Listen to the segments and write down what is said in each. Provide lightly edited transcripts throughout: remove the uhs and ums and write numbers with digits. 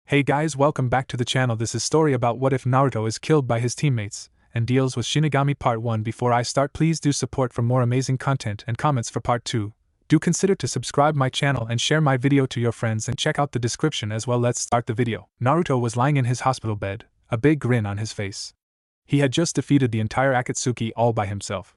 Hey guys, welcome back to the channel. This is story about what if Naruto is killed by his teammates and deals with Shinigami part 1. Before I start, please do support for more amazing content and comments for part 2. Do consider to subscribe my channel and share my video to your friends and check out the description as well. Let's start the video. Naruto was lying in his hospital bed, a big grin on his face. He had just defeated the entire Akatsuki all by himself.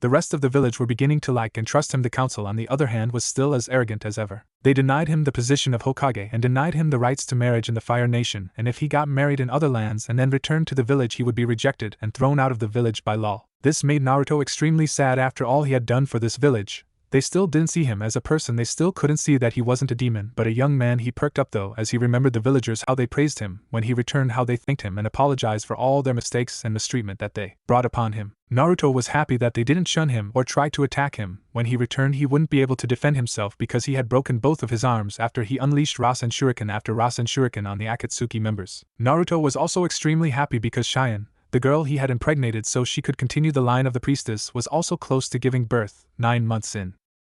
The rest of the village were beginning to like and trust him. The council, on the other hand, was still as arrogant as ever. They denied him the position of Hokage and denied him the rights to marriage in the Fire Nation, and if he got married in other lands and then returned to the village, he would be rejected and thrown out of the village by law. This made Naruto extremely sad. After all he had done for this village, they still didn't see him as a person. They still couldn't see that he wasn't a demon but a young man. He perked up though as he remembered the villagers, how they praised him when he returned, how they thanked him and apologized for all their mistakes and mistreatment that they brought upon him. Naruto was happy that they didn't shun him or try to attack him. When he returned, he wouldn't be able to defend himself because he had broken both of his arms after he unleashed Rasen Shuriken after Rasen Shuriken on the Akatsuki members. Naruto was also extremely happy because Cheyenne, the girl he had impregnated so she could continue the line of the priestess, was also close to giving birth, 9 months in.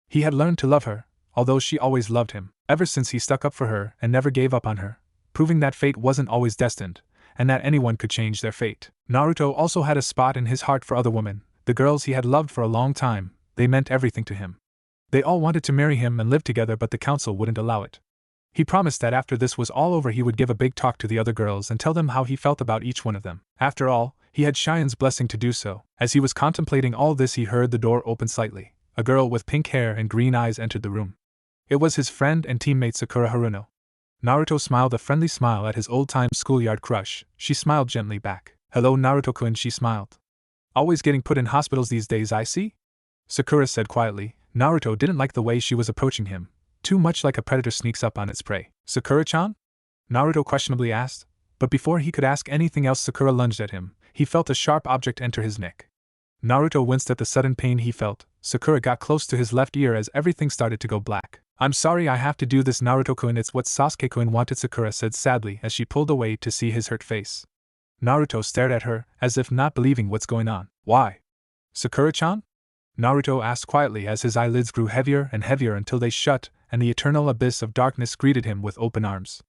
He had learned to love her, although she always loved him, ever since he stuck up for her and never gave up on her, proving that fate wasn't always destined, and that anyone could change their fate. Naruto also had a spot in his heart for other women, the girls he had loved for a long time. They meant everything to him. They all wanted to marry him and live together, but the council wouldn't allow it. He promised that after this was all over he would give a big talk to the other girls and tell them how he felt about each one of them. After all, he had Cheyenne's blessing to do so. As he was contemplating all this, he heard the door open slightly. A girl with pink hair and green eyes entered the room. It was his friend and teammate Sakura Haruno. Naruto smiled a friendly smile at his old-time schoolyard crush. She smiled gently back. "Hello Naruto-kun," she smiled. "Always getting put in hospitals these days, I see?" Sakura said quietly. Naruto didn't like the way she was approaching him, too much like a predator sneaks up on its prey. "Sakura-chan?" Naruto questionably asked, but before he could ask anything else, Sakura lunged at him. He felt a sharp object enter his neck. Naruto winced at the sudden pain he felt. Sakura got close to his left ear as everything started to go black. "I'm sorry I have to do this, Naruto-kun. It's what Sasuke-kun wanted," Sakura said sadly as she pulled away to see his hurt face. Naruto stared at her, as if not believing what's going on. "Why? Sakura-chan?" Naruto asked quietly as his eyelids grew heavier and heavier until they shut, and the eternal abyss of darkness greeted him with open arms.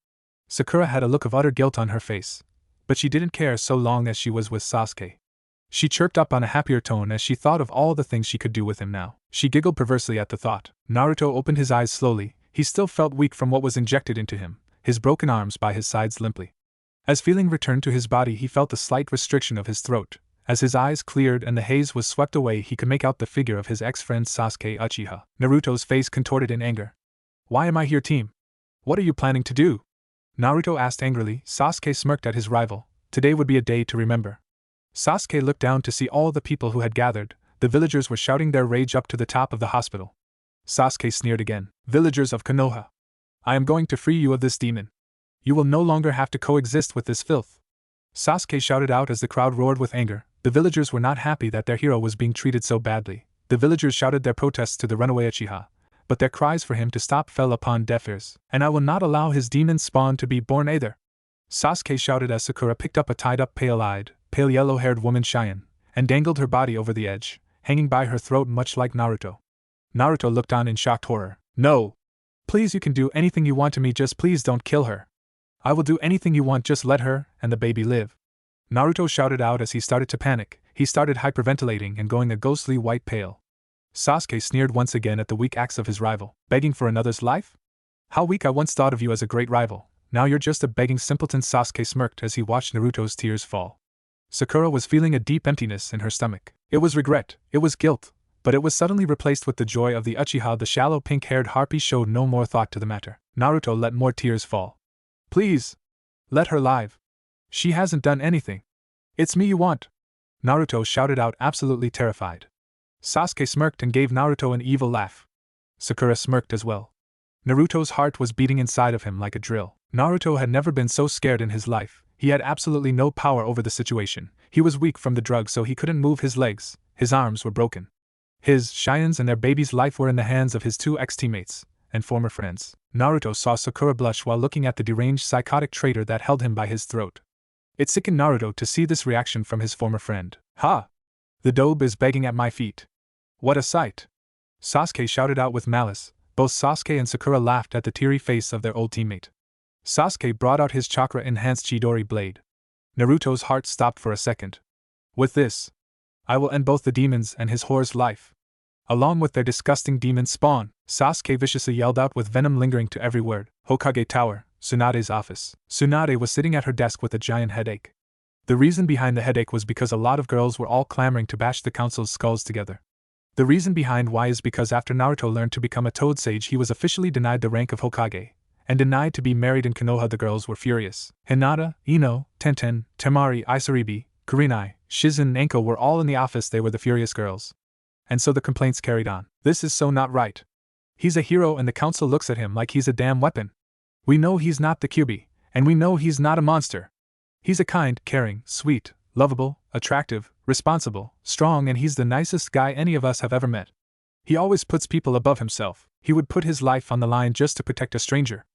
Sakura had a look of utter guilt on her face, but she didn't care so long as she was with Sasuke. She chirped up on a happier tone as she thought of all the things she could do with him now. She giggled perversely at the thought. Naruto opened his eyes slowly. He still felt weak from what was injected into him, his broken arms by his sides limply. As feeling returned to his body, he felt a slight restriction of his throat. As his eyes cleared and the haze was swept away, he could make out the figure of his ex-friend Sasuke Uchiha. Naruto's face contorted in anger. "Why am I here, team? What are you planning to do?" Naruto asked angrily. Sasuke smirked at his rival. Today would be a day to remember. Sasuke looked down to see all the people who had gathered. The villagers were shouting their rage up to the top of the hospital. Sasuke sneered again. "Villagers of Konoha, I am going to free you of this demon. You will no longer have to coexist with this filth." Sasuke shouted out as the crowd roared with anger. The villagers were not happy that their hero was being treated so badly. The villagers shouted their protests to the runaway Uchiha, but their cries for him to stop fell upon deaf ears. "And I will not allow his demon spawn to be born either," Sasuke shouted as Sakura picked up a tied-up pale-eyed, pale yellow-haired woman Cheyenne, and dangled her body over the edge, hanging by her throat much like Naruto. Naruto looked on in shocked horror. "No! Please, you can do anything you want to me, just please don't kill her. I will do anything you want, just let her and the baby live." Naruto shouted out as he started to panic. He started hyperventilating and going a ghostly white pale. Sasuke sneered once again at the weak acts of his rival. "Begging for another's life? How weak! I once thought of you as a great rival. Now you're just a begging simpleton." Sasuke smirked as he watched Naruto's tears fall. Sakura was feeling a deep emptiness in her stomach. It was regret, it was guilt, but it was suddenly replaced with the joy of the Uchiha. The shallow pink-haired harpy showed no more thought to the matter. Naruto let more tears fall. "Please! Let her live. She hasn't done anything. It's me you want!" Naruto shouted out, absolutely terrified. Sasuke smirked and gave Naruto an evil laugh. Sakura smirked as well. Naruto's heart was beating inside of him like a drill. Naruto had never been so scared in his life. He had absolutely no power over the situation. He was weak from the drug, so he couldn't move his legs. His arms were broken. His, Cheyenne's and their baby's life were in the hands of his 2 ex-teammates and former friends. Naruto saw Sakura blush while looking at the deranged psychotic traitor that held him by his throat. It sickened Naruto to see this reaction from his former friend. "Ha! The dobe is begging at my feet. What a sight!" Sasuke shouted out with malice. Both Sasuke and Sakura laughed at the teary face of their old teammate. Sasuke brought out his chakra-enhanced Chidori blade. Naruto's heart stopped for a second. With this, I will end both the demons and his whore's life. Along with their disgusting demon spawn, Sasuke viciously yelled out with venom lingering to every word. Hokage Tower, Tsunade's office. Tsunade was sitting at her desk with a giant headache. The reason behind the headache was because a lot of girls were all clamoring to bash the council's skulls together. The reason behind why is because after Naruto learned to become a Toad Sage, he was officially denied the rank of Hokage, and denied to be married in Konoha. The girls were furious. Hinata, Ino, Tenten, Temari, Isaribi, Kurenai, Shizen and Enko were all in the office. They were the furious girls. And so the complaints carried on. This is so not right. He's a hero and the council looks at him like he's a damn weapon. We know he's not the Kyuubi, and we know he's not a monster. He's a kind, caring, sweet, lovable, attractive, responsible, strong, and he's the nicest guy any of us have ever met. He always puts people above himself. He would put his life on the line just to protect a stranger.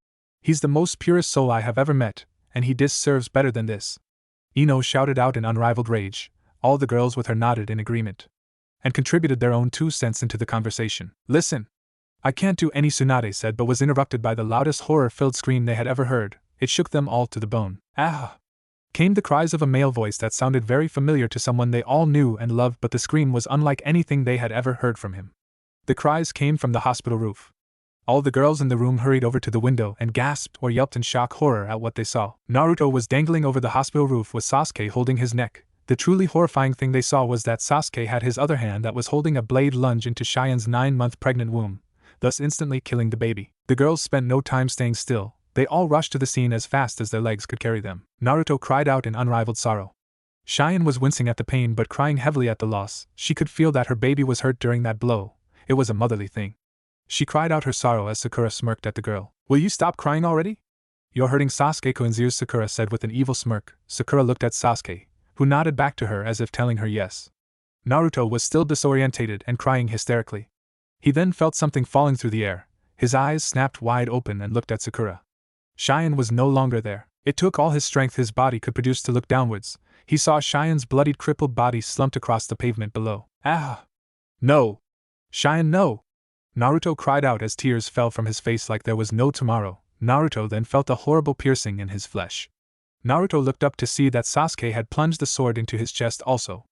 He's the most purest soul I have ever met, and he deserves better than this. Ino shouted out in unrivaled rage. All the girls with her nodded in agreement, and contributed their own 2 cents into the conversation. Listen! I can't do any, Tsunade said, but was interrupted by the loudest horror-filled scream they had ever heard. It shook them all to the bone. Ah! Came the cries of a male voice that sounded very familiar to someone they all knew and loved, but the scream was unlike anything they had ever heard from him. The cries came from the hospital roof. All the girls in the room hurried over to the window and gasped or yelped in shock horror at what they saw. Naruto was dangling over the hospital roof with Sasuke holding his neck. The truly horrifying thing they saw was that Sasuke had his other hand that was holding a blade lunge into Cheyenne's 9-month pregnant womb, thus instantly killing the baby. The girls spent no time staying still. They all rushed to the scene as fast as their legs could carry them. Naruto cried out in unrivaled sorrow. Cheyenne was wincing at the pain but crying heavily at the loss. She could feel that her baby was hurt during that blow. It was a motherly thing. She cried out her sorrow as Sakura smirked at the girl. Will you stop crying already? You're hurting Sasuke-kun's ears, Sakura said with an evil smirk. Sakura looked at Sasuke, who nodded back to her as if telling her yes. Naruto was still disorientated and crying hysterically. He then felt something falling through the air. His eyes snapped wide open and looked at Sakura. Cheyenne was no longer there. It took all his strength his body could produce to look downwards. He saw Cheyenne's bloodied, crippled body slumped across the pavement below. Ah! No! Cheyenne, no! Naruto cried out as tears fell from his face like there was no tomorrow. Naruto then felt a horrible piercing in his flesh. Naruto looked up to see that Sasuke had plunged the sword into his chest also.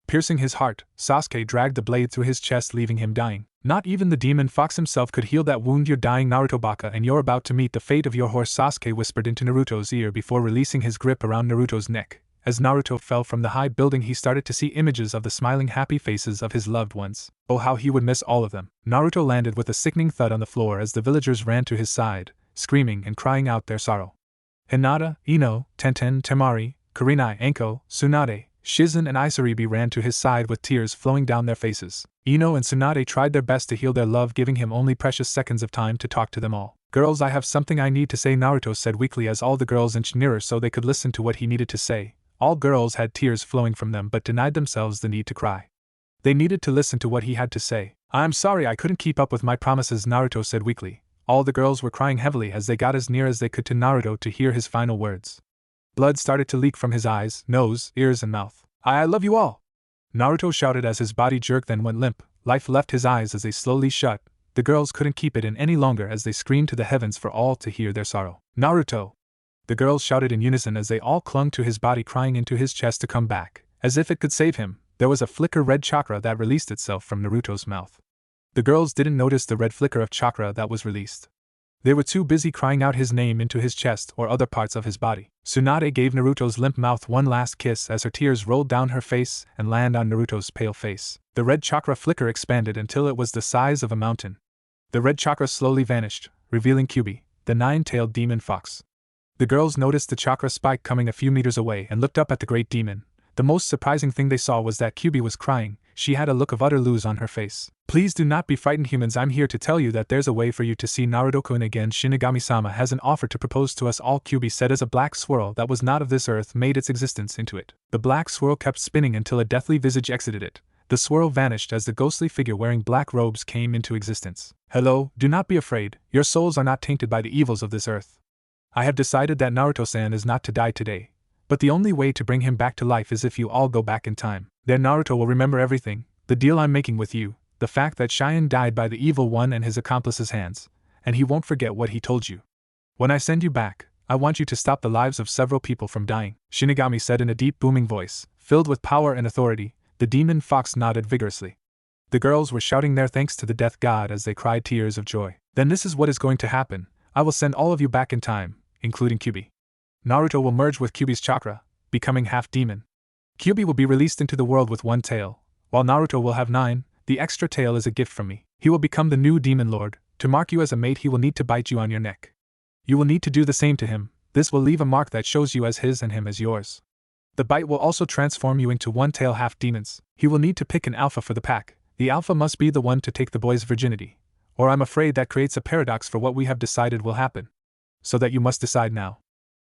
Piercing his heart, Sasuke dragged the blade through his chest, leaving him dying. Not even the demon fox himself could heal that wound. You're dying, Naruto Baka, and you're about to meet the fate of your horse, Sasuke whispered into Naruto's ear before releasing his grip around Naruto's neck. As Naruto fell from the high building, he started to see images of the smiling, happy faces of his loved ones. Oh, how he would miss all of them. Naruto landed with a sickening thud on the floor as the villagers ran to his side, screaming and crying out their sorrow. Hinata, Ino, Tenten, Temari, Kurenai, Enko, Tsunade, Shizen and Isaribi ran to his side with tears flowing down their faces. Ino and Tsunade tried their best to heal their love, giving him only precious seconds of time to talk to them all. Girls, I have something I need to say, Naruto said weakly as all the girls inched nearer so they could listen to what he needed to say. All girls had tears flowing from them but denied themselves the need to cry. They needed to listen to what he had to say. I'm sorry I couldn't keep up with my promises, Naruto said weakly. All the girls were crying heavily as they got as near as they could to Naruto to hear his final words. Blood started to leak from his eyes, nose, ears and mouth. I love you all! Naruto shouted as his body jerked then went limp. Life left his eyes as they slowly shut. The girls couldn't keep it in any longer as they screamed to the heavens for all to hear their sorrow. Naruto! The girls shouted in unison as they all clung to his body, crying into his chest to come back. As if it could save him, there was a flicker red chakra that released itself from Naruto's mouth. The girls didn't notice the red flicker of chakra that was released. They were too busy crying out his name into his chest or other parts of his body. Tsunade gave Naruto's limp mouth one last kiss as her tears rolled down her face and landed on Naruto's pale face. The red chakra flicker expanded until it was the size of a mountain. The red chakra slowly vanished, revealing Kyuubi, the nine-tailed demon fox. The girls noticed the chakra spike coming a few meters away and looked up at the great demon. The most surprising thing they saw was that Kyuubi was crying. She had a look of utter lose on her face. Please do not be frightened, humans. I'm here to tell you that there's a way for you to see Naruto-kun again. Shinigami-sama has an offer to propose to us all, Kyuubi said as a black swirl that was not of this earth made its existence into it. The black swirl kept spinning until a deathly visage exited it. The swirl vanished as the ghostly figure wearing black robes came into existence. Hello, do not be afraid. Your souls are not tainted by the evils of this earth. I have decided that Naruto-san is not to die today. But the only way to bring him back to life is if you all go back in time. Then Naruto will remember everything, the deal I'm making with you, the fact that Cheyenne died by the evil one and his accomplice's hands, and he won't forget what he told you. When I send you back, I want you to stop the lives of several people from dying, Shinigami said in a deep booming voice, filled with power and authority. The demon fox nodded vigorously. The girls were shouting their thanks to the death god as they cried tears of joy. Then this is what is going to happen. I will send all of you back in time, including Kyuubi. Naruto will merge with Kyuubi's chakra, becoming half demon. Kyuubi will be released into the world with one tail, while Naruto will have 9. The extra tail is a gift from me. He will become the new demon lord. To mark you as a mate, he will need to bite you on your neck. You will need to do the same to him. This will leave a mark that shows you as his and him as yours. The bite will also transform you into one-tail half-demons. He will need to pick an alpha for the pack. The alpha must be the one to take the boy's virginity. Or I'm afraid that creates a paradox for what we have decided will happen. So that you must decide now,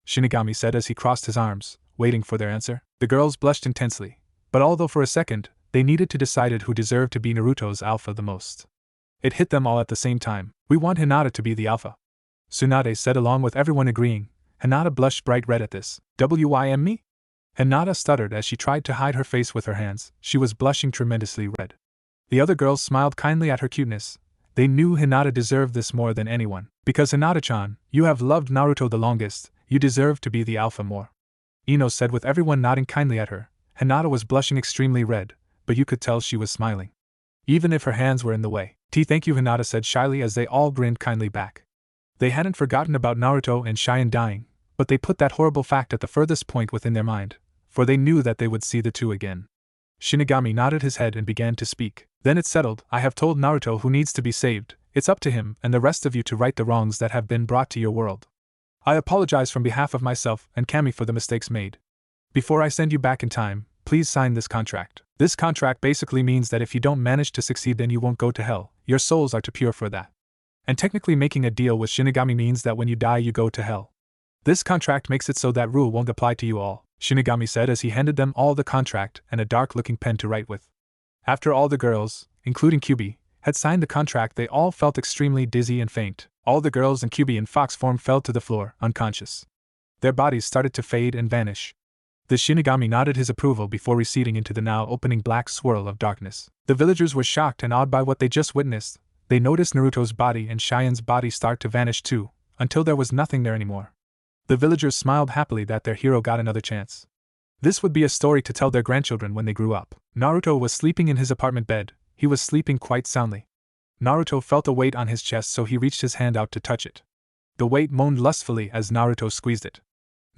Shinigami said as he crossed his arms, waiting for their answer. The girls blushed intensely, but although for a second, they needed to decide who deserved to be Naruto's alpha the most. It hit them all at the same time. We want Hinata to be the alpha, Tsunade said along with everyone agreeing. Hinata blushed bright red at this. "Wim me?" Hinata stuttered as she tried to hide her face with her hands. She was blushing tremendously red. The other girls smiled kindly at her cuteness. They knew Hinata deserved this more than anyone. Because Hinata-chan, you have loved Naruto the longest, you deserve to be the alpha more, Ino said with everyone nodding kindly at her. Hinata was blushing extremely red, but you could tell she was smiling, even if her hands were in the way. Thank you, Hinata said shyly as they all grinned kindly back. They hadn't forgotten about Naruto and Cheyenne dying, but they put that horrible fact at the furthest point within their mind, for they knew that they would see the two again. Shinigami nodded his head and began to speak. Then it's settled. I have told Naruto who needs to be saved. It's up to him and the rest of you to right the wrongs that have been brought to your world. I apologize from behalf of myself and Kami for the mistakes made. Before I send you back in time, please sign this contract. This contract basically means that if you don't manage to succeed, then you won't go to hell. Your souls are too pure for that. And technically making a deal with Shinigami means that when you die you go to hell. This contract makes it so that rule won't apply to you all, Shinigami said as he handed them all the contract and a dark-looking pen to write with. After all the girls, including Kyuubi, had signed the contract, they all felt extremely dizzy and faint. All the girls in Kyuubi in fox form fell to the floor, unconscious. Their bodies started to fade and vanish. The Shinigami nodded his approval before receding into the now opening black swirl of darkness. The villagers were shocked and awed by what they just witnessed. They noticed Naruto's body and Cheyenne's body start to vanish too, until there was nothing there anymore. The villagers smiled happily that their hero got another chance. This would be a story to tell their grandchildren when they grew up. Naruto was sleeping in his apartment bed. He was sleeping quite soundly. Naruto felt a weight on his chest, so he reached his hand out to touch it. The weight moaned lustfully as Naruto squeezed it.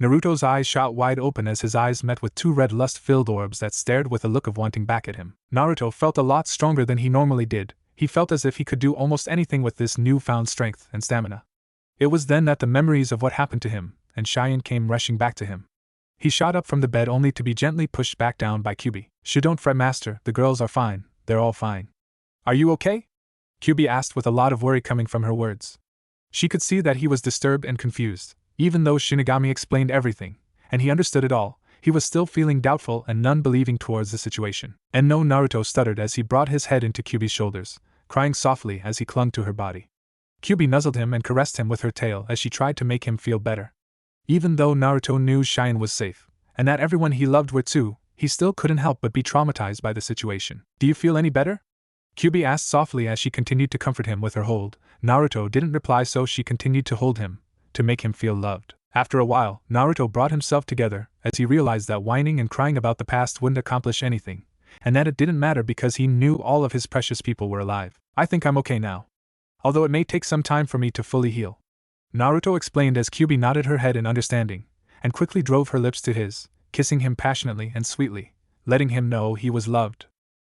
Naruto's eyes shot wide open as his eyes met with two red lust-filled orbs that stared with a look of wanting back at him. Naruto felt a lot stronger than he normally did. He felt as if he could do almost anything with this newfound strength and stamina. It was then that the memories of what happened to him and Cheyenne came rushing back to him. He shot up from the bed only to be gently pushed back down by Kyuubi. Don't fret, master, the girls are fine, they're all fine. Are you okay? Kyuubi asked with a lot of worry coming from her words. She could see that he was disturbed and confused. Even though Shinigami explained everything, and he understood it all, he was still feeling doubtful and unbelieving towards the situation. And no, Naruto stuttered as he brought his head into Kyuubi's shoulders, crying softly as he clung to her body. Kyuubi nuzzled him and caressed him with her tail as she tried to make him feel better. Even though Naruto knew Cheyenne was safe, and that everyone he loved were too, he still couldn't help but be traumatized by the situation. Do you feel any better? Kyuubi asked softly as she continued to comfort him with her hold. Naruto didn't reply, so she continued to hold him, to make him feel loved. After a while, Naruto brought himself together, as he realized that whining and crying about the past wouldn't accomplish anything, and that it didn't matter because he knew all of his precious people were alive. I think I'm okay now, although it may take some time for me to fully heal, Naruto explained as Kyuubi nodded her head in understanding, and quickly drove her lips to his, kissing him passionately and sweetly, letting him know he was loved.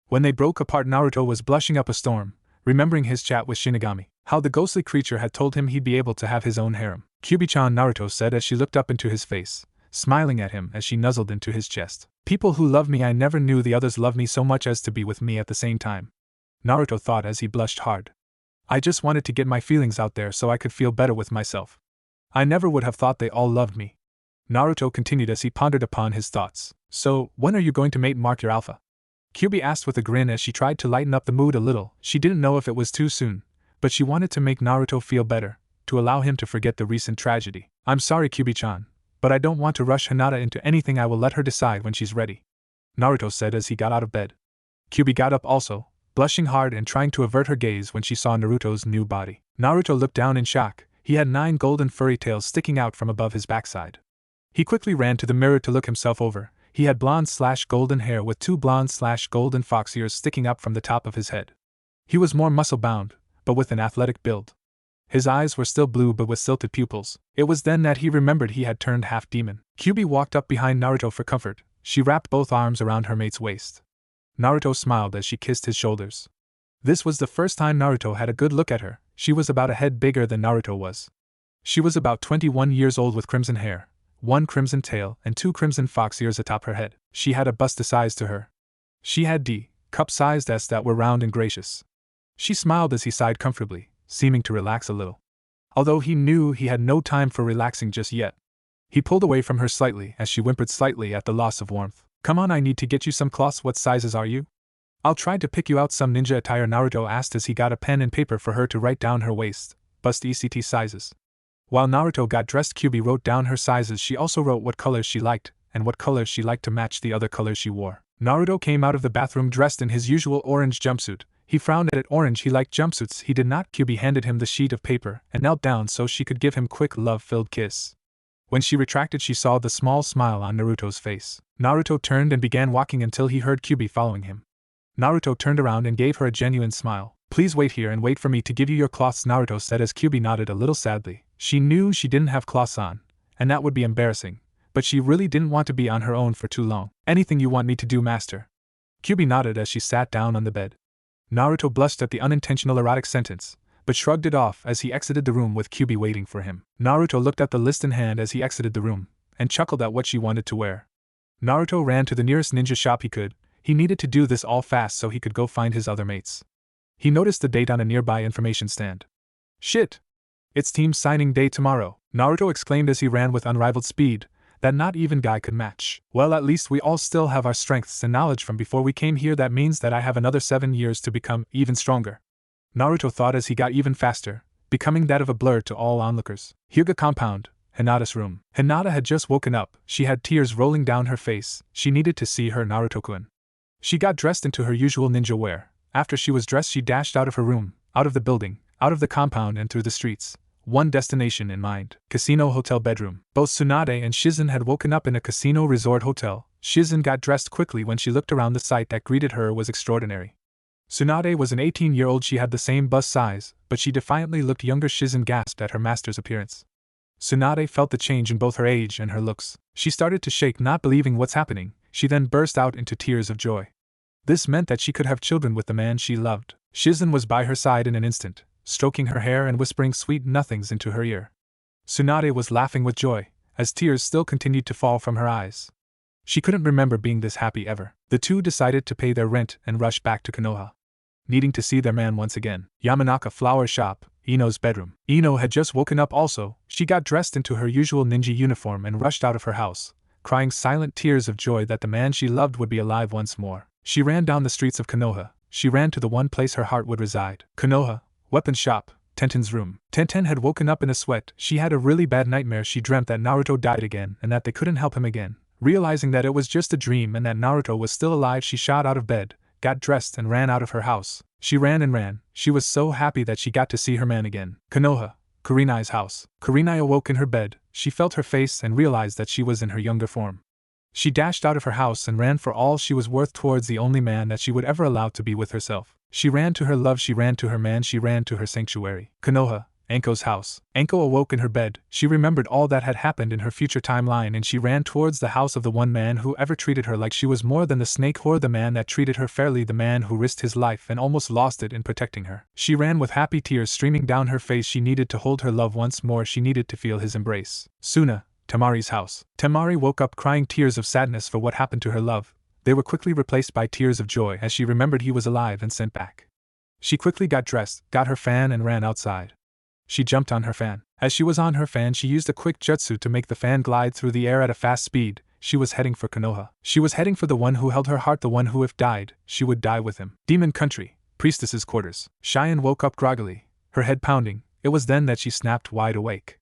When they broke apart, Naruto was blushing up a storm, remembering his chat with Shinigami, how the ghostly creature had told him he'd be able to have his own harem. Kyuubi-chan, Naruto said as she looked up into his face, smiling at him as she nuzzled into his chest. People who love me, I never knew the others loved me so much as to be with me at the same time, Naruto thought as he blushed hard. I just wanted to get my feelings out there so I could feel better with myself. I never would have thought they all loved me. Naruto continued as he pondered upon his thoughts. So, when are you going to mark your alpha? Kyuubi asked with a grin as she tried to lighten up the mood a little. She didn't know if it was too soon, but she wanted to make Naruto feel better, to allow him to forget the recent tragedy. I'm sorry, Kyuubi-chan, but I don't want to rush Hinata into anything. I will let her decide when she's ready, Naruto said as he got out of bed. Kyuubi got up also, blushing hard and trying to avert her gaze when she saw Naruto's new body. Naruto looked down in shock. He had 9 golden furry tails sticking out from above his backside. He quickly ran to the mirror to look himself over. He had blonde/golden hair with 2 blonde/golden fox ears sticking up from the top of his head. He was more muscle-bound, but with an athletic build. His eyes were still blue but with silted pupils. It was then that he remembered he had turned half-demon. Kyubi walked up behind Naruto for comfort. She wrapped both arms around her mate's waist. Naruto smiled as she kissed his shoulders. This was the first time Naruto had a good look at her. She was about a head bigger than Naruto was. She was about 21 years old with crimson hair, 1 crimson tail and 2 crimson fox ears atop her head. She had a bust-sized to her. She had cup-sized S that were round and gracious. She smiled as he sighed comfortably, seeming to relax a little. Although he knew he had no time for relaxing just yet. He pulled away from her slightly as she whimpered slightly at the loss of warmth. "Come on, I need to get you some cloths. What sizes are you?" "I'll try to pick you out some ninja attire," Naruto asked as he got a pen and paper for her to write down her waist, bust etc. sizes. While Naruto got dressed, Kyubi wrote down her sizes. She also wrote what colors she liked, and what colors she liked to match the other colors she wore. Naruto came out of the bathroom dressed in his usual orange jumpsuit. He frowned at it. Orange, he liked jumpsuits. He did not. Kyubi handed him the sheet of paper and knelt down so she could give him quick love-filled kiss. When she retracted, she saw the small smile on Naruto's face. Naruto turned and began walking until he heard Kyubi following him. Naruto turned around and gave her a genuine smile. "Please wait here and wait for me to give you your cloths," Naruto said as Kyubi nodded a little sadly. She knew she didn't have cloths on, and that would be embarrassing, but she really didn't want to be on her own for too long. "Anything you want me to do, master?" Kyubi nodded as she sat down on the bed. Naruto blushed at the unintentional erotic sentence, but shrugged it off as he exited the room with Kyubi waiting for him. Naruto looked at the list in hand as he exited the room, and chuckled at what she wanted to wear. Naruto ran to the nearest ninja shop he could. He needed to do this all fast so he could go find his other mates. He noticed the date on a nearby information stand. "Shit! It's team signing day tomorrow," Naruto exclaimed as he ran with unrivaled speed that not even Guy could match. "Well, at least we all still have our strengths and knowledge from before we came here. That means that I have another 7 years to become even stronger," Naruto thought as he got even faster, becoming that of a blur to all onlookers. Hyuga compound, Hinata's room. Hinata had just woken up. She had tears rolling down her face. She needed to see her Naruto-kun. She got dressed into her usual ninja wear. After she was dressed, she dashed out of her room, out of the building, out of the compound and through the streets. One destination in mind: casino hotel bedroom. Both Tsunade and Shizen had woken up in a casino resort hotel. Shizen got dressed quickly when she looked around. The sight that greeted her was extraordinary. Tsunade was an 18-year-old. She had the same bust size, but she defiantly looked younger. Shizen gasped at her master's appearance. Tsunade felt the change in both her age and her looks. She started to shake, not believing what's happening. She then burst out into tears of joy. This meant that she could have children with the man she loved. Shizen was by her side in an instant, stroking her hair and whispering sweet nothings into her ear. Tsunade was laughing with joy, as tears still continued to fall from her eyes. She couldn't remember being this happy ever. The two decided to pay their rent and rush back to Konoha, needing to see their man once again. Yamanaka flower shop, Ino's bedroom. Ino had just woken up also. She got dressed into her usual ninja uniform and rushed out of her house, crying silent tears of joy that the man she loved would be alive once more. She ran down the streets of Konoha. She ran to the one place her heart would reside. Konoha, weapon shop, Tenten's room. Tenten had woken up in a sweat. She had a really bad nightmare. She dreamt that Naruto died again and that they couldn't help him again. Realizing that it was just a dream and that Naruto was still alive, she shot out of bed, got dressed and ran out of her house. She ran and ran. She was so happy that she got to see her man again. Konoha, Kurenai's house. Kurenai awoke in her bed. She felt her face and realized that she was in her younger form. She dashed out of her house and ran for all she was worth towards the only man that she would ever allow to be with herself. She ran to her love, she ran to her man, she ran to her sanctuary. Konoha, Anko's house. Anko awoke in her bed. She remembered all that had happened in her future timeline and she ran towards the house of the one man who ever treated her like she was more than the snake whore, the man that treated her fairly, the man who risked his life and almost lost it in protecting her. She ran with happy tears streaming down her face. She needed to hold her love once more. She needed to feel his embrace. Suna, Temari's house. Temari woke up crying tears of sadness for what happened to her love. They were quickly replaced by tears of joy as she remembered he was alive and sent back. She quickly got dressed, got her fan and ran outside. She jumped on her fan. As she was on her fan, she used a quick jutsu to make the fan glide through the air at a fast speed. She was heading for Konoha. She was heading for the one who held her heart, the one who, if died, she would die with him. Demon Country, Priestess's quarters. Cheyenne woke up groggily, her head pounding. It was then that she snapped wide awake.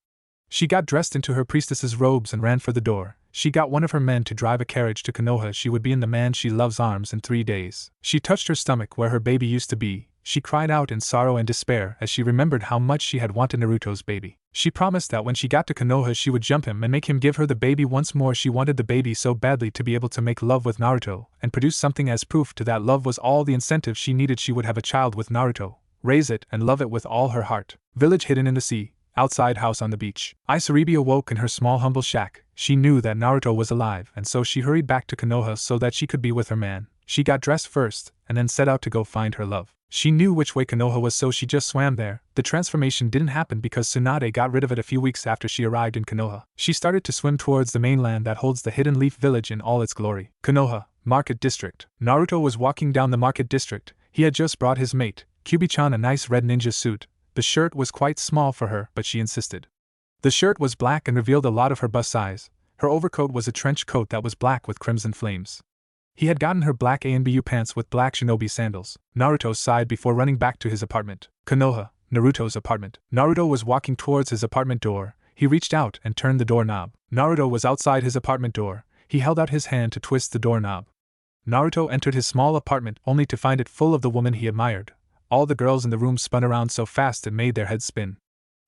She got dressed into her priestess's robes and ran for the door. She got one of her men to drive a carriage to Konoha. She would be in the man she loves arms in 3 days. She touched her stomach where her baby used to be. She cried out in sorrow and despair as she remembered how much she had wanted Naruto's baby. She promised that when she got to Konoha she would jump him and make him give her the baby once more. She wanted the baby so badly to be able to make love with Naruto, and produce something as proof to that love was all the incentive she needed. She would have a child with Naruto, raise it and love it with all her heart. Village hidden in the sea, outside house on the beach. Isaribi awoke in her small humble shack. She knew that Naruto was alive, and so she hurried back to Konoha so that she could be with her man. She got dressed first, and then set out to go find her love. She knew which way Konoha was, so she just swam there. The transformation didn't happen because Tsunade got rid of it a few weeks after she arrived in Konoha. She started to swim towards the mainland that holds the Hidden Leaf Village in all its glory. Konoha, Market District. Naruto was walking down the Market District. He had just brought his mate, Kyubi-chan, a nice red ninja suit. The shirt was quite small for her, but she insisted. The shirt was black and revealed a lot of her bust size. Her overcoat was a trench coat that was black with crimson flames. He had gotten her black ANBU pants with black shinobi sandals. Naruto sighed before running back to his apartment. Konoha, Naruto's apartment. Naruto was walking towards his apartment door. He reached out and turned the doorknob. Naruto was outside his apartment door. He held out his hand to twist the doorknob. Naruto entered his small apartment only to find it full of the woman he admired. All the girls in the room spun around so fast it made their heads spin.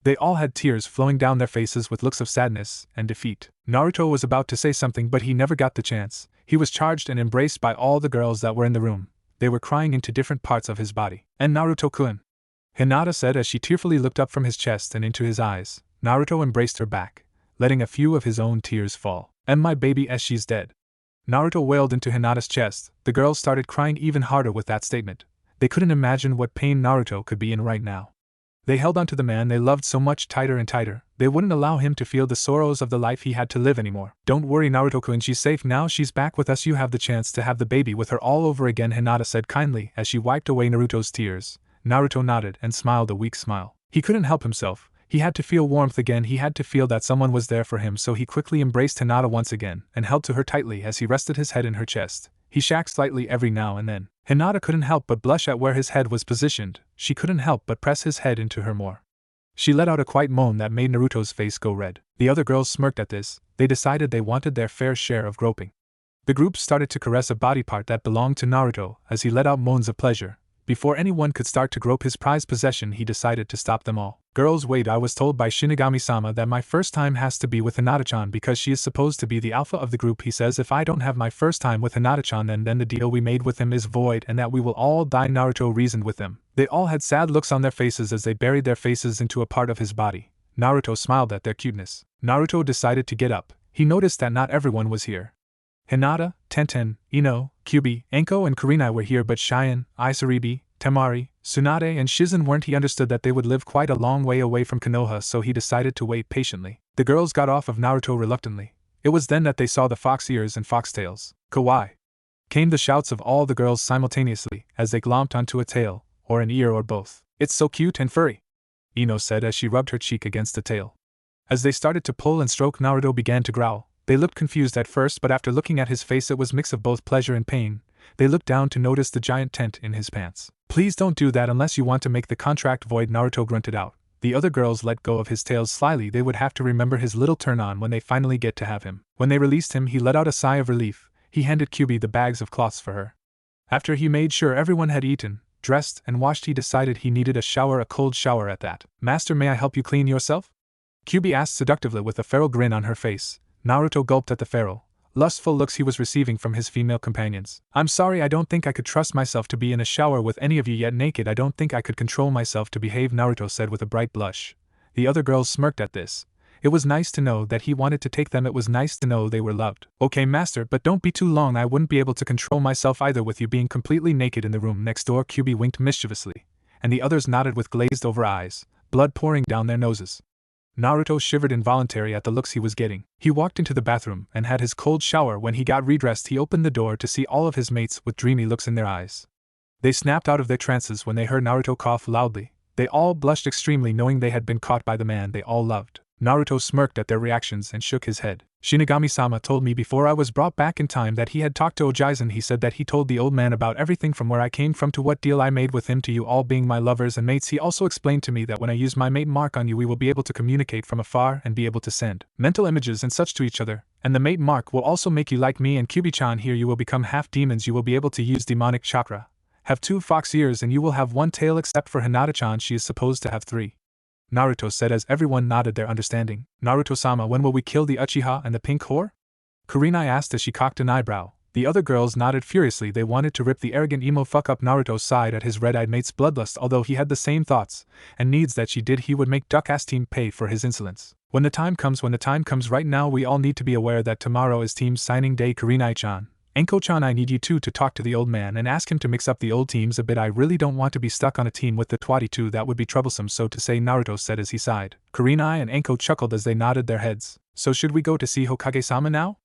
They all had tears flowing down their faces with looks of sadness and defeat. Naruto was about to say something, but he never got the chance. He was charged and embraced by all the girls that were in the room. They were crying into different parts of his body. And Naruto-kun, Hinata said as she tearfully looked up from his chest and into his eyes. Naruto embraced her back, letting a few of his own tears fall. And my baby, as she's dead. Naruto wailed into Hinata's chest. The girls started crying even harder with that statement. They couldn't imagine what pain Naruto could be in right now. They held onto the man they loved so much tighter and tighter. They wouldn't allow him to feel the sorrows of the life he had to live anymore. Don't worry, Naruto-kun, she's safe now. She's back with us. You have the chance to have the baby with her all over again, Hinata said kindly as she wiped away Naruto's tears. Naruto nodded and smiled a weak smile. He couldn't help himself. He had to feel warmth again. He had to feel that someone was there for him, so he quickly embraced Hinata once again and held to her tightly as he rested his head in her chest. He shacked slightly every now and then. Hinata couldn't help but blush at where his head was positioned. She couldn't help but press his head into her more. She let out a quiet moan that made Naruto's face go red. The other girls smirked at this. They decided they wanted their fair share of groping. The group started to caress a body part that belonged to Naruto as he let out moans of pleasure. Before anyone could start to grope his prized possession, he decided to stop them all. Girls, wait, I was told by Shinigami-sama that my first time has to be with Hinata-chan because she is supposed to be the alpha of the group. He says if I don't have my first time with Hinata-chan then the deal we made with him is void and that we will all die. Naruto reasoned with them. They all had sad looks on their faces as they buried their faces into a part of his body. Naruto smiled at their cuteness. Naruto decided to get up. He noticed that not everyone was here. Hinata, Tenten, Ino, Kyubi, Enko and Kurenai were here, but Cheyenne, Isaribi, Temari, Tsunade and Shizen weren't. He understood that they would live quite a long way away from Konoha, so he decided to wait patiently. The girls got off of Naruto reluctantly. It was then that they saw the fox ears and foxtails. Kawaii! Came the shouts of all the girls simultaneously as they glomped onto a tail, or an ear or both. It's so cute and furry, Ino said as she rubbed her cheek against the tail. As they started to pull and stroke, Naruto began to growl. They looked confused at first, but after looking at his face it was a mix of both pleasure and pain. They looked down to notice the giant tent in his pants. Please don't do that unless you want to make the contract void, Naruto grunted out. The other girls let go of his tails slyly. They would have to remember his little turn on when they finally get to have him. When they released him, he let out a sigh of relief. He handed Kyubi the bags of cloths for her. After he made sure everyone had eaten, dressed, and washed, he decided he needed a cold shower at that. Master, may I help you clean yourself? Kyubi asked seductively with a feral grin on her face. Naruto gulped at the feral, lustful looks he was receiving from his female companions. I'm sorry, I don't think I could trust myself to be in a shower with any of you yet naked. I don't think I could control myself to behave, Naruto said with a bright blush. The other girls smirked at this. It was nice to know that he wanted to take them. It was nice to know they were loved. Okay, master, but don't be too long. I wouldn't be able to control myself either with you being completely naked in the room next door. Kyubi winked mischievously, and the others nodded with glazed over eyes, blood pouring down their noses. Naruto shivered involuntarily at the looks he was getting. He walked into the bathroom and had his cold shower. When he got redressed, he opened the door to see all of his mates with dreamy looks in their eyes. They snapped out of their trances when they heard Naruto cough loudly. They all blushed extremely, knowing they had been caught by the man they all loved. Naruto smirked at their reactions and shook his head. Shinigami-sama told me before I was brought back in time that he had talked to Ojizen. He said that he told the old man about everything from where I came from to what deal I made with him to you all being my lovers and mates. He also explained to me that when I use my mate mark on you, we will be able to communicate from afar and be able to send mental images and such to each other. And the mate mark will also make you like me and Kyubi-chan here. You will become half demons. You will be able to use demonic chakra, have 2 fox ears, and you will have 1 tail except for Hinata-chan. She is supposed to have 3. Naruto said as everyone nodded their understanding. Naruto-sama, when will we kill the Uchiha and the pink whore? Kurenai asked as she cocked an eyebrow. The other girls nodded furiously. They wanted to rip the arrogant emo fuck up. Naruto sighed at his red-eyed mate's bloodlust. Although he had the same thoughts and needs that she did, he would make Duck-ass team pay for his insolence. When the time comes, right now we all need to be aware that tomorrow is team signing day. Kurenai-chan, Anko-chan, I need you two to talk to the old man and ask him to mix up the old teams a bit. I really don't want to be stuck on a team with the twatty two. That would be troublesome, so to say, Naruto said as he sighed. Kurenai and Anko chuckled as they nodded their heads. So should we go to see Hokage-sama now?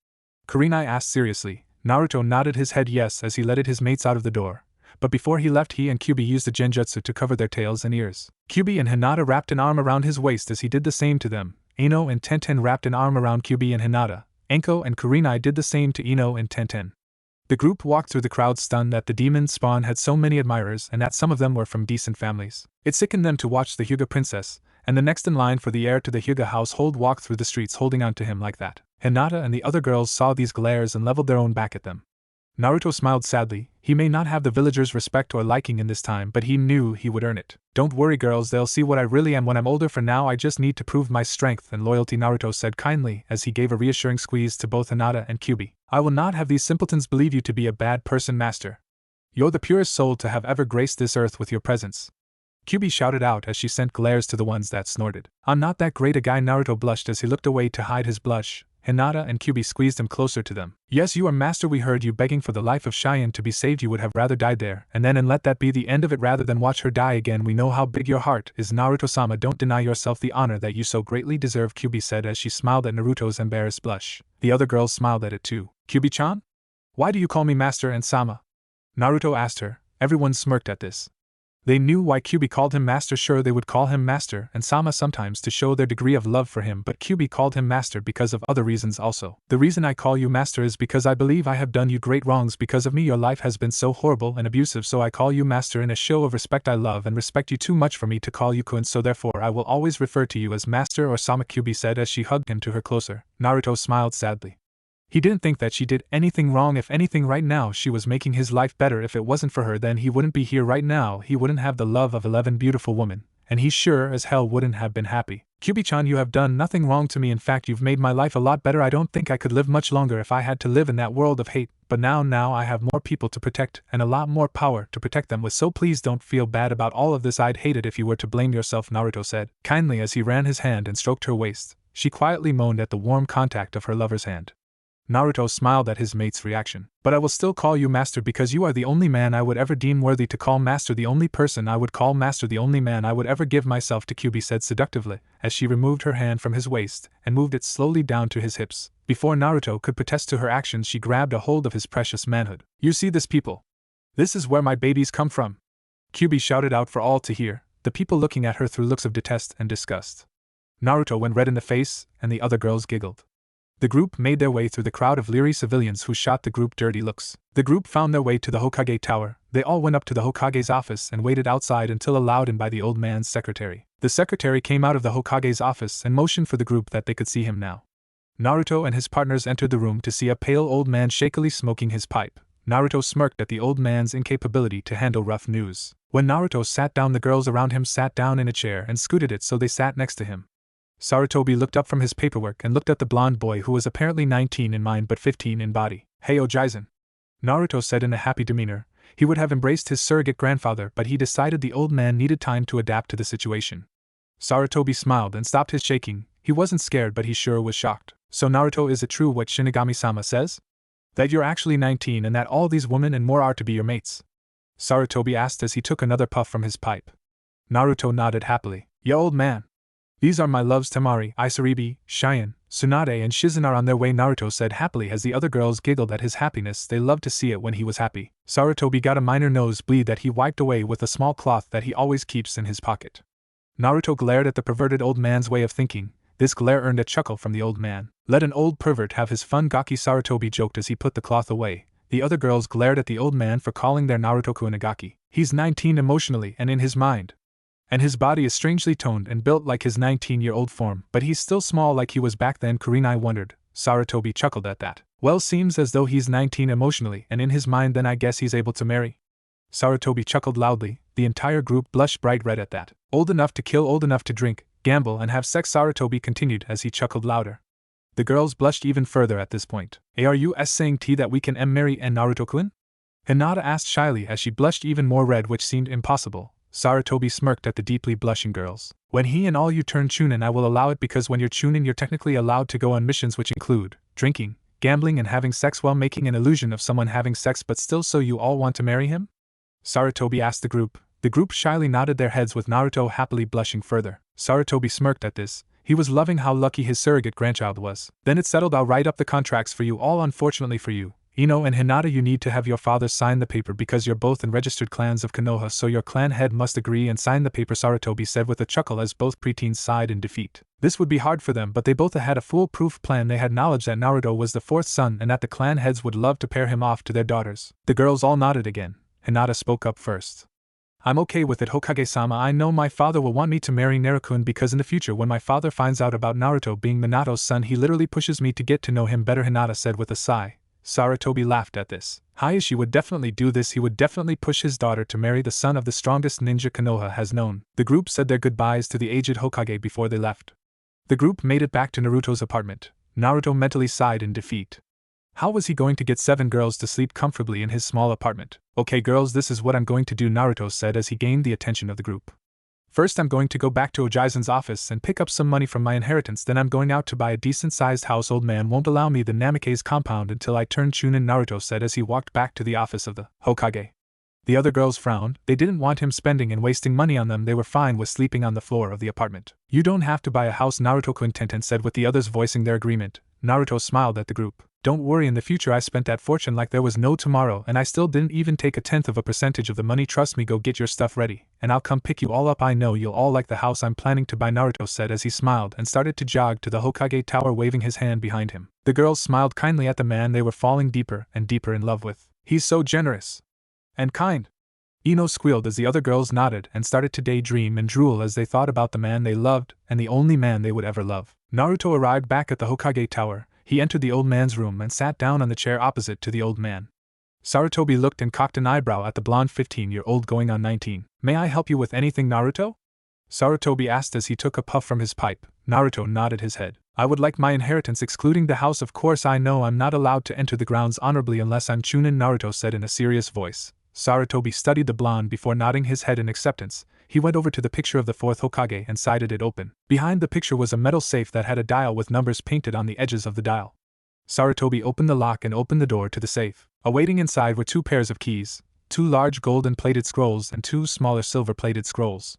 Kurenai asked seriously. Naruto nodded his head yes as he led his mates out of the door. But before he left, he and Kyuubi used the genjutsu to cover their tails and ears. Kyuubi and Hinata wrapped an arm around his waist as he did the same to them. Ino and Tenten wrapped an arm around Kyuubi and Hinata. Anko and Kurenai did the same to Ino and Tenten. The group walked through the crowd, stunned that the demon spawn had so many admirers and that some of them were from decent families. It sickened them to watch the Hyuga princess, and the next in line for the heir to the Hyuga household, walk through the streets holding on to him like that. Hinata and the other girls saw these glares and leveled their own back at them. Naruto smiled sadly. He may not have the villagers' respect or liking in this time, but he knew he would earn it. Don't worry girls, they'll see what I really am when I'm older. For now I just need to prove my strength and loyalty, Naruto said kindly as he gave a reassuring squeeze to both Hinata and Kyuubi. I will not have these simpletons believe you to be a bad person, master. You're the purest soul to have ever graced this earth with your presence. Kyuubi shouted out as she sent glares to the ones that snorted. I'm not that great a guy. Naruto blushed as he looked away to hide his blush. Hinata and Kyuubi squeezed him closer to them. Yes, you are master. We heard you begging for the life of Cheyenne to be saved. You would have rather died there and then and let that be the end of it rather than watch her die again. We know how big your heart is, Naruto-sama. Don't deny yourself the honor that you so greatly deserve, Kyuubi said as she smiled at Naruto's embarrassed blush. The other girls smiled at it too. Kyuubi-chan? Why do you call me master and sama? Naruto asked her. Everyone smirked at this. They knew why Kyuubi called him master. Sure, they would call him master and sama sometimes to show their degree of love for him, but Kyuubi called him master because of other reasons also. The reason I call you master is because I believe I have done you great wrongs. Because of me your life has been so horrible and abusive, so I call you master in a show of respect. I love and respect you too much for me to call you kun, so therefore I will always refer to you as master or sama, Kyuubi said as she hugged him to her closer. Naruto smiled sadly. He didn't think that she did anything wrong. If anything, right now she was making his life better. If it wasn't for her, then he wouldn't be here right now. He wouldn't have the love of 11 beautiful women, and he sure as hell wouldn't have been happy. Kyuubi-chan, you have done nothing wrong to me. In fact, you've made my life a lot better. I don't think I could live much longer if I had to live in that world of hate, but now I have more people to protect and a lot more power to protect them with, so please don't feel bad about all of this. I'd hate it if you were to blame yourself, Naruto said kindly as he ran his hand and stroked her waist. She quietly moaned at the warm contact of her lover's hand. Naruto smiled at his mate's reaction. But I will still call you master because you are the only man I would ever deem worthy to call master, the only person I would call master, the only man I would ever give myself to, Kyuubi said seductively as she removed her hand from his waist and moved it slowly down to his hips. Before Naruto could protest to her actions, she grabbed a hold of his precious manhood. You see this, people? This is where my babies come from, Kyuubi shouted out for all to hear, the people looking at her through looks of detest and disgust. Naruto went red in the face, and the other girls giggled. The group made their way through the crowd of leery civilians who shot the group dirty looks. The group found their way to the Hokage tower. They all went up to the Hokage's office and waited outside until allowed in by the old man's secretary. The secretary came out of the Hokage's office and motioned for the group that they could see him now. Naruto and his partners entered the room to see a pale old man shakily smoking his pipe. Naruto smirked at the old man's incapability to handle rough news. When Naruto sat down, the girls around him sat down in a chair and scooted it so they sat next to him. Sarutobi looked up from his paperwork and looked at the blonde boy who was apparently 19 in mind but 15 in body. Hey Ojizen, Naruto said in a happy demeanor. He would have embraced his surrogate grandfather, but he decided the old man needed time to adapt to the situation. Sarutobi smiled and stopped his shaking. He wasn't scared, but he sure was shocked. So Naruto, is it true what Shinigami-sama says? That you're actually 19 and that all these women and more are to be your mates? Sarutobi asked as he took another puff from his pipe. Naruto nodded happily. Yeah, old man. These are my loves Temari, Isaribi, Cheyenne, Tsunade and Shizen are on their way, Naruto said happily as the other girls giggled at his happiness. They loved to see it when he was happy. Sarutobi got a minor nosebleed that he wiped away with a small cloth that he always keeps in his pocket. Naruto glared at the perverted old man's way of thinking. This glare earned a chuckle from the old man. Let an old pervert have his fun, Gaki, Sarutobi joked as he put the cloth away. The other girls glared at the old man for calling their Naruto Kunagaki. He's 19 emotionally and in his mind. And his body is strangely toned and built like his 19-year-old form, but he's still small like he was back then. Kurenai wondered. Sarutobi chuckled at that. Well, seems as though he's 19 emotionally and in his mind, then I guess he's able to marry. Sarutobi chuckled loudly. The entire group blushed bright red at that. Old enough to kill, old enough to drink. gamble, and have sex, Sarutobi continued as he chuckled louder. The girls blushed even further at this point. Are you saying that we can marry and Naruto-kun? Hinata asked shyly as she blushed even more red, which seemed impossible. Sarutobi smirked at the deeply blushing girls. When he and all you turn chunin, I will allow it, because when you're chunin you're technically allowed to go on missions which include drinking, gambling, and having sex while making an illusion of someone having sex, but still, so you all want to marry him? Sarutobi asked the group. The group shyly nodded their heads, with Naruto happily blushing further. Sarutobi smirked at this. He was loving how lucky his surrogate grandchild was. Then it's settled, I'll write up the contracts for you all. Unfortunately for you, Ino and Hinata, you need to have your father sign the paper because you're both in registered clans of Konoha, so your clan head must agree and sign the paper, Sarutobi said with a chuckle as both preteens sighed in defeat. This would be hard for them, but they both had a foolproof plan. They had knowledge that Naruto was the fourth son and that the clan heads would love to pair him off to their daughters. The girls all nodded again. Hinata spoke up first. I'm okay with it, Hokage-sama. I know my father will want me to marry Naruto-kun because in the future when my father finds out about Naruto being Minato's son, he literally pushes me to get to know him better, Hinata said with a sigh. Sarutobi laughed at this. Hayashi would definitely do this. He would definitely push his daughter to marry the son of the strongest ninja Konoha has known. The group said their goodbyes to the aged Hokage before they left. The group made it back to Naruto's apartment. Naruto mentally sighed in defeat. How was he going to get 7 girls to sleep comfortably in his small apartment? Okay girls, this is what I'm going to do, Naruto said as he gained the attention of the group. First I'm going to go back to Ojaizen's office and pick up some money from my inheritance, then I'm going out to buy a decent-sized house. Old man won't allow me the Namake's compound until I turn chunin, Naruto said as he walked back to the office of the Hokage. The other girls frowned. They didn't want him spending and wasting money on them. They were fine with sleeping on the floor of the apartment. You don't have to buy a house, Naruto-kun, Tenten said with the others voicing their agreement. Naruto smiled at the group. Don't worry, in the future I spent that fortune like there was no tomorrow, and I still didn't even take a 1/10 of a percentage of the money. Trust me, go get your stuff ready, and I'll come pick you all up. I know you'll all like the house I'm planning to buy, Naruto said as he smiled and started to jog to the Hokage tower, waving his hand behind him. The girls smiled kindly at the man they were falling deeper and deeper in love with. He's so generous and kind. Ino squealed as the other girls nodded and started to daydream and drool as they thought about the man they loved and the only man they would ever love. Naruto arrived back at the Hokage tower. He entered the old man's room and sat down on the chair opposite to the old man. Sarutobi looked and cocked an eyebrow at the blonde 15-year-old going on 19. May I help you with anything, Naruto? Sarutobi asked as he took a puff from his pipe. Naruto nodded his head. I would like my inheritance excluding the house. Of course I know I'm not allowed to enter the grounds honorably unless I'm chunin, Naruto said in a serious voice. Sarutobi studied the blonde before nodding his head in acceptance. He went over to the picture of the fourth Hokage and sided it open. Behind the picture was a metal safe that had a dial with numbers painted on the edges of the dial. Sarutobi opened the lock and opened the door to the safe. Awaiting inside were 2 pairs of keys, 2 large golden-plated scrolls and 2 smaller silver-plated scrolls.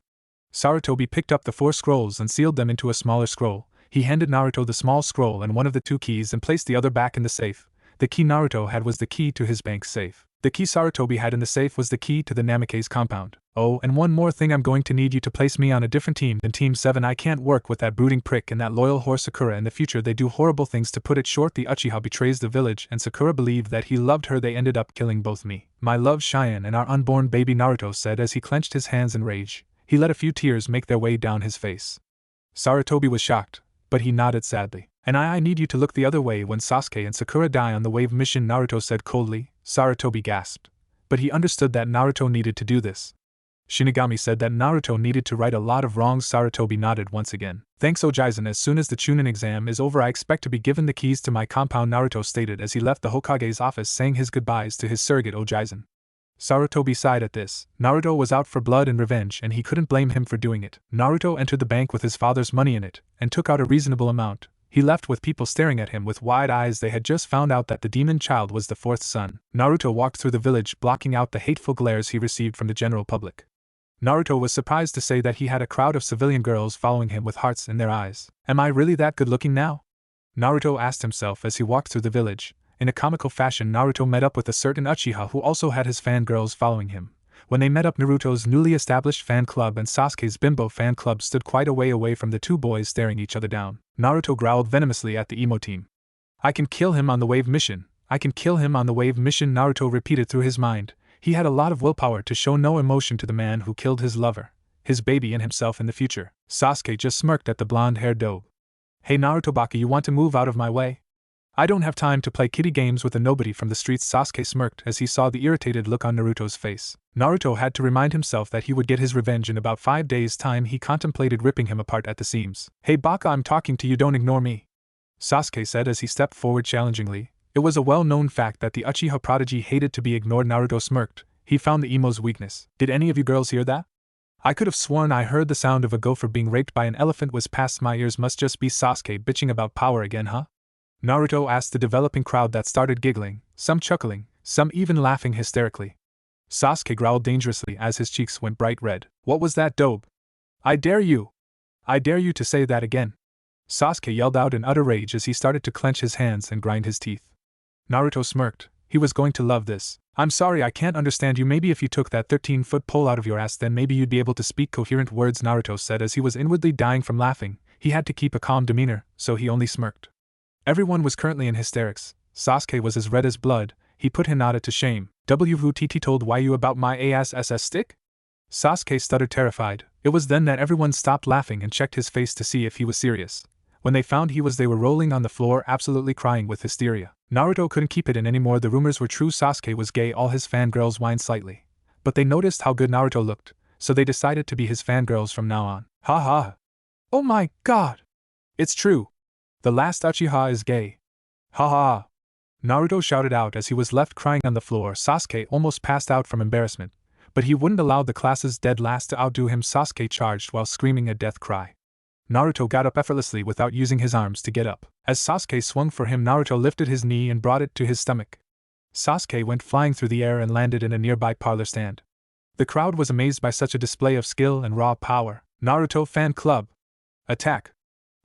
Sarutobi picked up the 4 scrolls and sealed them into a smaller scroll. He handed Naruto the small scroll and one of the 2 keys and placed the other back in the safe. The key Naruto had was the key to his bank safe. The key Sarutobi had in the safe was the key to the Namake's compound. Oh, and one more thing, I'm going to need you to place me on a different team than Team 7. I can't work with that brooding prick and that loyal whore Sakura. In the future they do horrible things. To put it short, the Uchiha betrays the village and Sakura believed that he loved her. They ended up killing both me, my love Cheyenne, and our unborn baby, Naruto said as he clenched his hands in rage. He let a few tears make their way down his face. Sarutobi was shocked, but he nodded sadly. And I need you to look the other way when Sasuke and Sakura die on the wave mission, Naruto said coldly. Sarutobi gasped. But he understood that Naruto needed to do this. Shinigami said that Naruto needed to right a lot of wrongs. Sarutobi nodded once again. Thanks, Ojaizen. As soon as the Chunin exam is over I expect to be given the keys to my compound, Naruto stated as he left the Hokage's office, saying his goodbyes to his surrogate Ojaizen. Sarutobi sighed at this. Naruto was out for blood and revenge and he couldn't blame him for doing it. Naruto entered the bank with his father's money in it and took out a reasonable amount. He left with people staring at him with wide eyes. They had just found out that the demon child was the 4th son. Naruto walked through the village, blocking out the hateful glares he received from the general public. Naruto was surprised to say that he had a crowd of civilian girls following him with hearts in their eyes. Am I really that good looking now? Naruto asked himself as he walked through the village. In a comical fashion, Naruto met up with a certain Uchiha who also had his fangirls following him. When they met up, Naruto's newly established fan club and Sasuke's bimbo fan club stood quite a way away from the 2 boys, staring each other down. Naruto growled venomously at the emo team. I can kill him on the wave mission. I can kill him on the wave mission, Naruto repeated through his mind. He had a lot of willpower to show no emotion to the man who killed his lover, his baby, and himself in the future. Sasuke just smirked at the blonde-haired dobe. Hey Naruto Baka, you want to move out of my way? I don't have time to play kiddie games with a nobody from the streets. Sasuke smirked as he saw the irritated look on Naruto's face. Naruto had to remind himself that he would get his revenge in about 5 days' time. He contemplated ripping him apart at the seams. Hey Baka, I'm talking to you, don't ignore me, Sasuke said as he stepped forward challengingly. It was a well-known fact that the Uchiha prodigy hated to be ignored. Naruto smirked. He found the emo's weakness. Did any of you girls hear that? I could have sworn I heard the sound of a gopher being raped by an elephant was past my ears. Must just be Sasuke bitching about power again, huh? Naruto asked the developing crowd that started giggling, some chuckling, some even laughing hysterically. Sasuke growled dangerously as his cheeks went bright red. What was that, dope? I dare you! I dare you to say that again! Sasuke yelled out in utter rage as he started to clench his hands and grind his teeth. Naruto smirked. He was going to love this. I'm sorry, I can't understand you. Maybe if you took that 13-foot pole out of your ass, then maybe you'd be able to speak coherent words, Naruto said as he was inwardly dying from laughing. He had to keep a calm demeanor, so he only smirked. Everyone was currently in hysterics. Sasuke was as red as blood. He put Hinata to shame. WTT told you about my ASSS stick? Sasuke stuttered, terrified. It was then that everyone stopped laughing and checked his face to see if he was serious. When they found he was, they were rolling on the floor, absolutely crying with hysteria. Naruto couldn't keep it in anymore. The rumors were true. Sasuke was gay. All his fangirls whined slightly. But they noticed how good Naruto looked, so they decided to be his fangirls from now on. Ha ha! Oh my god! It's true! The last Uchiha is gay. Ha ha! Naruto shouted out as he was left crying on the floor. Sasuke almost passed out from embarrassment, but he wouldn't allow the class's dead last to outdo him. Sasuke charged while screaming a death cry. Naruto got up effortlessly without using his arms to get up. As Sasuke swung for him, Naruto lifted his knee and brought it to his stomach. Sasuke went flying through the air and landed in a nearby parlor stand. The crowd was amazed by such a display of skill and raw power. Naruto Fan Club! Attack!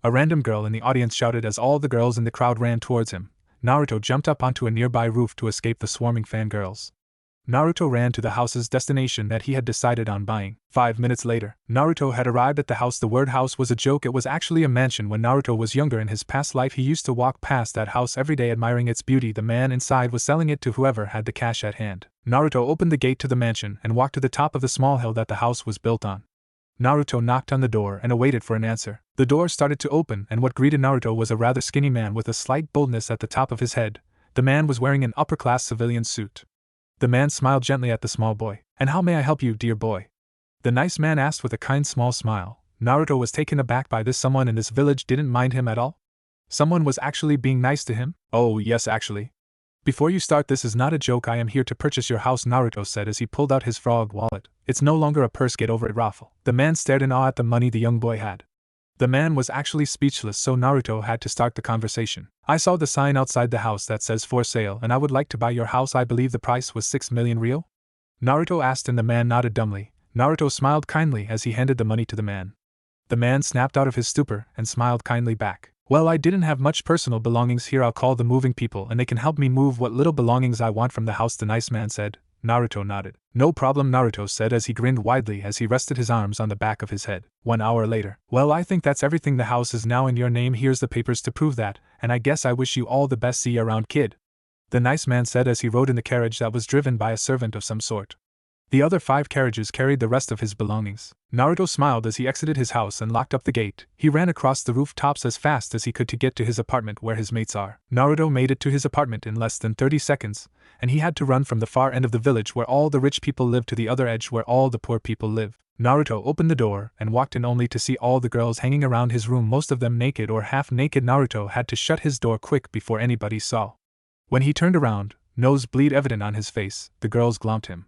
A random girl in the audience shouted as all the girls in the crowd ran towards him. Naruto jumped up onto a nearby roof to escape the swarming fangirls. Naruto ran to the house's destination that he had decided on buying. 5 minutes later, Naruto had arrived at the house. The word house was a joke. It was actually a mansion. When Naruto was younger in his past life, he used to walk past that house every day admiring its beauty. The man inside was selling it to whoever had the cash at hand. Naruto opened the gate to the mansion and walked to the top of the small hill that the house was built on. Naruto knocked on the door and awaited for an answer. The door started to open, and what greeted Naruto was a rather skinny man with a slight baldness at the top of his head. The man was wearing an upper-class civilian suit. The man smiled gently at the small boy. And how may I help you, dear boy? The nice man asked with a kind small smile. Naruto was taken aback by this. Someone in this village didn't mind him at all? Someone was actually being nice to him? Oh yes, actually. Before you start, this is not a joke. I am here to purchase your house, Naruto said as he pulled out his frog wallet. It's no longer a purse, get over it, Raffle. The man stared in awe at the money the young boy had. The man was actually speechless, so Naruto had to start the conversation. I saw the sign outside the house that says for sale, and I would like to buy your house. I believe the price was 6 million Ryo? Naruto asked, and the man nodded dumbly. Naruto smiled kindly as he handed the money to the man. The man snapped out of his stupor and smiled kindly back. Well, I didn't have much personal belongings here. I'll call the moving people and they can help me move what little belongings I want from the house, the nice man said. Naruto nodded. No problem, Naruto said as he grinned widely as he rested his arms on the back of his head. 1 hour later. Well, I think that's everything. The house is now in your name. Here's the papers to prove that, and I guess I wish you all the best. See you around, kid. The nice man said as he rode in the carriage that was driven by a servant of some sort. The other 5 carriages carried the rest of his belongings. Naruto smiled as he exited his house and locked up the gate. He ran across the rooftops as fast as he could to get to his apartment where his mates are. Naruto made it to his apartment in less than 30 seconds, and he had to run from the far end of the village where all the rich people live to the other edge where all the poor people live. Naruto opened the door and walked in only to see all the girls hanging around his room, most of them naked or half naked. Naruto had to shut his door quick before anybody saw. When he turned around, nosebleed evident on his face, the girls glomped him.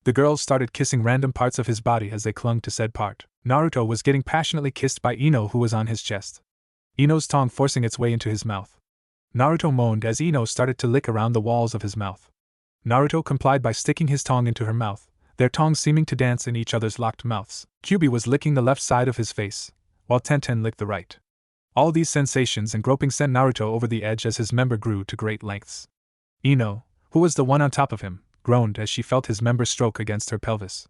The girls started kissing random parts of his body as they clung to said part. Naruto was getting passionately kissed by Ino, who was on his chest. Ino's tongue forcing its way into his mouth. Naruto moaned as Ino started to lick around the walls of his mouth. Naruto complied by sticking his tongue into her mouth, their tongues seeming to dance in each other's locked mouths. Kyubi was licking the left side of his face, while Tenten licked the right. All these sensations and groping sent Naruto over the edge as his member grew to great lengths. Ino, who was the one on top of him, groaned as she felt his member stroke against her pelvis.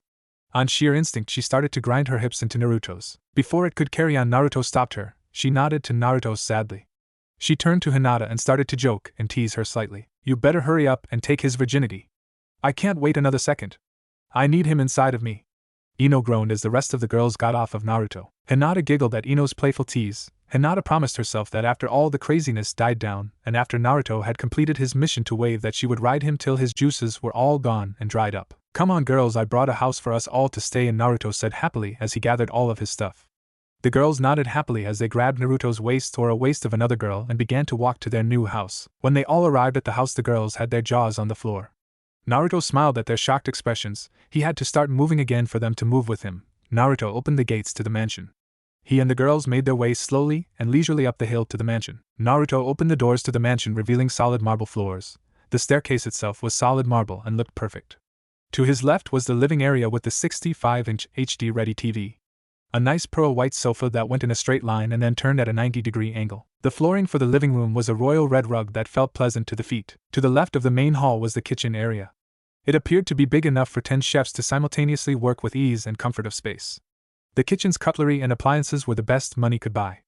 On sheer instinct, she started to grind her hips into Naruto's. Before it could carry on, Naruto stopped her. She nodded to Naruto sadly. She turned to Hinata and started to joke and tease her slightly. You better hurry up and take his virginity. I can't wait another second. I need him inside of me. Ino groaned as the rest of the girls got off of Naruto. Hinata giggled at Ino's playful tease, Hinata promised herself that after all the craziness died down, and after Naruto had completed his mission to wave, that she would ride him till his juices were all gone and dried up. "Come on girls, I brought a house for us all to stay in," Naruto said happily as he gathered all of his stuff. The girls nodded happily as they grabbed Naruto's waist or a waist of another girl and began to walk to their new house. When they all arrived at the house, the girls had their jaws on the floor. Naruto smiled at their shocked expressions. He had to start moving again for them to move with him. Naruto opened the gates to the mansion. He and the girls made their way slowly and leisurely up the hill to the mansion. Naruto opened the doors to the mansion, revealing solid marble floors. The staircase itself was solid marble and looked perfect. To his left was the living area with the 65-inch HD-ready TV. A nice pearl white sofa that went in a straight line and then turned at a 90-degree angle. The flooring for the living room was a royal red rug that felt pleasant to the feet. To the left of the main hall was the kitchen area. It appeared to be big enough for 10 chefs to simultaneously work with ease and comfort of space. The kitchen's cutlery and appliances were the best money could buy.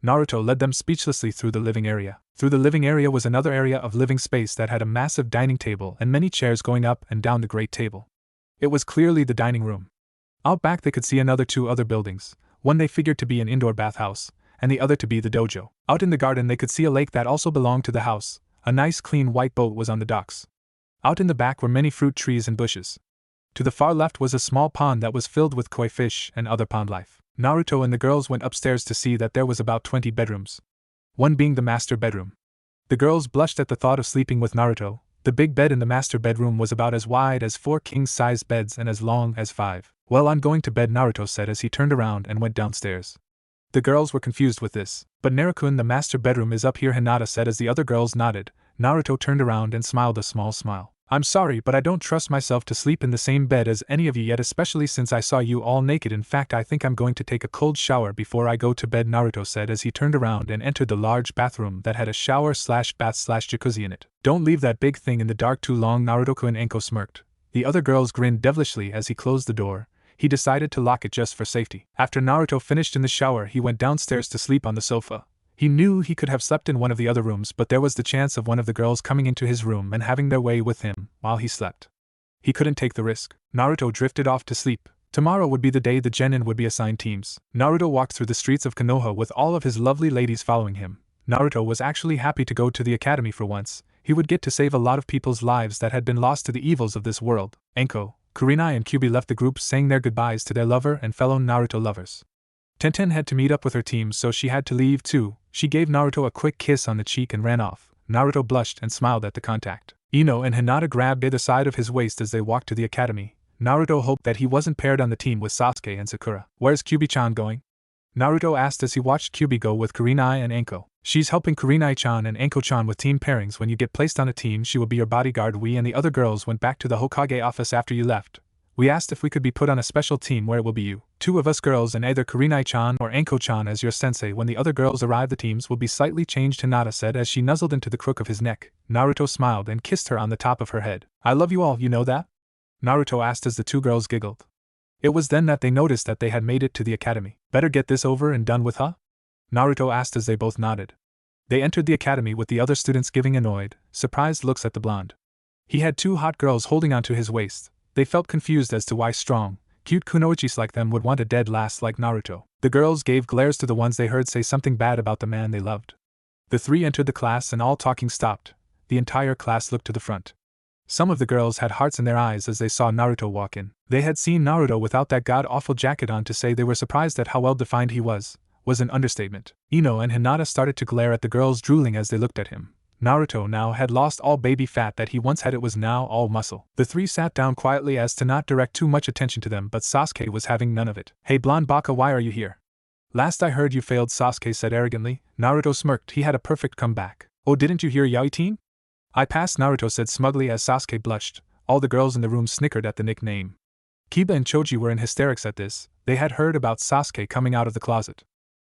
Naruto led them speechlessly through the living area. Through the living area was another area of living space that had a massive dining table and many chairs going up and down the great table. It was clearly the dining room. Out back they could see two other buildings. One they figured to be an indoor bathhouse, and the other to be the dojo. Out in the garden they could see a lake that also belonged to the house. A nice clean white boat was on the docks. Out in the back were many fruit trees and bushes. To the far left was a small pond that was filled with koi fish and other pond life. Naruto and the girls went upstairs to see that there was about 20 bedrooms, one being the master bedroom. The girls blushed at the thought of sleeping with Naruto. The big bed in the master bedroom was about as wide as 4 king-sized beds and as long as 5. "Well, I'm going to bed," Naruto said as he turned around and went downstairs. The girls were confused with this. "But Naruto-kun, the master bedroom is up here," Hinata said as the other girls nodded. Naruto turned around and smiled a small smile. "I'm sorry, but I don't trust myself to sleep in the same bed as any of you yet, especially since I saw you all naked. In fact, I think I'm going to take a cold shower before I go to bed," Naruto said as he turned around and entered the large bathroom that had a shower/bath/jacuzzi in it. "Don't leave that big thing in the dark too long," Naruto-kun. Enko smirked. The other girls grinned devilishly as he closed the door. He decided to lock it just for safety. After Naruto finished in the shower, he went downstairs to sleep on the sofa. He knew he could have slept in one of the other rooms, but there was the chance of one of the girls coming into his room and having their way with him while he slept. He couldn't take the risk. Naruto drifted off to sleep. Tomorrow would be the day the genin would be assigned teams. Naruto walked through the streets of Konoha with all of his lovely ladies following him. Naruto was actually happy to go to the academy for once. He would get to save a lot of people's lives that had been lost to the evils of this world. Enko, Kurenai and Kyubi left the group saying their goodbyes to their lover and fellow Naruto lovers. Tenten had to meet up with her team, so she had to leave too. She gave Naruto a quick kiss on the cheek and ran off. Naruto blushed and smiled at the contact. Ino and Hinata grabbed either side of his waist as they walked to the academy. Naruto hoped that he wasn't paired on the team with Sasuke and Sakura. "Where's Kyubi-chan going?" Naruto asked as he watched Kyubi go with Kurenai and Enko. "She's helping Kurenai-chan and Enko-chan with team pairings. When you get placed on a team, she will be your bodyguard. We and the other girls went back to the Hokage office after you left. We asked if we could be put on a special team where it will be you, 2 of us girls, and either Kurenai-chan or Enko-chan as your sensei. When the other girls arrive, the teams will be slightly changed," Hinata said as she nuzzled into the crook of his neck. Naruto smiled and kissed her on the top of her head. "I love you all, you know that?" Naruto asked as the 2 girls giggled. It was then that they noticed that they had made it to the academy. "Better get this over and done with, huh?" Naruto asked as they both nodded. They entered the academy with the other students giving annoyed, surprised looks at the blonde. He had 2 hot girls holding onto his waist. They felt confused as to why strong, cute kunoichis like them would want a dead last like Naruto. The girls gave glares to the ones they heard say something bad about the man they loved. The 3 entered the class and all talking stopped. The entire class looked to the front. Some of the girls had hearts in their eyes as they saw Naruto walk in. They had seen Naruto without that god-awful jacket on. To say they were surprised at how well-defined he was an understatement. Ino and Hinata started to glare at the girls, drooling as they looked at him. Naruto now had lost all baby fat that he once had. It was now all muscle. The 3 sat down quietly as to not direct too much attention to them, but Sasuke was having none of it. "Hey blonde baka, why are you here?" "Last I heard you failed," Sasuke said arrogantly. Naruto smirked. He had a perfect comeback. "Oh, didn't you hear Yaoi-team?" "I passed," Naruto said smugly as Sasuke blushed. All the girls in the room snickered at the nickname. Kiba and Choji were in hysterics at this. They had heard about Sasuke coming out of the closet.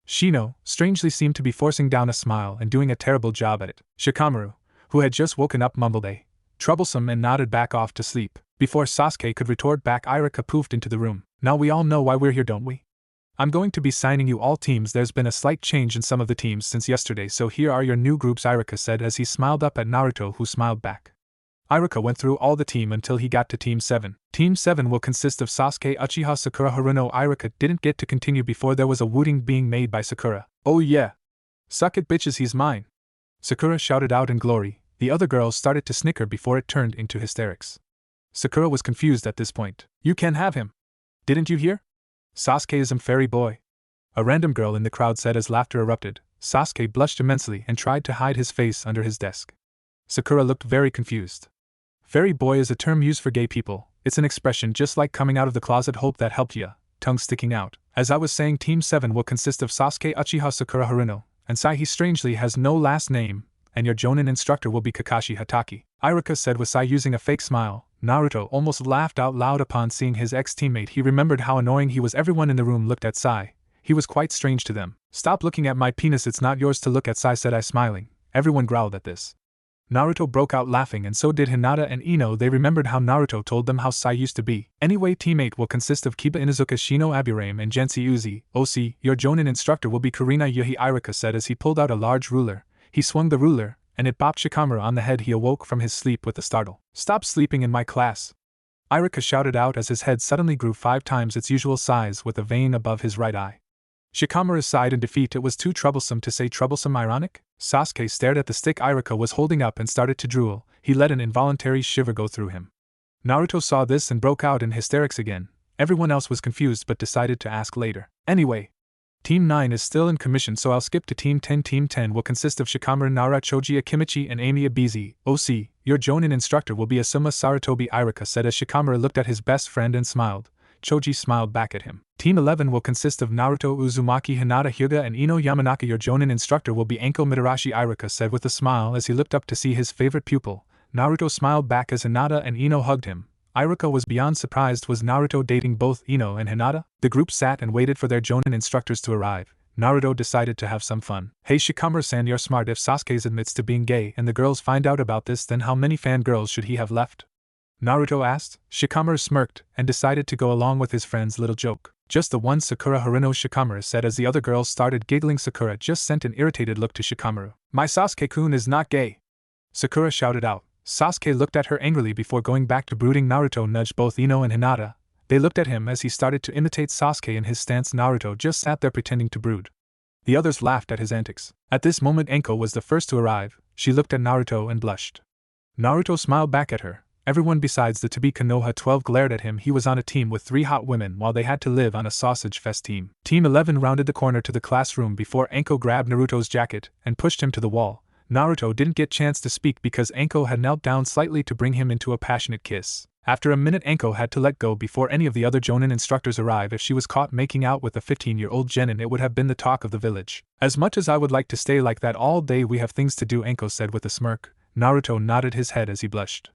Shino, strangely, seemed to be forcing down a smile and doing a terrible job at it. Shikamaru, who had just woken up, mumbled a troublesome and nodded back off to sleep. Before Sasuke could retort back, Irika poofed into the room. "Now we all know why we're here, don't we? I'm going to be signing you all teams. There's been a slight change in some of the teams since yesterday, so here are your new groups," Irika said as he smiled up at Naruto, who smiled back. Iruka went through all the team until he got to Team 7. Team 7 will consist of Sasuke, Uchiha, Sakura, Haruno. Iruka didn't get to continue before there was a wooing being made by Sakura. "Oh yeah. Suck it bitches, he's mine," Sakura shouted out in glory. The other girls started to snicker before it turned into hysterics. Sakura was confused at this point. "You can have him. Didn't you hear? Sasuke is fairy boy," a random girl in the crowd said as laughter erupted. Sasuke blushed immensely and tried to hide his face under his desk. Sakura looked very confused. Fairy boy is a term used for gay people. It's an expression just like coming out of the closet. Hope that helped ya, tongue sticking out. As I was saying, Team 7 will consist of Sasuke, Uchiha, Sakura, Haruno, and Sai. He strangely has no last name, and your Jonin instructor will be Kakashi Hatake, Iruka said with Sai using a fake smile. Naruto almost laughed out loud upon seeing his ex-teammate. He remembered how annoying he was. Everyone in the room looked at Sai. He was quite strange to them. "Stop looking at my penis, it's not yours to look at," Sai said, I smiling. Everyone growled at this. Naruto broke out laughing, and so did Hinata and Ino. They remembered how Naruto told them how Sai used to be. Anyway, Team 8 will consist of Kiba Inuzuka, Shino Aburame, and Gensi Uzi. "OC, your Jonin instructor will be Kurina Yuhi," Iruka said as he pulled out a large ruler. He swung the ruler, and it bopped Shikamaru on the head. He awoke from his sleep with a startle. "Stop sleeping in my class," Iruka shouted out as his head suddenly grew 5 times its usual size with a vein above his right eye. Shikamaru sighed in defeat. It was too troublesome to say troublesome. Ironic? Sasuke stared at the stick Iruka was holding up and started to drool. He let an involuntary shiver go through him. Naruto saw this and broke out in hysterics again. Everyone else was confused but decided to ask later. Anyway, Team 9 is still in commission, so I'll skip to Team 10. Team 10 will consist of Shikamaru, Nara, Choji, Akimichi, and Amy Abizi. "OC, your Jonin instructor will be Asuma Saratobi," Iruka said as Shikamaru looked at his best friend and smiled. Choji smiled back at him. Team 11 will consist of Naruto, Uzumaki, Hinata, Hyuga, and Ino Yamanaka. "Your Jonin instructor will be Anko Mitarashi," Iruka said with a smile as he looked up to see his favorite pupil. Naruto smiled back as Hinata and Ino hugged him. Iruka was beyond surprised. Was Naruto dating both Ino and Hinata? The group sat and waited for their Jonin instructors to arrive. Naruto decided to have some fun. "Hey Shikamaru-san, you're smart. If Sasuke admits to being gay and the girls find out about this, then how many fangirls should he have left?" Naruto asked. Shikamaru smirked and decided to go along with his friend's little joke. "Just the one, Sakura Haruno," Shikamaru said as the other girls started giggling. Sakura just sent an irritated look to Shikamaru. "My Sasuke-kun is not gay," Sakura shouted out. Sasuke looked at her angrily before going back to brooding. Naruto nudged both Ino and Hinata. They looked at him as he started to imitate Sasuke in his stance. Naruto just sat there pretending to brood. The others laughed at his antics. At this moment, Anko was the first to arrive. She looked at Naruto and blushed. Naruto smiled back at her. Everyone besides the to-be Konoha 12 glared at him. He was on a team with 3 hot women while they had to live on a sausage fest team. Team 11 rounded the corner to the classroom before Anko grabbed Naruto's jacket and pushed him to the wall. Naruto didn't get chance to speak because Anko had knelt down slightly to bring him into a passionate kiss. After a minute, Anko had to let go before any of the other Jonin instructors arrive. If she was caught making out with a 15-year-old genin, it would have been the talk of the village. "As much as I would like to stay like that all day, we have things to do," Anko said with a smirk. Naruto nodded his head as he blushed.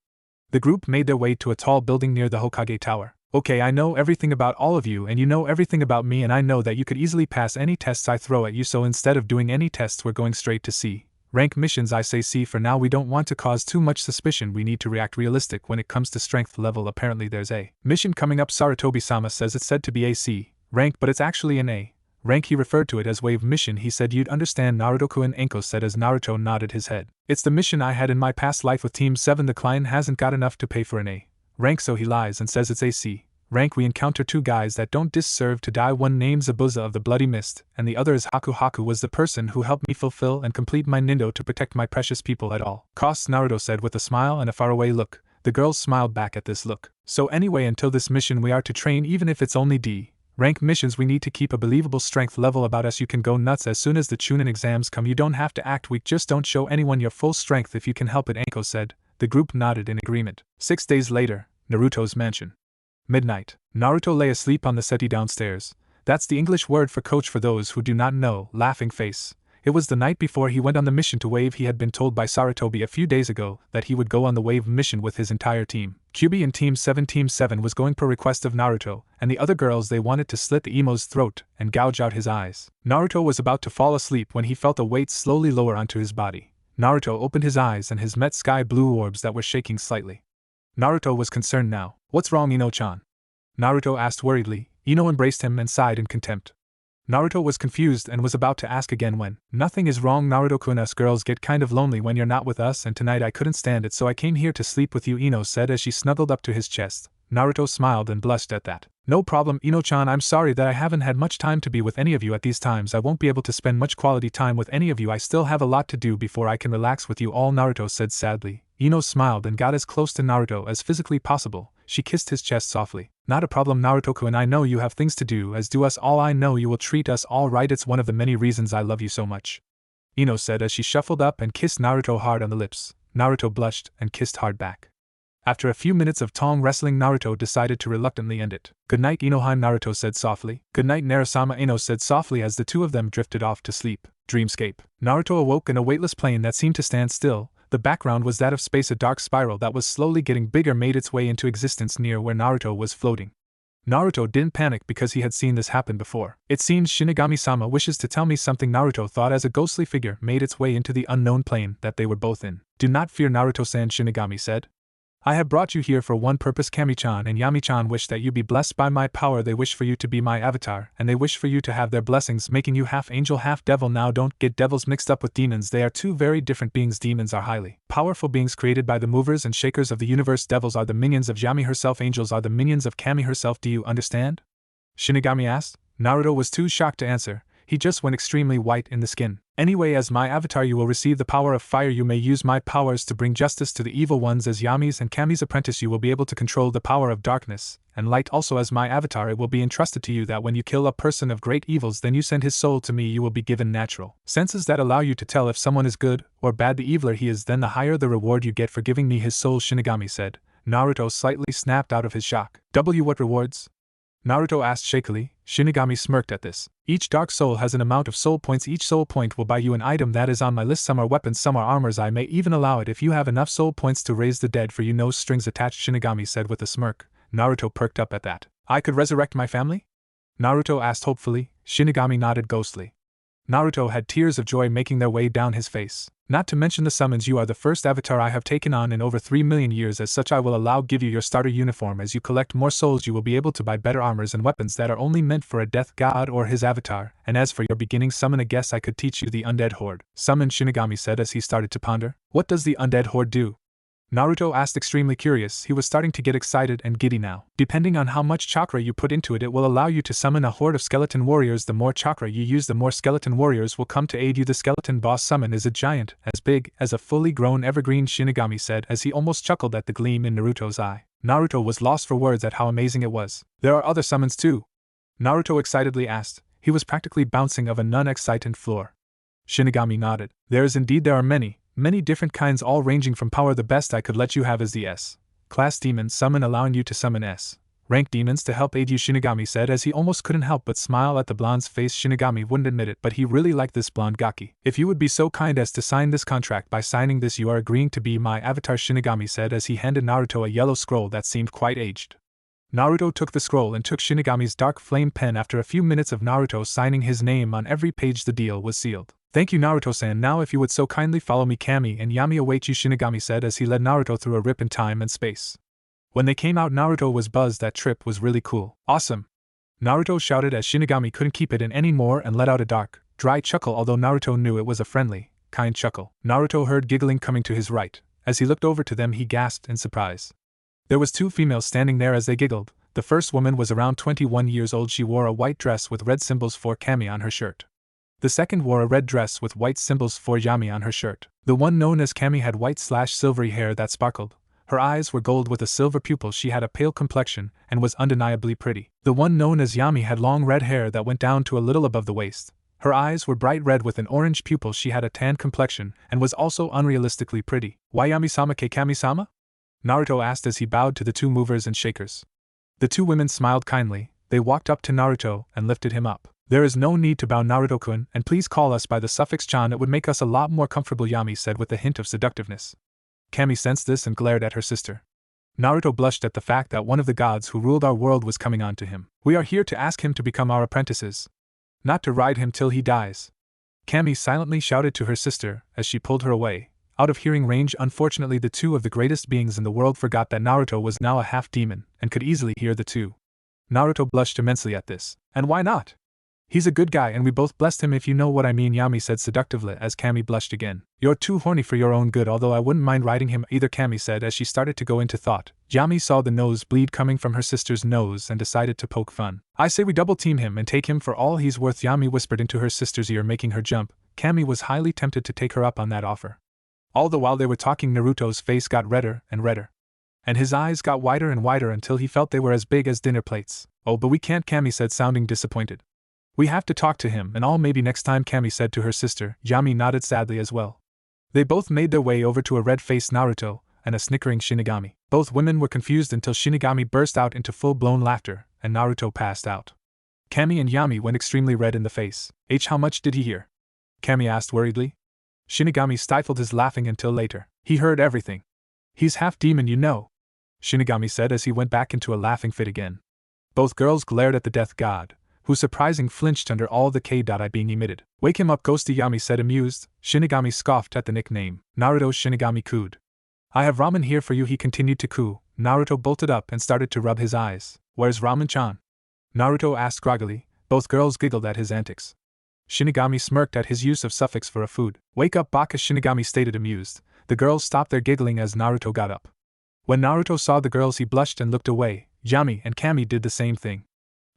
The group made their way to a tall building near the Hokage Tower. "Okay, I know everything about all of you and you know everything about me, and I know that you could easily pass any tests I throw at you, so instead of doing any tests we're going straight to C rank missions. I say C for now. We don't want to cause too much suspicion. We need to react realistic when it comes to strength level. Apparently there's a mission coming up. Saratobi-sama says it's said to be a C rank, but it's actually an A rank. He referred to it as wave mission. He said you'd understand, Naruto-kun, Anko said as Naruto nodded his head. "It's the mission I had in my past life with Team 7. The client hasn't got enough to pay for an A rank, so he lies and says it's a C rank. We encounter 2 guys that don't deserve to die. One name's Zabuza of the Bloody Mist, and the other is Haku. Haku was the person who helped me fulfill and complete my nindo to protect my precious people at all costs," Naruto said with a smile and a faraway look. The girls smiled back at this look. "So anyway, until this mission we are to train. Even if it's only D rank missions, we need to keep a believable strength level about us. You can go nuts as soon as the Chunin exams come. You don't have to act weak, just don't show anyone your full strength if you can help it," Anko said. The group nodded in agreement. 6 days later, Naruto's mansion. Midnight. Naruto lay asleep on the settee downstairs. That's the English word for coach for those who do not know. Laughing face. It was the night before he went on the mission to Wave. He had been told by Saratobi a few days ago that he would go on the Wave mission with his entire team. Kyubi and Team 7. Team 7 was going per request of Naruto, and the other girls. They wanted to slit the emo's throat and gouge out his eyes. Naruto was about to fall asleep when he felt a weight slowly lower onto his body. Naruto opened his eyes and his met sky blue orbs that were shaking slightly. Naruto was concerned now. "What's wrong, Ino-chan?" Naruto asked worriedly. Ino embraced him and sighed in contempt. Naruto was confused and was about to ask again when. Nothing is wrong, Naruto-kun. Us girls get kind of lonely when you're not with us, and tonight I couldn't stand it, so I came here to sleep with you, Ino said as she snuggled up to his chest. Naruto smiled and blushed at that. No problem, Ino-chan. I'm sorry that I haven't had much time to be with any of you at these times. I won't be able to spend much quality time with any of you. I still have a lot to do before I can relax with you all, Naruto said sadly. Ino smiled and got as close to Naruto as physically possible. She kissed his chest softly. Not a problem, Naruto-kun. I know you have things to do, as do us all. I know you will treat us all right. It's one of the many reasons I love you so much, Ino said as she shuffled up and kissed Naruto hard on the lips. Naruto blushed and kissed hard back. After a few minutes of tongue wrestling, Naruto decided to reluctantly end it. Good night, Inoheim, Naruto said softly. Good night, Narasama, Ino said softly as the two of them drifted off to sleep. Dreamscape. Naruto awoke in a weightless plane that seemed to stand still. The background was that of space. A dark spiral that was slowly getting bigger made its way into existence near where Naruto was floating. Naruto didn't panic because he had seen this happen before. It seems Shinigami-sama wishes to tell me something, Naruto thought as a ghostly figure made its way into the unknown plane that they were both in. Do not fear, Naruto-san, Shinigami said. I have brought you here for one purpose. Kami-chan and Yami-chan wish that you be blessed by my power. They wish for you to be my avatar, and they wish for you to have their blessings, making you half angel, half devil. Now don't get devils mixed up with demons. They are two very different beings. Demons are highly powerful beings created by the movers and shakers of the universe. Devils are the minions of Yami herself. Angels are the minions of Kami herself. Do you understand? Shinigami asked. Naruto was too shocked to answer. He just went extremely white in the skin. Anyway, as my avatar you will receive the power of fire. You may use my powers to bring justice to the evil ones. As Yami's and Kami's apprentice you will be able to control the power of darkness and light. Also as my avatar it will be entrusted to you that when you kill a person of great evils, then you send his soul to me. You will be given natural senses that allow you to tell if someone is good or bad. The eviler he is, then the higher the reward you get for giving me his soul, Shinigami said. Naruto slightly snapped out of his shock. What rewards? Naruto asked shakily. Shinigami smirked at this. Each dark soul has an amount of soul points. Each soul point will buy you an item that is on my list. Some are weapons, some are armors. I may even allow it if you have enough soul points to raise the dead for you. No strings attached, Shinigami said with a smirk. Naruto perked up at that. I could resurrect my family? Naruto asked hopefully. Shinigami nodded ghostly. Naruto had tears of joy making their way down his face. Not to mention the summons. You are the first avatar I have taken on in over 3 million years. As such I will give you your starter uniform. As you collect more souls you will be able to buy better armors and weapons that are only meant for a death god or his avatar. And as for your beginning summon, I guess I could teach you the undead horde. Summon, Shinigami said as he started to ponder. What does the undead horde do? Naruto asked, extremely curious. He was starting to get excited and giddy now. Depending on how much chakra you put into it, it will allow you to summon a horde of skeleton warriors. The more chakra you use, the more skeleton warriors will come to aid you. The skeleton boss summon is a giant, as big as a fully grown evergreen, Shinigami said as he almost chuckled at the gleam in Naruto's eye. Naruto was lost for words at how amazing it was. There are other summons too? Naruto excitedly asked. He was practically bouncing of a non-excitant floor. Shinigami nodded. There are many different kinds, all ranging from power. The best I could let you have is the S-class demon summon, allowing you to summon S-rank demons to help aid you, Shinigami said as he almost couldn't help but smile at the blonde's face. Shinigami wouldn't admit it, but he really liked this blonde Gaki. If you would be so kind as to sign this contract, by signing this you are agreeing to be my avatar, Shinigami said as he handed Naruto a yellow scroll that seemed quite aged. Naruto took the scroll and took Shinigami's dark flame pen. After a few minutes of Naruto signing his name on every page, the deal was sealed. Thank you, Naruto-san. Now if you would so kindly follow me, Kami and Yami await you, Shinigami said as he led Naruto through a rip in time and space. When they came out, Naruto was buzzed. That trip was really cool. Awesome! Naruto shouted as Shinigami couldn't keep it in anymore and let out a dark, dry chuckle, although Naruto knew it was a friendly, kind chuckle. Naruto heard giggling coming to his right. As he looked over to them he gasped in surprise. There was 2 females standing there as they giggled. The first woman was around 21 years old. She wore a white dress with red symbols for Kami on her shirt. The second wore a red dress with white symbols for Yami on her shirt. The one known as Kami had white/silvery hair that sparkled. Her eyes were gold with a silver pupil. She had a pale complexion and was undeniably pretty. The one known as Yami had long red hair that went down to a little above the waist. Her eyes were bright red with an orange pupil. She had a tan complexion and was also unrealistically pretty. Why Yami-sama ke Kami-sama? Naruto asked as he bowed to the 2 movers and shakers. The 2 women smiled kindly. They walked up to Naruto and lifted him up. There is no need to bow, Naruto-kun, and please call us by the suffix chan. It would make us a lot more comfortable, Yami said with a hint of seductiveness. Kami sensed this and glared at her sister. Naruto blushed at the fact that one of the gods who ruled our world was coming on to him. We are here to ask him to become our apprentices, not to ride him till he dies. Kami silently shouted to her sister as she pulled her away, out of hearing range. Unfortunately, the 2 of the greatest beings in the world forgot that Naruto was now a half demon and could easily hear the 2. Naruto blushed immensely at this. And why not? He's a good guy and we both blessed him if you know what I mean, Yami said seductively as Cammy blushed again. You're too horny for your own good, although I wouldn't mind riding him either, Cammy said as she started to go into thought. Yami saw the nose bleed coming from her sister's nose and decided to poke fun. I say we double team him and take him for all he's worth, Yami whispered into her sister's ear, making her jump. Cammy was highly tempted to take her up on that offer. All the while they were talking, Naruto's face got redder and redder, and his eyes got wider and wider until he felt they were as big as dinner plates. Oh, but we can't, Cammy said, sounding disappointed. We have to talk to him and all, maybe next time, Cammy said to her sister. Yami nodded sadly as well. They both made their way over to a red-faced Naruto and a snickering Shinigami. Both women were confused until Shinigami burst out into full-blown laughter and Naruto passed out. Cammy and Yami went extremely red in the face. How much did he hear? Cammy asked worriedly. Shinigami stifled his laughing until later. He heard everything. He's half demon, you know, Shinigami said as he went back into a laughing fit again. Both girls glared at the death god, who surprising flinched under all the K.I being emitted. Wake him up, Ghosty, Yami said amused. Shinigami scoffed at the nickname. Naruto Shinigami cooed. I have ramen here for you, he continued to coo. Naruto bolted up and started to rub his eyes. Where's ramen-chan? Naruto asked groggily. Both girls giggled at his antics. Shinigami smirked at his use of suffix for a food. Wake up, Baka, Shinigami stated amused. The girls stopped their giggling as Naruto got up. When Naruto saw the girls, he blushed and looked away. Yami and Cammy did the same thing.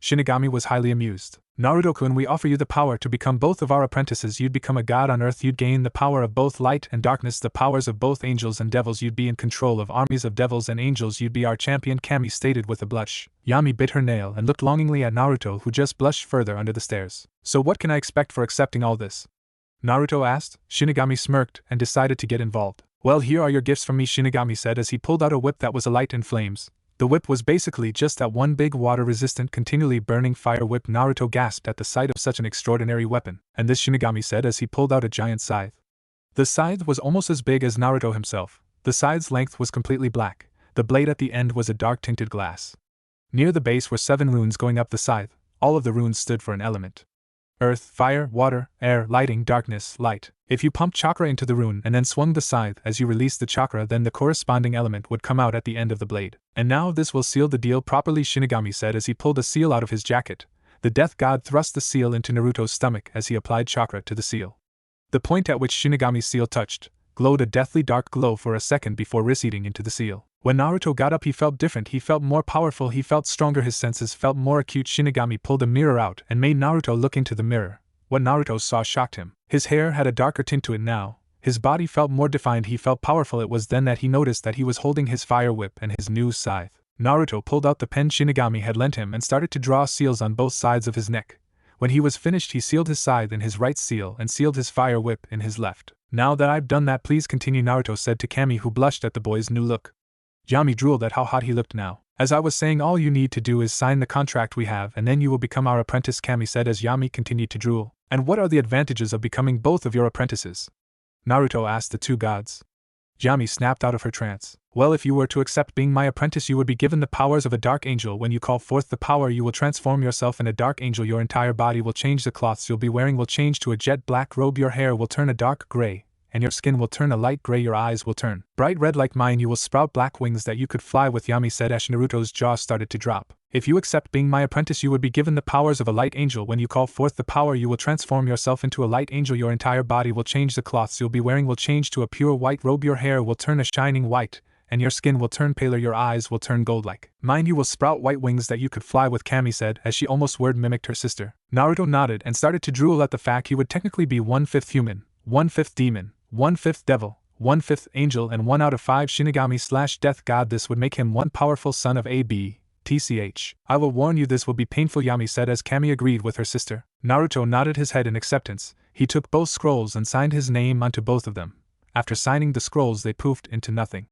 Shinigami was highly amused. Naruto-kun, we offer you the power to become both of our apprentices. You'd become a god on earth. You'd gain the power of both light and darkness, the powers of both angels and devils. You'd be in control of armies of devils and angels. You'd be our champion, Cammy stated with a blush. Yami bit her nail and looked longingly at Naruto, who just blushed further under the stares. So what can I expect for accepting all this? Naruto asked. Shinigami smirked and decided to get involved. Well, here are your gifts from me, Shinigami said as he pulled out a whip that was alight in flames. The whip was basically just that one big water-resistant, continually burning fire whip. Naruto gasped at the sight of such an extraordinary weapon. And this, Shinigami said as he pulled out a giant scythe. The scythe was almost as big as Naruto himself. The scythe's length was completely black. The blade at the end was a dark tinted glass. Near the base were 7 runes going up the scythe. All of the runes stood for an element. Earth, fire, water, air, lighting, darkness, light. If you pumped chakra into the rune and then swung the scythe as you released the chakra, then the corresponding element would come out at the end of the blade. And now this will seal the deal properly, Shinigami said as he pulled a seal out of his jacket. The death god thrust the seal into Naruto's stomach as he applied chakra to the seal. The point at which Shinigami's seal touched glowed a deathly dark glow for a second before receding into the seal. When Naruto got up, he felt different. He felt more powerful. He felt stronger. His senses felt more acute. Shinigami pulled a mirror out and made Naruto look into the mirror. What Naruto saw shocked him. His hair had a darker tint to it now. His body felt more defined. He felt powerful. It was then that he noticed that he was holding his fire whip and his new scythe. Naruto pulled out the pen Shinigami had lent him and started to draw seals on both sides of his neck. When he was finished, he sealed his scythe in his right seal and sealed his fire whip in his left. Now that I've done that, please continue, Naruto said to Cammy, who blushed at the boy's new look. Yami drooled at how hot he looked now. As I was saying, all you need to do is sign the contract we have and then you will become our apprentice, Cammy said as Yami continued to drool. And what are the advantages of becoming both of your apprentices? Naruto asked the two gods. Yami snapped out of her trance. Well, if you were to accept being my apprentice, you would be given the powers of a dark angel. When you call forth the power, you will transform yourself in a dark angel. Your entire body will change. The cloths you'll be wearing will change to a jet black robe. Your hair will turn a dark gray, and your skin will turn a light gray. Your eyes will turn bright red like mine. You will sprout black wings that you could fly with, Yami said as Naruto's jaw started to drop. If you accept being my apprentice, you would be given the powers of a light angel. When you call forth the power, you will transform yourself into a light angel. Your entire body will change. The cloths you'll be wearing will change to a pure white robe. Your hair will turn a shining white, and your skin will turn paler. Your eyes will turn gold-like mine. You will sprout white wings that you could fly with, Cammy said as she almost word mimicked her sister. Naruto nodded and started to drool at the fact he would technically be 1/5 human, 1/5 demon, 1/5 devil, 1/5 angel, and 1 out of 5 Shinigami/death god. This would make him one powerful son of AB. TCH. I will warn you, this will be painful, Yami said as Cammy agreed with her sister. Naruto nodded his head in acceptance. He took both scrolls and signed his name onto both of them. After signing the scrolls, they poofed into nothing.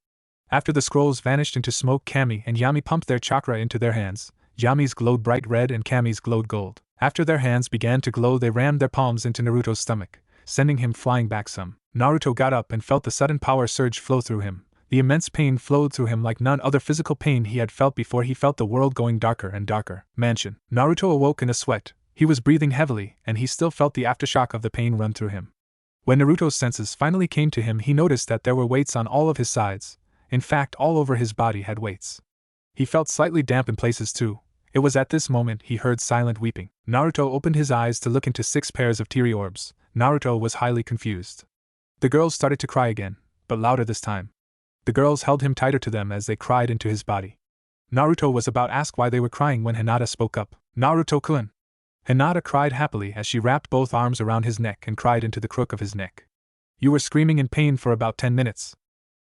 After the scrolls vanished into smoke, Cammy and Yami pumped their chakra into their hands. Yami's glowed bright red and Cammy's glowed gold. After their hands began to glow, they rammed their palms into Naruto's stomach, sending him flying back some. Naruto got up and felt the sudden power surge flow through him. The immense pain flowed through him like none other physical pain he had felt before. He felt the world going darker and darker. Mansion. Naruto awoke in a sweat. He was breathing heavily, and he still felt the aftershock of the pain run through him. When Naruto's senses finally came to him, he noticed that there were weights on all of his sides. In fact, all over his body had weights. He felt slightly damp in places too, It was at this moment he heard silent weeping. Naruto opened his eyes to look into 6 pairs of teary orbs. Naruto was highly confused. The girls started to cry again, but louder this time. The girls held him tighter to them as they cried into his body. Naruto was about to ask why they were crying when Hinata spoke up. Naruto-kun! Hinata cried happily as she wrapped both arms around his neck and cried into the crook of his neck. You were screaming in pain for about 10 minutes.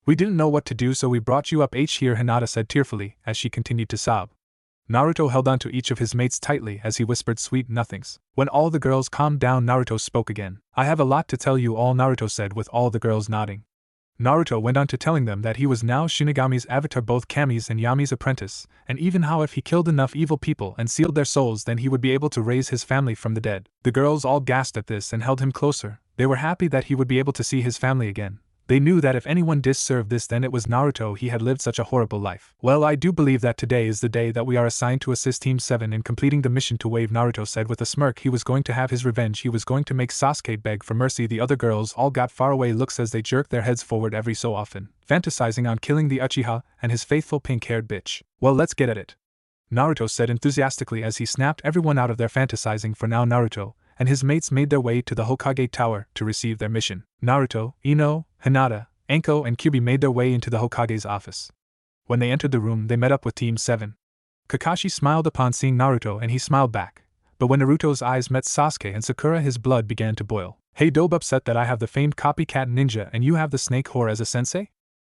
We didn't know what to do, so we brought you up here, Hinata said tearfully as she continued to sob. Naruto held on to each of his mates tightly as he whispered sweet nothings. When all the girls calmed down, Naruto spoke again. I have a lot to tell you all, Naruto said with all the girls nodding. Naruto went on to telling them that he was now Shinigami's avatar, both Kami's and Yami's apprentice, and even how if he killed enough evil people and sealed their souls then he would be able to raise his family from the dead. The girls all gasped at this and held him closer. They were happy that he would be able to see his family again. They knew that if anyone deserved this then it was Naruto. He had lived such a horrible life. Well, I do believe that today is the day that we are assigned to assist Team 7 in completing the mission to wave, Naruto said with a smirk. He was going to have his revenge. He was going to make Sasuke beg for mercy. The other girls all got faraway looks as they jerked their heads forward every so often, fantasizing on killing the Uchiha and his faithful pink-haired bitch. Well, let's get at it, Naruto said enthusiastically as he snapped everyone out of their fantasizing. For now, Naruto and his mates made their way to the Hokage Tower to receive their mission. Naruto, Ino, Hinata, Anko and Kyuubi made their way into the Hokage's office. When they entered the room, they met up with Team 7. Kakashi smiled upon seeing Naruto and he smiled back. But when Naruto's eyes met Sasuke and Sakura, his blood began to boil. Hey, dope, upset that I have the famed copycat ninja and you have the snake whore as a sensei?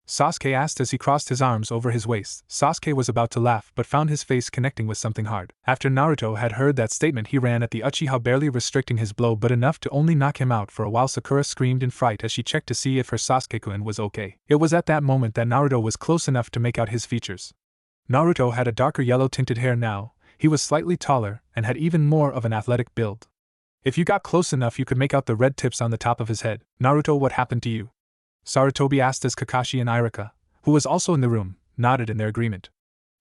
Sasuke asked as he crossed his arms over his waist. Sasuke was about to laugh but found his face connecting with something hard. After Naruto had heard that statement, he ran at the Uchiha, barely restricting his blow but enough to only knock him out for a while. Sakura screamed in fright as she checked to see if her Sasuke-kun was okay. It was at that moment that Naruto was close enough to make out his features. Naruto had a darker yellow tinted hair now, he was slightly taller and had even more of an athletic build. If you got close enough you could make out the red tips on the top of his head. Naruto, what happened to you? Sarutobi asked as Kakashi and Iruka, who was also in the room, nodded in their agreement.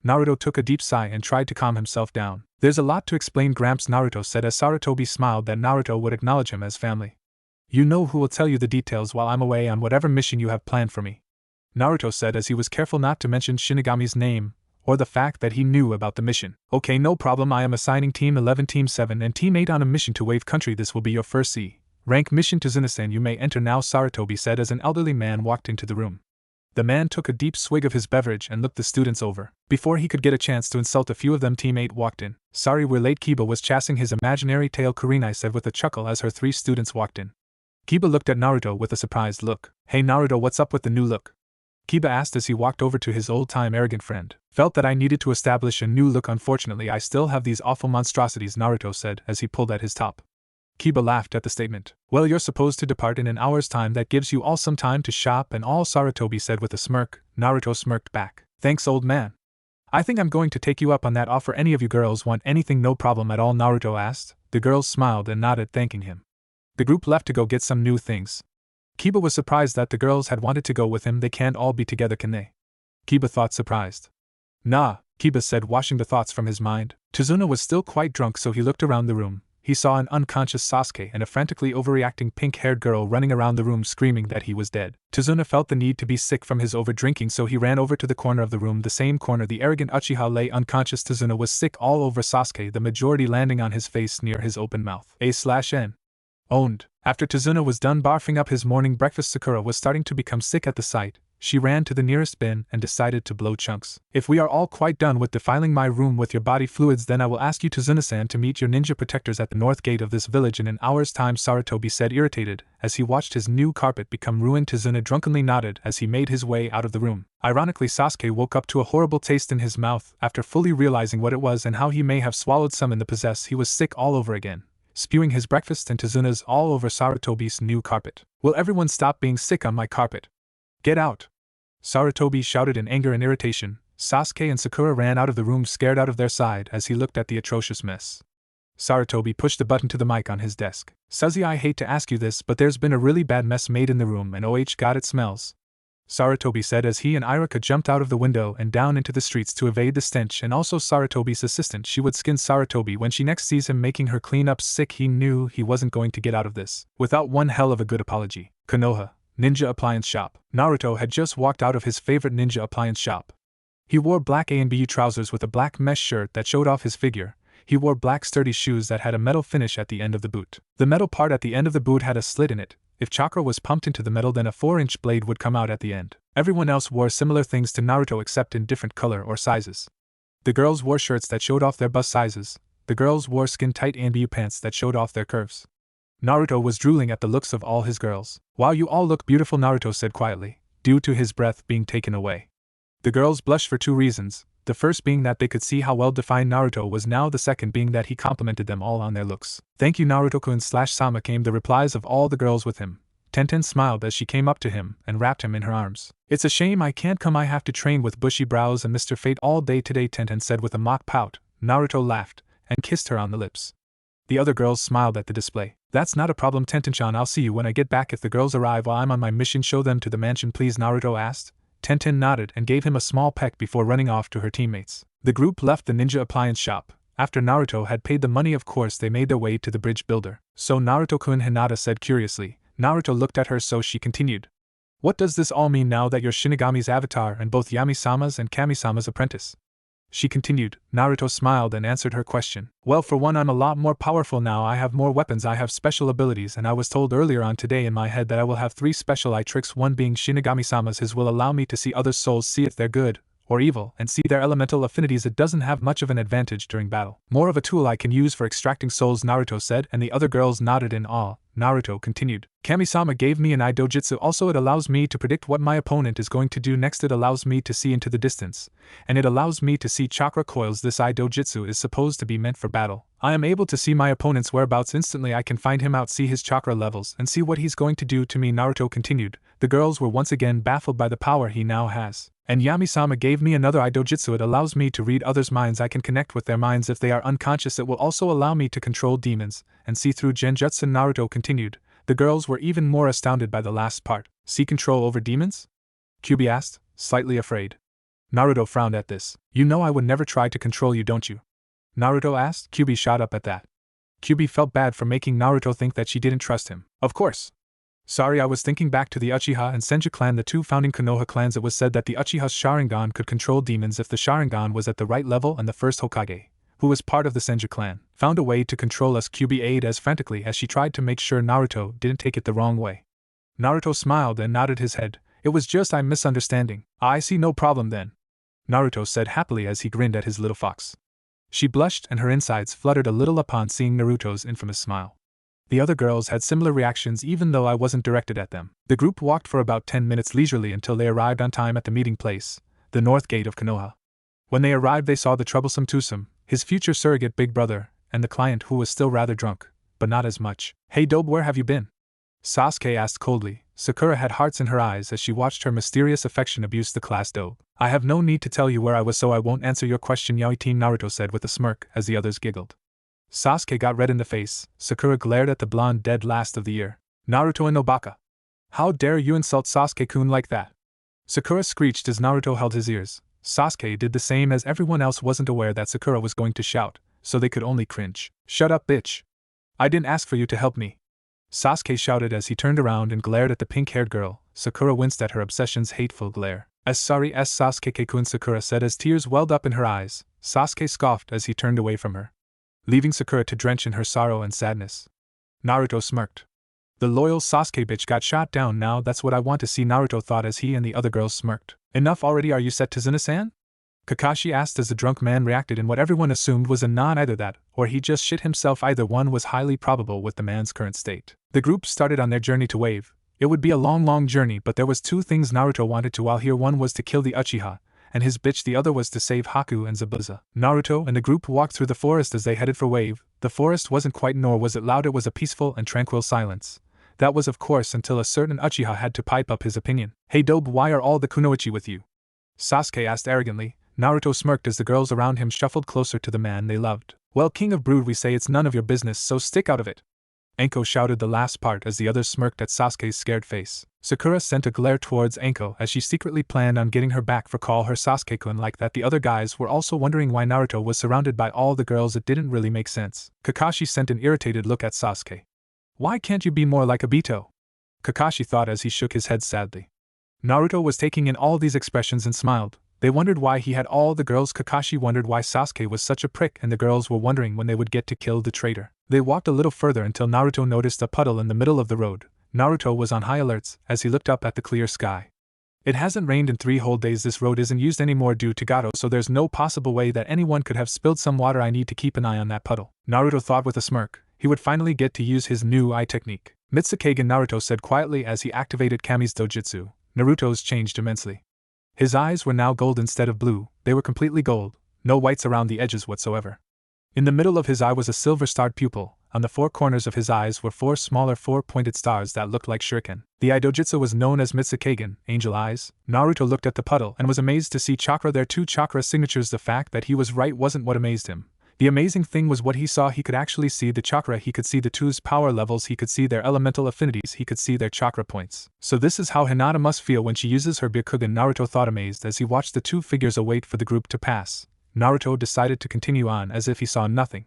Naruto took a deep sigh and tried to calm himself down. There's a lot to explain, Gramps, Naruto said as Sarutobi smiled that Naruto would acknowledge him as family. You know who will tell you the details while I'm away on whatever mission you have planned for me, Naruto said as he was careful not to mention Shinigami's name or the fact that he knew about the mission. Okay, no problem. I am assigning Team 11, Team 7 and Team 8 on a mission to Wave Country. This will be your first C-rank mission. To Tsunasan, you may enter now, Sarutobi said as an elderly man walked into the room. The man took a deep swig of his beverage and looked the students over. Before he could get a chance to insult a few of them, Team 8 walked in. Sorry we're late. Kiba was chasing his imaginary tail, Kurenai said with a chuckle as her 3 students walked in. Kiba looked at Naruto with a surprised look. Hey Naruto, what's up with the new look? Kiba asked as he walked over to his old-time arrogant friend. Felt that I needed to establish a new look. Unfortunately, I still have these awful monstrosities, Naruto said as he pulled at his top. Kiba laughed at the statement. Well, you're supposed to depart in an hour's time. That gives you all some time to shop and all, Sarutobi said with a smirk. Naruto smirked back. Thanks, old man. I think I'm going to take you up on that offer. Any of you girls want anything? No problem at all, Naruto asked. The girls smiled and nodded, thanking him. The group left to go get some new things. Kiba was surprised that the girls had wanted to go with him. They can't all be together, can they? Kiba thought, surprised. Nah, Kiba said, washing the thoughts from his mind. Tazuna was still quite drunk, so he looked around the room. He saw an unconscious Sasuke and a frantically overreacting pink-haired girl running around the room screaming that he was dead. Tazuna felt the need to be sick from his overdrinking, so he ran over to the corner of the room, the same corner the arrogant Uchiha lay unconscious. Tazuna was sick all over Sasuke, the majority landing on his face near his open mouth. A/N. Owned. After Tazuna was done barfing up his morning breakfast, Sakura was starting to become sick at the sight. She ran to the nearest bin and decided to blow chunks. If we are all quite done with defiling my room with your body fluids, then I will ask you, Tazuna-san, to meet your ninja protectors at the north gate of this village in an hour's time, Sarutobi said, irritated as he watched his new carpet become ruined. Tazuna drunkenly nodded as he made his way out of the room. Ironically, Sasuke woke up to a horrible taste in his mouth after fully realizing what it was and how he may have swallowed some in the process. He was sick all over again, spewing his breakfast and Tazuna's all over Sarutobi's new carpet. Will everyone stop being sick on my carpet? Get out! Sarutobi shouted in anger and irritation. Sasuke and Sakura ran out of the room, scared out of their side as he looked at the atrocious mess. Sarutobi pushed the button to the mic on his desk. Suzy, I hate to ask you this, but there's been a really bad mess made in the room and God, it smells, Sarutobi said as he and Iruka jumped out of the window and down into the streets to evade the stench. And also Sarutobi's assistant, she would skin Sarutobi when she next sees him making her clean up sick. He knew he wasn't going to get out of this without one hell of a good apology. Konoha Ninja Appliance Shop. Naruto had just walked out of his favorite ninja appliance shop. He wore black A&BU trousers with a black mesh shirt that showed off his figure. He wore black sturdy shoes that had a metal finish at the end of the boot. The metal part at the end of the boot had a slit in it. If chakra was pumped into the metal, then a 4-inch blade would come out at the end. Everyone else wore similar things to Naruto except in different color or sizes. The girls wore shirts that showed off their bust sizes. The girls wore skin-tight A&BU pants that showed off their curves. Naruto was drooling at the looks of all his girls. "Wow, you all look beautiful," Naruto said quietly, due to his breath being taken away. The girls blushed for 2 reasons, the first being that they could see how well-defined Naruto was now, the second being that he complimented them all on their looks. "Thank you, Naruto-kun/Sama," came the replies of all the girls with him. Tenten smiled as she came up to him and wrapped him in her arms. "It's a shame I can't come. I have to train with bushy brows and Mr. Fate all day today," Tenten said with a mock pout. Naruto laughed and kissed her on the lips. The other girls smiled at the display. "That's not a problem, Tenten-chan. I'll see you when I get back. If the girls arrive while I'm on my mission, show them to the mansion, please," Naruto asked. Tenten nodded and gave him a small peck before running off to her teammates. The group left the ninja appliance shop. After Naruto had paid the money, of course, they made their way to the bridge builder. "So Naruto-kun," Hinata said curiously. Naruto looked at her, so she continued. "What does this all mean now that you're Shinigami's avatar and both Yami-sama's and Kami-sama's apprentice?" She continued. Naruto smiled and answered her question. "Well, for one, I'm a lot more powerful now. I have more weapons, I have special abilities, and I was told earlier on today in my head that I will have 3 special eye tricks, one being Shinigami-sama's. His will allow me to see other souls, see if they're good or evil, and see their elemental affinities. It doesn't have much of an advantage during battle. More of a tool I can use for extracting souls," Naruto said, and the other girls nodded in awe. Naruto continued. "Kami-sama gave me an eye dojutsu. Also, it allows me to predict what my opponent is going to do next. It allows me to see into the distance, and it allows me to see chakra coils. This eye dojutsu is supposed to be meant for battle. I am able to see my opponent's whereabouts instantly. I can find him out, see his chakra levels, and see what he's going to do to me," Naruto continued. The girls were once again baffled by the power he now has. "And Yami-sama gave me another eye dojutsu. It allows me to read others' minds. I can connect with their minds if they are unconscious. It will also allow me to control demons and see through genjutsu," Naruto continued. The girls were even more astounded by the last part. "See control over demons?" Kyubi asked, slightly afraid. Naruto frowned at this. "You know I would never try to control you, don't you?" Naruto asked. Kyubi shot up at that. Kyubi felt bad for making Naruto think that she didn't trust him. "Of course. Sorry, I was thinking back to the Uchiha and Senju clan, the 2 founding Konoha clans. It was said that the Uchiha's Sharingan could control demons if the Sharingan was at the right level, and the first Hokage, who was part of the Senju clan, found a way to control us." Kyubi eyed as frantically as she tried to make sure Naruto didn't take it the wrong way. Naruto smiled and nodded his head. "It was just a misunderstanding." "I see, no problem then," Naruto said happily as he grinned at his little fox. She blushed and her insides fluttered a little upon seeing Naruto's infamous smile. The other girls had similar reactions, even though I wasn't directed at them. The group walked for about 10 minutes leisurely until they arrived on time at the meeting place, the north gate of Konoha. When they arrived, they saw the troublesome Tusum, his future surrogate big brother, and the client, who was still rather drunk, but not as much. "Hey Dobe, where have you been?" Sasuke asked coldly. Sakura had hearts in her eyes as she watched her mysterious affection abuse the class Dobe. "I have no need to tell you where I was, so I won't answer your question, Yaoi-team," Naruto said with a smirk as the others giggled. Sasuke got red in the face. Sakura glared at the blonde dead last of the year. "Naruto and Nobaka. How dare you insult Sasuke-kun like that?" Sakura screeched as Naruto held his ears. Sasuke did the same, as everyone else wasn't aware that Sakura was going to shout, so they could only cringe. "Shut up, bitch. I didn't ask for you to help me," Sasuke shouted as he turned around and glared at the pink-haired girl. Sakura winced at her obsession's hateful glare. Sorry, Sasuke-kun," Sakura said as tears welled up in her eyes. Sasuke scoffed as he turned away from her, leaving Sakura to drench in her sorrow and sadness. Naruto smirked. "The loyal Sasuke bitch got shot down now, that's what I want to see," Naruto thought as he and the other girls smirked. "Enough already, are you set to Zuna-san?" Kakashi asked as the drunk man reacted in what everyone assumed was a nod. Either that, or he just shit himself. Either one was highly probable with the man's current state. The group started on their journey to Wave. It would be a long journey, but there was 2 things Naruto wanted to while here. One was to kill the Uchiha and his bitch, the other was to save Haku and Zabuza. Naruto and the group walked through the forest as they headed for Wave. The forest wasn't quiet nor was it loud, it was a peaceful and tranquil silence. That was of course until a certain Uchiha had to pipe up his opinion. "Hey Dobe, why are all the kunoichi with you?" Sasuke asked arrogantly. Naruto smirked as the girls around him shuffled closer to the man they loved. "Well, King of Brood, we say it's none of your business, so stick out of it." Anko shouted the last part as the others smirked at Sasuke's scared face. Sakura sent a glare towards Anko as she secretly planned on getting her back for call her Sasuke-kun like that. The other guys were also wondering why Naruto was surrounded by all the girls. It didn't really make sense. Kakashi sent an irritated look at Sasuke. "Why can't you be more like Obito?" Kakashi thought as he shook his head sadly. Naruto was taking in all these expressions and smiled. They wondered why he had all the girls. Kakashi wondered why Sasuke was such a prick, and the girls were wondering when they would get to kill the traitor. They walked a little further until Naruto noticed a puddle in the middle of the road. Naruto was on high alerts as he looked up at the clear sky. It hasn't rained in 3 whole days. This road isn't used anymore due to Gato, so there's no possible way that anyone could have spilled some water. I need to keep an eye on that puddle, Naruto thought with a smirk. He would finally get to use his new eye technique. Mitsukage, Naruto said quietly as he activated Kami's dojutsu. Naruto's changed immensely. His eyes were now gold instead of blue. They were completely gold, no whites around the edges whatsoever. In the middle of his eye was a silver-starred pupil. On the 4 corners of his eyes were 4 smaller 4-pointed stars that looked like shuriken. The eye dojutsu was known as Mitsukage, angel eyes. Naruto looked at the puddle and was amazed to see chakra there, 2 chakra signatures. The fact that he was right wasn't what amazed him. The amazing thing was what he saw. He could actually see the chakra, he could see the 2's power levels, he could see their elemental affinities, he could see their chakra points. So this is how Hinata must feel when she uses her Byakugan, Naruto thought amazed as he watched the 2 figures await for the group to pass. Naruto decided to continue on as if he saw nothing.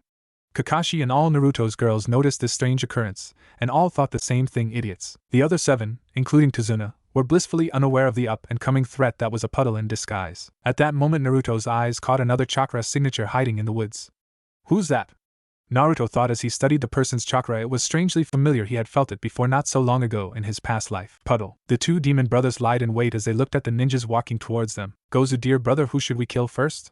Kakashi and all Naruto's girls noticed this strange occurrence, and all thought the same thing, idiots. The other 7, including Tazuna, were blissfully unaware of the up-and-coming threat that was a puddle in disguise. At that moment Naruto's eyes caught another chakra signature hiding in the woods. Who's that? Naruto thought as he studied the person's chakra. It was strangely familiar. He had felt it before not so long ago in his past life. Puddle. The 2 demon brothers lied in wait as they looked at the ninjas walking towards them. Gozu, dear brother, who should we kill first?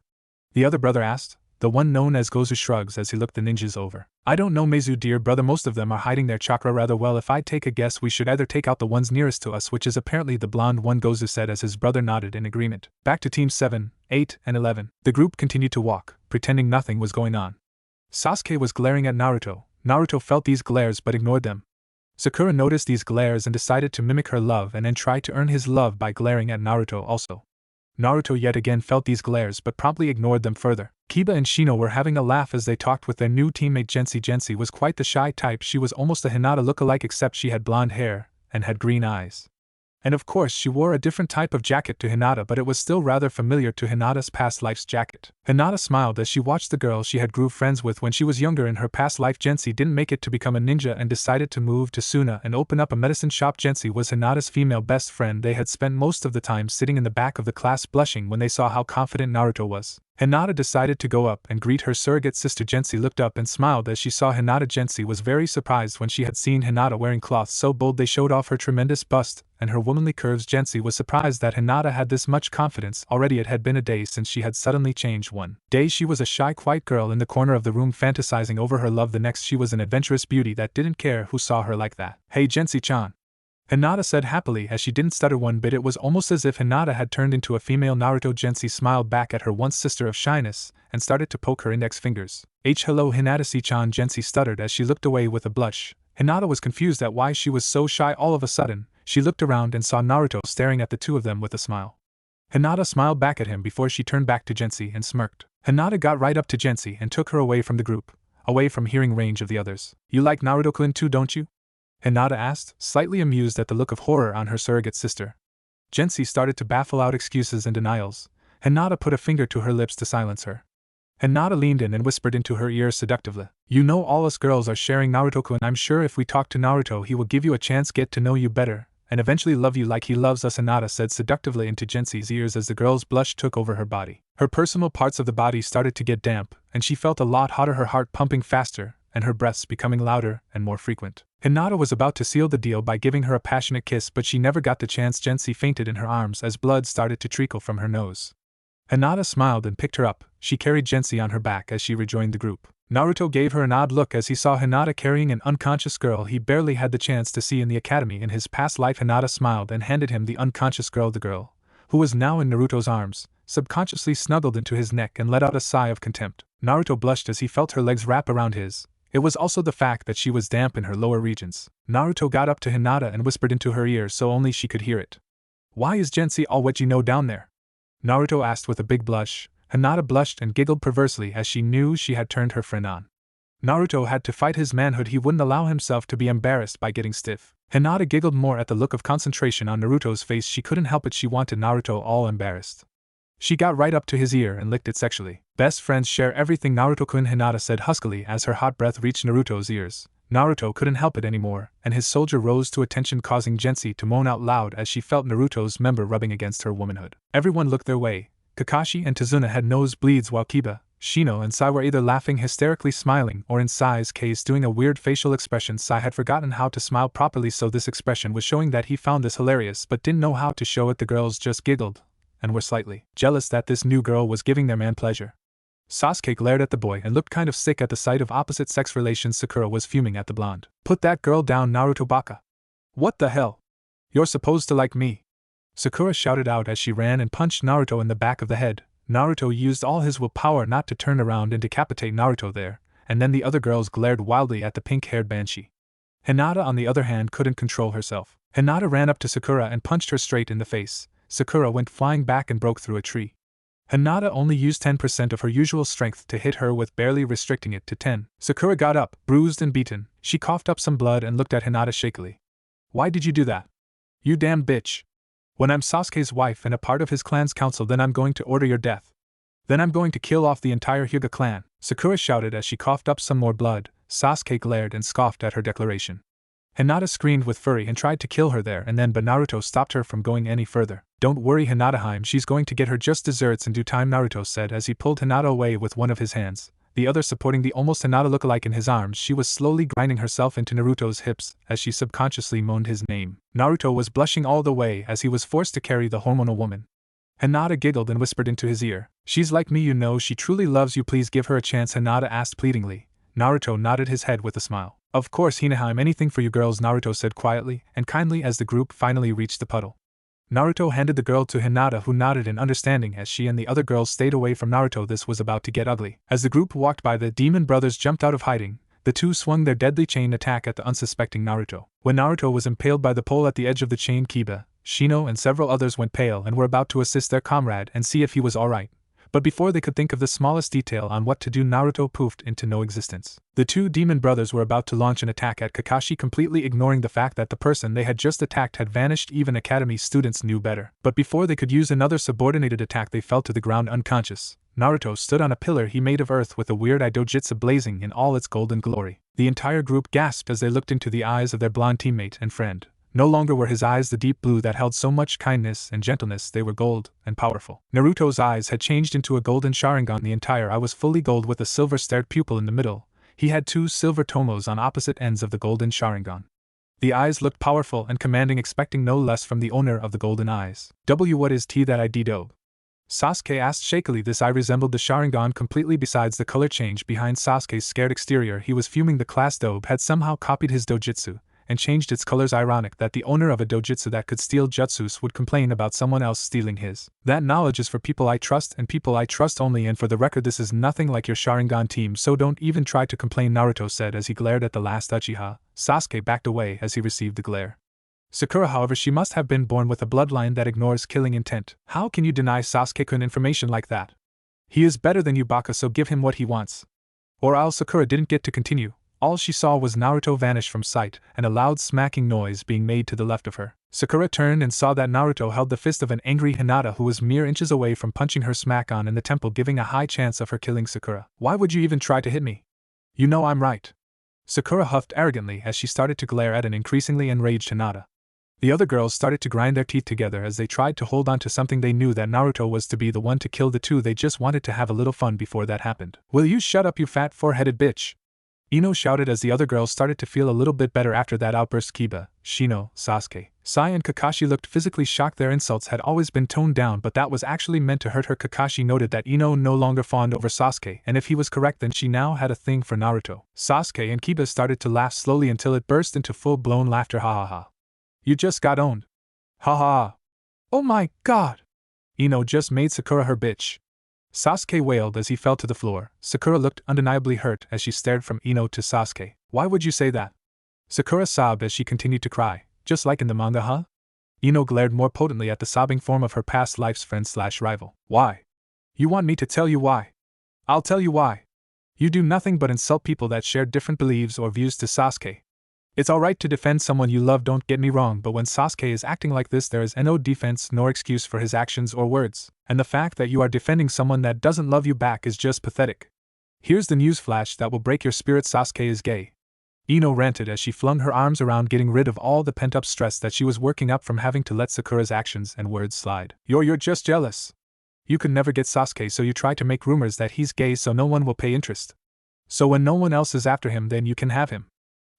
The other brother asked. The one known as Gozu shrugs as he looked the ninjas over. I don't know, Meizu, dear brother, most of them are hiding their chakra rather well. If I take a guess, we should either take out the ones nearest to us, which is apparently the blonde one, Gozu said as his brother nodded in agreement. Back to teams 7, 8, and 11. The group continued to walk, pretending nothing was going on. Sasuke was glaring at Naruto. Naruto felt these glares but ignored them. Sakura noticed these glares and decided to mimic her love and then try to earn his love by glaring at Naruto also. Naruto yet again felt these glares but promptly ignored them further. Kiba and Shino were having a laugh as they talked with their new teammate Gensi. Gensi was quite the shy type. She was almost a Hinata look-alike except she had blonde hair and had green eyes. And of course she wore a different type of jacket to Hinata, but it was still rather familiar to Hinata's past life's jacket. Hinata smiled as she watched the girl she had grew friends with when she was younger in her past life. Gensi didn't make it to become a ninja and decided to move to Suna and open up a medicine shop. Gensi was Hinata's female best friend. They had spent most of the time sitting in the back of the class blushing when they saw how confident Naruto was. Hinata decided to go up and greet her surrogate sister. Gensi looked up and smiled as she saw Hinata. Gensi was very surprised when she had seen Hinata wearing cloths so bold they showed off her tremendous bust and her womanly curves. Gensi was surprised that Hinata had this much confidence. Already it had been a day since she had suddenly changed. One day she was a shy, quiet girl in the corner of the room fantasizing over her love. The next she was an adventurous beauty that didn't care who saw her like that. Hey Gensi-chan, Hinata said happily as she didn't stutter one bit. It was almost as if Hinata had turned into a female Naruto. Gensi smiled back at her once sister of shyness and started to poke her index fingers. Hello Hinata-chan, Gensi stuttered as she looked away with a blush. Hinata was confused at why she was so shy. All of a sudden, she looked around and saw Naruto staring at the 2 of them with a smile. Hinata smiled back at him before she turned back to Gensi and smirked. Hinata got right up to Gensi and took her away from the group, away from hearing range of the others. You like Naruto-kun too, don't you? Hinata asked, slightly amused at the look of horror on her surrogate sister. Gensi started to baffle out excuses and denials. Hinata put a finger to her lips to silence her. Hinata leaned in and whispered into her ear seductively. You know all us girls are sharing Naruto-kun. I'm sure if we talk to Naruto he will give you a chance, get to know you better, and eventually love you like he loves us, Hinata said seductively into Gensi's ears as the girl's blush took over her body. Her personal parts of the body started to get damp, and she felt a lot hotter, her heart pumping faster, and her breaths becoming louder and more frequent. Hinata was about to seal the deal by giving her a passionate kiss, but she never got the chance. Gensi fainted in her arms as blood started to trickle from her nose. Hinata smiled and picked her up. She carried Gensi on her back as she rejoined the group. Naruto gave her an odd look as he saw Hinata carrying an unconscious girl he barely had the chance to see in the academy in his past life. Hinata smiled and handed him the unconscious girl. The girl, who was now in Naruto's arms, subconsciously snuggled into his neck and let out a sigh of contempt. Naruto blushed as he felt her legs wrap around his. It was also the fact that she was damp in her lower regions. Naruto got up to Hinata and whispered into her ear so only she could hear it. Why is Gensi all wet down there? Naruto asked with a big blush. Hinata blushed and giggled perversely as she knew she had turned her friend on. Naruto had to fight his manhood. He wouldn't allow himself to be embarrassed by getting stiff. Hinata giggled more at the look of concentration on Naruto's face. She couldn't help it. She wanted Naruto all embarrassed. She got right up to his ear and licked it sexually. Best friends share everything, Naruto-kun, Hinata said huskily as her hot breath reached Naruto's ears. Naruto couldn't help it anymore, and his soldier rose to attention, causing Gensi to moan out loud as she felt Naruto's member rubbing against her womanhood. Everyone looked their way. Kakashi and Tazuna had nosebleeds while Kiba, Shino and Sai were either laughing hysterically smiling or in Sai's case doing a weird facial expression. Sai had forgotten how to smile properly, so this expression was showing that he found this hilarious but didn't know how to show it. The girls just giggled and were slightly jealous that this new girl was giving their man pleasure. Sasuke glared at the boy and looked kind of sick at the sight of opposite-sex relations. Sakura was fuming at the blonde. "Put that girl down, Naruto baka. What the hell? You're supposed to like me," Sakura shouted out as she ran and punched Naruto in the back of the head. Naruto used all his willpower not to turn around and decapitate Naruto there, and then the other girls glared wildly at the pink-haired banshee. Hinata, on the other hand, couldn't control herself. Hinata ran up to Sakura and punched her straight in the face. Sakura went flying back and broke through a tree. Hinata only used 10% of her usual strength to hit her, with barely restricting it to 10. Sakura got up, bruised and beaten. She coughed up some blood and looked at Hinata shakily. "Why did you do that? You damn bitch. When I'm Sasuke's wife and a part of his clan's council, then I'm going to order your death. Then I'm going to kill off the entire Hyuga clan," Sakura shouted as she coughed up some more blood. Sasuke glared and scoffed at her declaration. Hinata screamed with fury and tried to kill her there and then, but Naruto stopped her from going any further. "Don't worry, Hinata-heim, she's going to get her just desserts in due time," Naruto said as he pulled Hinata away with one of his hands, the other supporting the almost Hinata lookalike in his arms. She was slowly grinding herself into Naruto's hips as she subconsciously moaned his name. Naruto was blushing all the way as he was forced to carry the hormonal woman. Hinata giggled and whispered into his ear, "She's like me, you know, she truly loves you, please give her a chance," Hinata asked pleadingly. Naruto nodded his head with a smile. "Of course, Hinaheim, anything for you girls," Naruto said quietly and kindly as the group finally reached the puddle. Naruto handed the girl to Hinata, who nodded in understanding as she and the other girls stayed away from Naruto. This was about to get ugly. As the group walked by, the demon brothers jumped out of hiding. The two swung their deadly chain attack at the unsuspecting Naruto. When Naruto was impaled by the pole at the edge of the chain, Kiba, Shino and several others went pale and were about to assist their comrade and see if he was alright. But before they could think of the smallest detail on what to do, Naruto poofed into no existence. The two demon brothers were about to launch an attack at Kakashi, completely ignoring the fact that the person they had just attacked had vanished. Even academy students knew better. But before they could use another subordinated attack, they fell to the ground unconscious. Naruto stood on a pillar he made of earth with a weird eye dojutsu blazing in all its golden glory. The entire group gasped as they looked into the eyes of their blonde teammate and friend. No longer were his eyes the deep blue that held so much kindness and gentleness, they were gold and powerful. Naruto's eyes had changed into a golden Sharingan. The entire eye was fully gold with a silver-starred pupil in the middle. He had two silver tomos on opposite ends of the golden Sharingan. The eyes looked powerful and commanding, expecting no less from the owner of the golden eyes. What is that ID dope?" Sasuke asked shakily. This eye resembled the Sharingan completely. Besides the color change behind Sasuke's scared exterior, he was fuming. The class dobe had somehow copied his dojutsu and changed its colors. Ironic that the owner of a dojutsu that could steal jutsus would complain about someone else stealing his. That knowledge is for people I trust and people I trust only, and for the record, this is nothing like your Sharingan team, so don't even try to complain, Naruto said as he glared at the last Uchiha. Sasuke backed away as he received the glare. Sakura, however, she must have been born with a bloodline that ignores killing intent. How can you deny Sasuke information like that? He is better than you, Baka, so give him what he wants. Or else. Sakura didn't get to continue. All she saw was Naruto vanish from sight and a loud smacking noise being made to the left of her. Sakura turned and saw that Naruto held the fist of an angry Hinata, who was mere inches away from punching her smack on in the temple, giving a high chance of her killing Sakura. "Why would you even try to hit me? You know I'm right." Sakura huffed arrogantly as she started to glare at an increasingly enraged Hinata. The other girls started to grind their teeth together as they tried to hold on to something. They knew that Naruto was to be the one to kill the two. They just wanted to have a little fun before that happened. "Will you shut up, you fat four-headed bitch?" Ino shouted as the other girls started to feel a little bit better after that outburst. Kiba, Shino, Sasuke, Sai and Kakashi looked physically shocked. Their insults had always been toned down, but that was actually meant to hurt her. Kakashi noted that Ino no longer fawned over Sasuke, and if he was correct, then she now had a thing for Naruto. Sasuke and Kiba started to laugh slowly until it burst into full-blown laughter. "Ha ha ha. You just got owned. Ha ha. Oh my god. Ino just made Sakura her bitch." Sasuke wailed as he fell to the floor. Sakura looked undeniably hurt as she stared from Ino to Sasuke. "Why would you say that?" Sakura sobbed as she continued to cry. "Just like in the manga, huh?" Ino glared more potently at the sobbing form of her past life's friend/rival. "Why? You want me to tell you why? I'll tell you why. You do nothing but insult people that share different beliefs or views." To Sasuke, "It's alright to defend someone you love, don't get me wrong, but when Sasuke is acting like this, there is no defense nor excuse for his actions or words, and the fact that you are defending someone that doesn't love you back is just pathetic. Here's the newsflash that will break your spirit: Sasuke is gay." Ino ranted as she flung her arms around, getting rid of all the pent-up stress that she was working up from having to let Sakura's actions and words slide. You're just jealous. You could never get Sasuke, so you try to make rumors that he's gay so no one will pay interest. So when no one else is after him, then you can have him.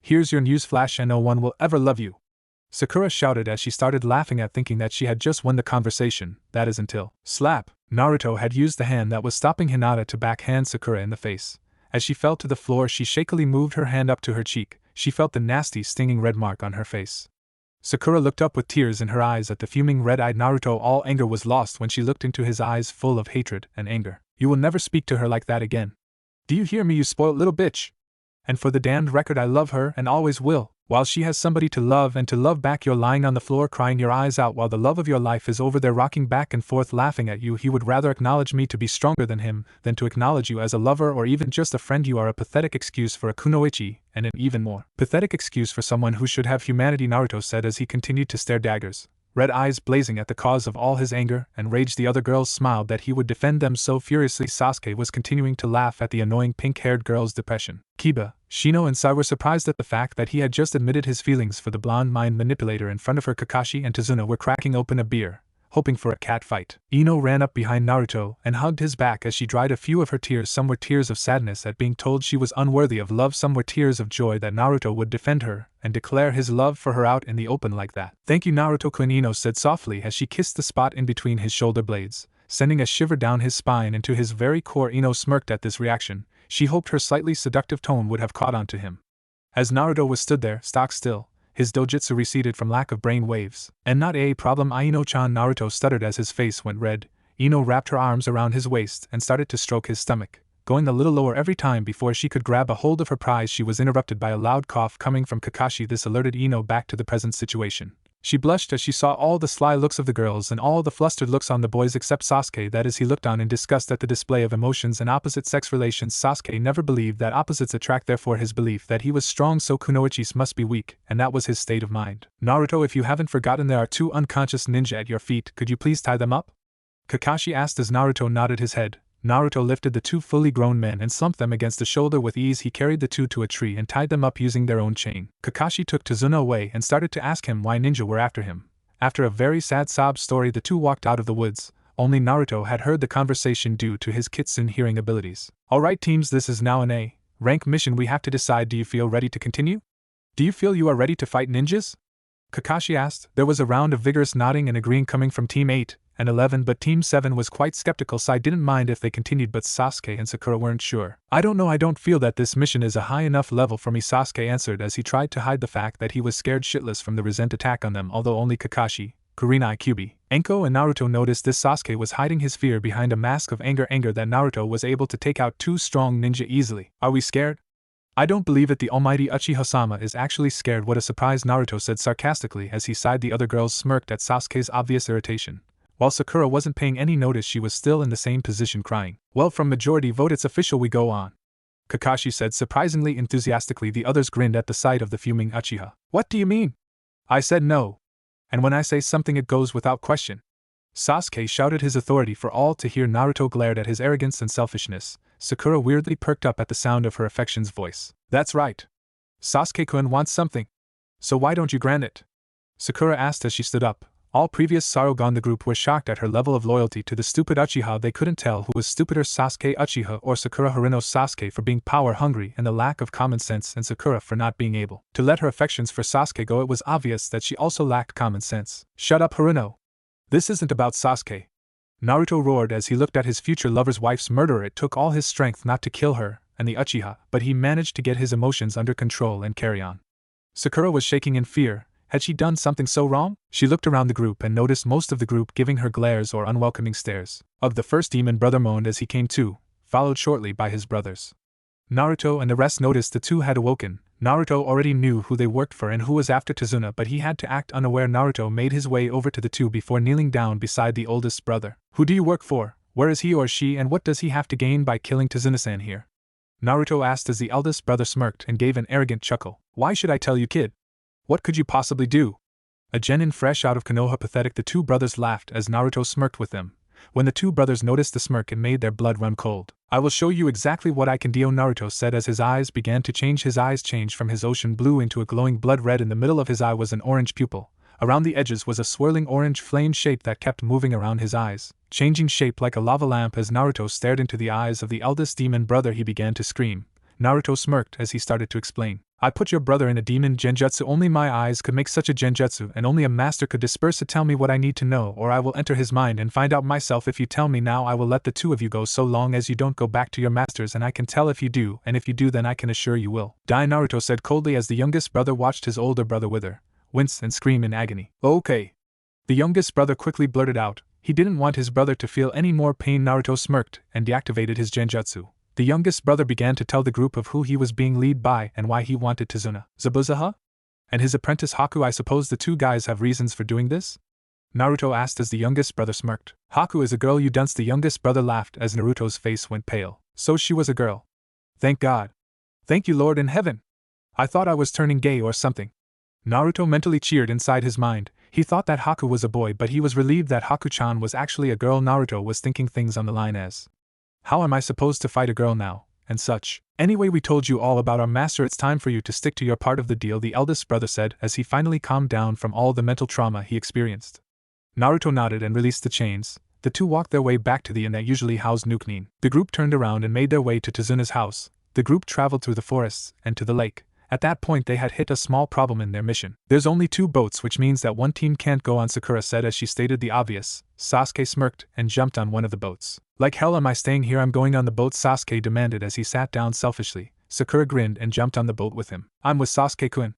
Here's your news flash and no one will ever love you. Sakura shouted as she started laughing at thinking that she had just won the conversation, that is until, slap, Naruto had used the hand that was stopping Hinata to backhand Sakura in the face. As she fell to the floor, she shakily moved her hand up to her cheek. She felt the nasty stinging red mark on her face. Sakura looked up with tears in her eyes at the fuming red-eyed Naruto. All anger was lost when she looked into his eyes full of hatred and anger. You will never speak to her like that again. Do you hear me, you spoilt little bitch? And for the damned record, I love her and always will. While she has somebody to love and to love back, you're lying on the floor crying your eyes out while the love of your life is over there rocking back and forth laughing at you. He would rather acknowledge me to be stronger than him than to acknowledge you as a lover or even just a friend. You are a pathetic excuse for a kunoichi, and an even more pathetic excuse for someone who should have humanity, Naruto said as he continued to stare daggers, red eyes blazing at the cause of all his anger and rage. The other girls smiled that he would defend them so furiously. Sasuke was continuing to laugh at the annoying pink-haired girl's depression. Kiba, Shino and Sai were surprised at the fact that he had just admitted his feelings for the blonde mind manipulator in front of her. Kakashi and Tazuna were cracking open a beer, hoping for a cat fight. Ino ran up behind Naruto and hugged his back as she dried a few of her tears. Some were tears of sadness at being told she was unworthy of love, some were tears of joy that Naruto would defend her and declare his love for her out in the open like that. Thank you, Naruto-kun, Ino said softly as she kissed the spot in between his shoulder blades, sending a shiver down his spine and to his very core. Ino smirked at this reaction. She hoped her slightly seductive tone would have caught on to him. As Naruto was stood there, stock still, his dojutsu receded from lack of brain waves. And not a problem, Ino-chan, Naruto stuttered as his face went red. Ino wrapped her arms around his waist and started to stroke his stomach, going a little lower every time before she could grab a hold of her prize. She was interrupted by a loud cough coming from Kakashi. This alerted Ino back to the present situation. She blushed as she saw all the sly looks of the girls and all the flustered looks on the boys except Sasuke. That is, he looked on in disgust at the display of emotions and opposite-sex relations. Sasuke never believed that opposites attract, therefore his belief that he was strong so kunoichis must be weak, and that was his state of mind. Naruto, if you haven't forgotten, there are 2 unconscious ninja at your feet. Could you please tie them up? Kakashi asked as Naruto nodded his head. Naruto lifted the 2 fully grown men and slumped them against the shoulder with ease. He carried the 2 to a tree and tied them up using their own chain. Kakashi took Tazuna away and started to ask him why ninja were after him. After a very sad sob story, the 2 walked out of the woods. Only Naruto had heard the conversation due to his kitsune hearing abilities. Alright teams, this is now an A rank mission. We have to decide, do you feel ready to continue? Do you feel you are ready to fight ninjas? Kakashi asked. There was a round of vigorous nodding and agreeing coming from Team 8 and 11, but Team 7 was quite skeptical. Sai didn't mind if they continued, but Sasuke and Sakura weren't sure. I don't know, I don't feel that this mission is a high enough level for me, Sasuke answered as he tried to hide the fact that he was scared shitless from the resent attack on them. Although only Kakashi, Kurinai, Kyuubi, Enko and Naruto noticed this, Sasuke was hiding his fear behind a mask of anger that Naruto was able to take out 2 strong ninja easily. Are we scared? I don't believe it, the almighty Uchiha-sama is actually scared. What a surprise, Naruto said sarcastically as he sighed. The other girls smirked at Sasuke's obvious irritation. While Sakura wasn't paying any notice, she was still in the same position crying. Well, from majority vote it's official, we go on, Kakashi said surprisingly enthusiastically. The others grinned at the sight of the fuming Uchiha. What do you mean? I said no. And when I say something it goes without question. Sasuke shouted his authority for all to hear. Naruto glared at his arrogance and selfishness. Sakura weirdly perked up at the sound of her affection's voice. That's right. Sasuke-kun wants something. So why don't you grant it? Sakura asked as she stood up. All previous Sarugan the group were shocked at her level of loyalty to the stupid Uchiha. They couldn't tell who was stupider, Sasuke Uchiha or Sakura Haruno. Sasuke for being power-hungry and the lack of common sense, and Sakura for not being able to let her affections for Sasuke go. It was obvious that she also lacked common sense. Shut up, Haruno. This isn't about Sasuke, Naruto roared as he looked at his future lover's wife's murderer. It took all his strength not to kill her and the Uchiha, but he managed to get his emotions under control and carry on. Sakura was shaking in fear. Had she done something so wrong? She looked around the group and noticed most of the group giving her glares or unwelcoming stares. The first demon brother moaned as he came to, followed shortly by his brothers. Naruto and the rest noticed the 2 had awoken. Naruto already knew who they worked for and who was after Tazuna, but he had to act unaware. Naruto made his way over to the 2 before kneeling down beside the oldest brother. Who do you work for? Where is he or she, and what does he have to gain by killing Tazuna-san here? Naruto asked as the eldest brother smirked and gave an arrogant chuckle. Why should I tell you, kid? What could you possibly do? A genin fresh out of Konoha. Pathetic. The 2 brothers laughed as Naruto smirked with them. When the 2 brothers noticed the smirk, it made their blood run cold. I will show you exactly what I can do, Naruto said as his eyes began to change. His eyes changed from his ocean blue into a glowing blood red. In the middle of his eye was an orange pupil. Around the edges was a swirling orange flame shape that kept moving around his eyes. changing shape like a lava lamp as Naruto stared into the eyes of the eldest demon brother. He began to scream. Naruto smirked as he started to explain. I put your brother in a demon genjutsu. Only my eyes could make such a genjutsu, and only a master could disperse it. Tell me what I need to know, or I will enter his mind and find out myself. If you tell me now, I will let the two of you go so long as you don't go back to your masters, and I can tell if you do, and if you do then I can assure you will die, Naruto said coldly as the youngest brother watched his older brother wither, wince and scream in agony. Okay. The youngest brother quickly blurted out. He didn't want his brother to feel any more pain. Naruto smirked and deactivated his genjutsu. The youngest brother began to tell the group of who he was being led by and why he wanted Tazuna, Zabuzaha, and his apprentice Haku. I suppose the two guys have reasons for doing this? Naruto asked as the youngest brother smirked. Haku is a girl, you dunce. The youngest brother laughed as Naruto's face went pale. So she was a girl. Thank God. Thank you, Lord in heaven. I thought I was turning gay or something. Naruto mentally cheered inside his mind. He thought that Haku was a boy, but he was relieved that Haku-chan was actually a girl. Naruto was thinking things on the line as, how am I supposed to fight a girl now, and such? Anyway, we told you all about our master. It's time for you to stick to your part of the deal, the eldest brother said as he finally calmed down from all the mental trauma he experienced. Naruto nodded and released the chains. The two walked their way back to the inn that usually housed Nukenin. The group turned around and made their way to Tazuna's house. The group traveled through the forests and to the lake. At that point they had hit a small problem in their mission. There's only 2 boats, which means that one team can't go on, Sakura said as she stated the obvious. Sasuke smirked and jumped on one of the boats. Like hell am I staying here? I'm going on the boat, Sasuke demanded as he sat down selfishly. Sakura grinned and jumped on the boat with him. I'm with Sasuke-kun,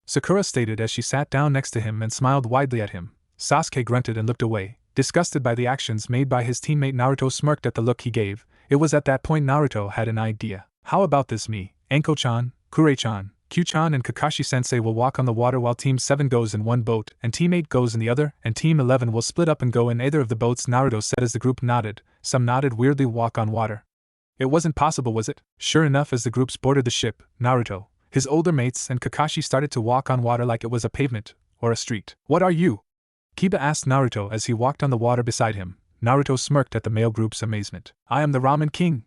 Sakura stated as she sat down next to him and smiled widely at him. Sasuke grunted and looked away, disgusted by the actions made by his teammate. Naruto smirked at the look he gave. It was at that point Naruto had an idea. How about this? Me, Anko-chan, Kure-chan, Q-chan and Kakashi-sensei will walk on the water while Team 7 goes in one boat and Team 8 goes in the other, and Team 11 will split up and go in either of the boats, Naruto said as the group nodded. Some nodded weirdly. Walk on water. It wasn't possible, was it? Sure enough, as the groups boarded the ship, Naruto, his older mates and Kakashi started to walk on water like it was a pavement or a street. What are you? Kiba asked Naruto as he walked on the water beside him. Naruto smirked at the male group's amazement. I am the Ramen King,